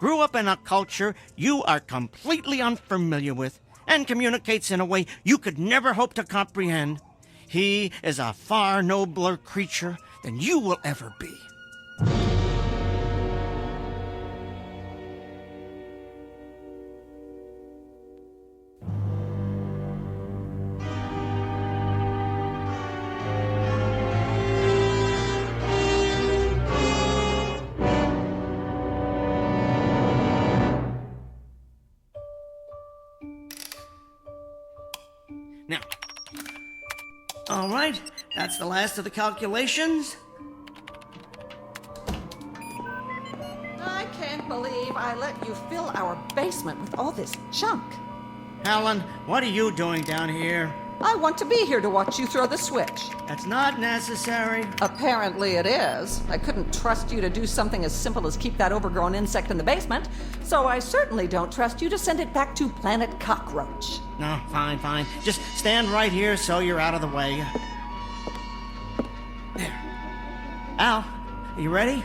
Speaker 6: grew up in a culture you are completely unfamiliar with and communicates in a way you could never hope to comprehend. He is a far nobler creature than you will ever be. Now, all right, that's the last of the calculations.
Speaker 8: I can't believe I let you fill our basement with all this junk.
Speaker 6: Helen, what are you doing down here?
Speaker 8: I want to be here to watch you throw the switch.
Speaker 6: That's not necessary.
Speaker 8: Apparently it is. I couldn't trust you to do something as simple as keep that overgrown insect in the basement, so I certainly don't trust you to send it back to Planet Cockroach.
Speaker 6: No, fine. Just stand right here so you're out of the way. There. Al, are you ready?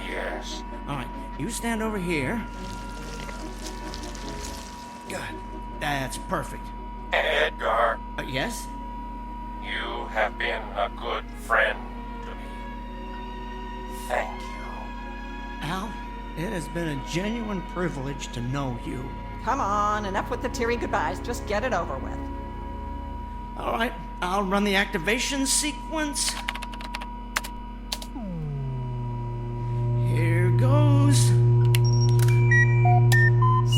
Speaker 13: Yes.
Speaker 6: All right, you stand over here. Good. That's perfect.
Speaker 13: Edgar.
Speaker 6: Yes?
Speaker 13: You have been a good friend to me. Thank you.
Speaker 6: Al, it has been a genuine privilege to know you.
Speaker 8: Come on, enough with the teary goodbyes. Just get it over with.
Speaker 6: All right, I'll run the activation sequence. Here goes.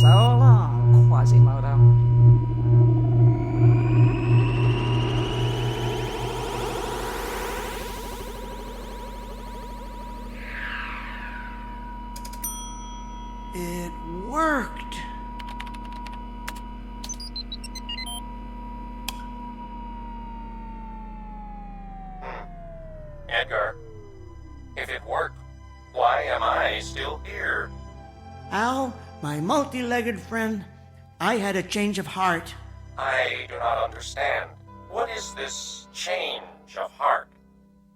Speaker 8: So long, Quasimodo.
Speaker 6: It worked.
Speaker 13: Edgar, if it worked, why am I still here?
Speaker 6: Al, my multi-legged friend, I had a change of heart.
Speaker 13: I do not understand. What is this change of heart?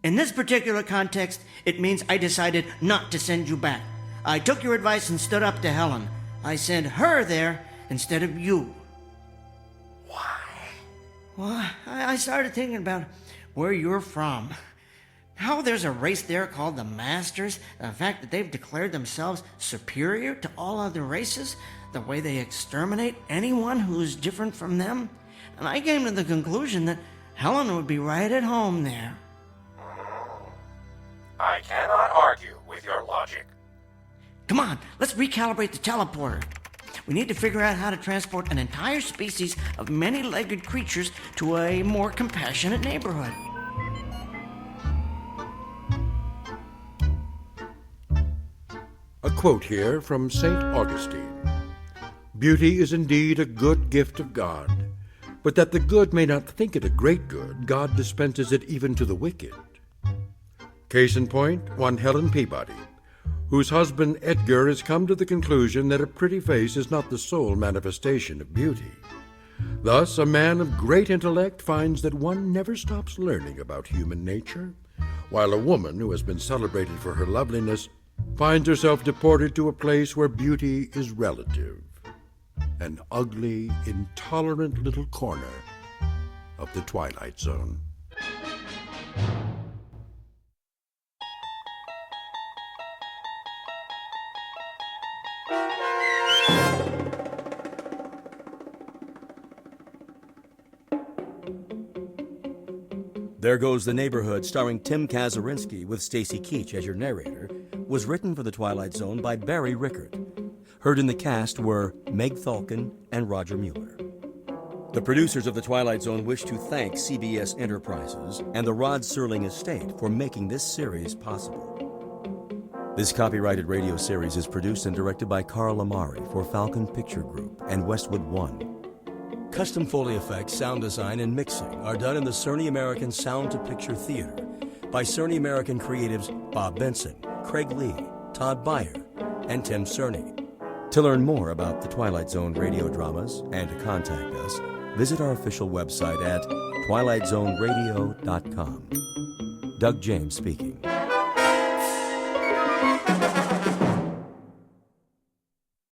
Speaker 6: In this particular context, it means I decided not to send you back. I took your advice and stood up to Helen. I sent her there instead of you.
Speaker 13: Why?
Speaker 6: Well, I started thinking about where you're from. How there's a race there called the Masters, the fact that they've declared themselves superior to all other races, the way they exterminate anyone who's different from them. And I came to the conclusion that Helen would be right at home there.
Speaker 13: I cannot argue with your logic.
Speaker 6: Come on, let's recalibrate the teleporter. We need to figure out how to transport an entire species of many-legged creatures to a more compassionate neighborhood.
Speaker 1: A quote here from St. Augustine. Beauty is indeed a good gift of God, but that the good may not think it a great good, God dispenses it even to the wicked. Case in point, one Helen Peabody, whose husband Edgar has come to the conclusion that a pretty face is not the sole manifestation of beauty. Thus, a man of great intellect finds that one never stops learning about human nature, while a woman who has been celebrated for her loveliness finds herself deported to a place where beauty is relative, an ugly, intolerant little corner of the Twilight Zone.
Speaker 9: There Goes the Neighborhood, starring Tim Kazurinsky with Stacy Keach as your narrator, was written for The Twilight Zone by Barry Rickard. Heard in the cast were Meg Thalken and Roger Mueller. The producers of The Twilight Zone wish to thank CBS Enterprises and the Rod Serling Estate for making this series possible. This copyrighted radio series is produced and directed by Carl Amari for Falcon Picture Group and Westwood One. Custom Foley effects, sound design, and mixing are done in the Cerny American Sound to Picture Theater by Cerny American creatives Bob Benson, Craig Lee, Todd Beyer, and Tim Cerny. To learn more about the Twilight Zone radio dramas and to contact us, visit our official website at twilightzoneradio.com. Doug James speaking.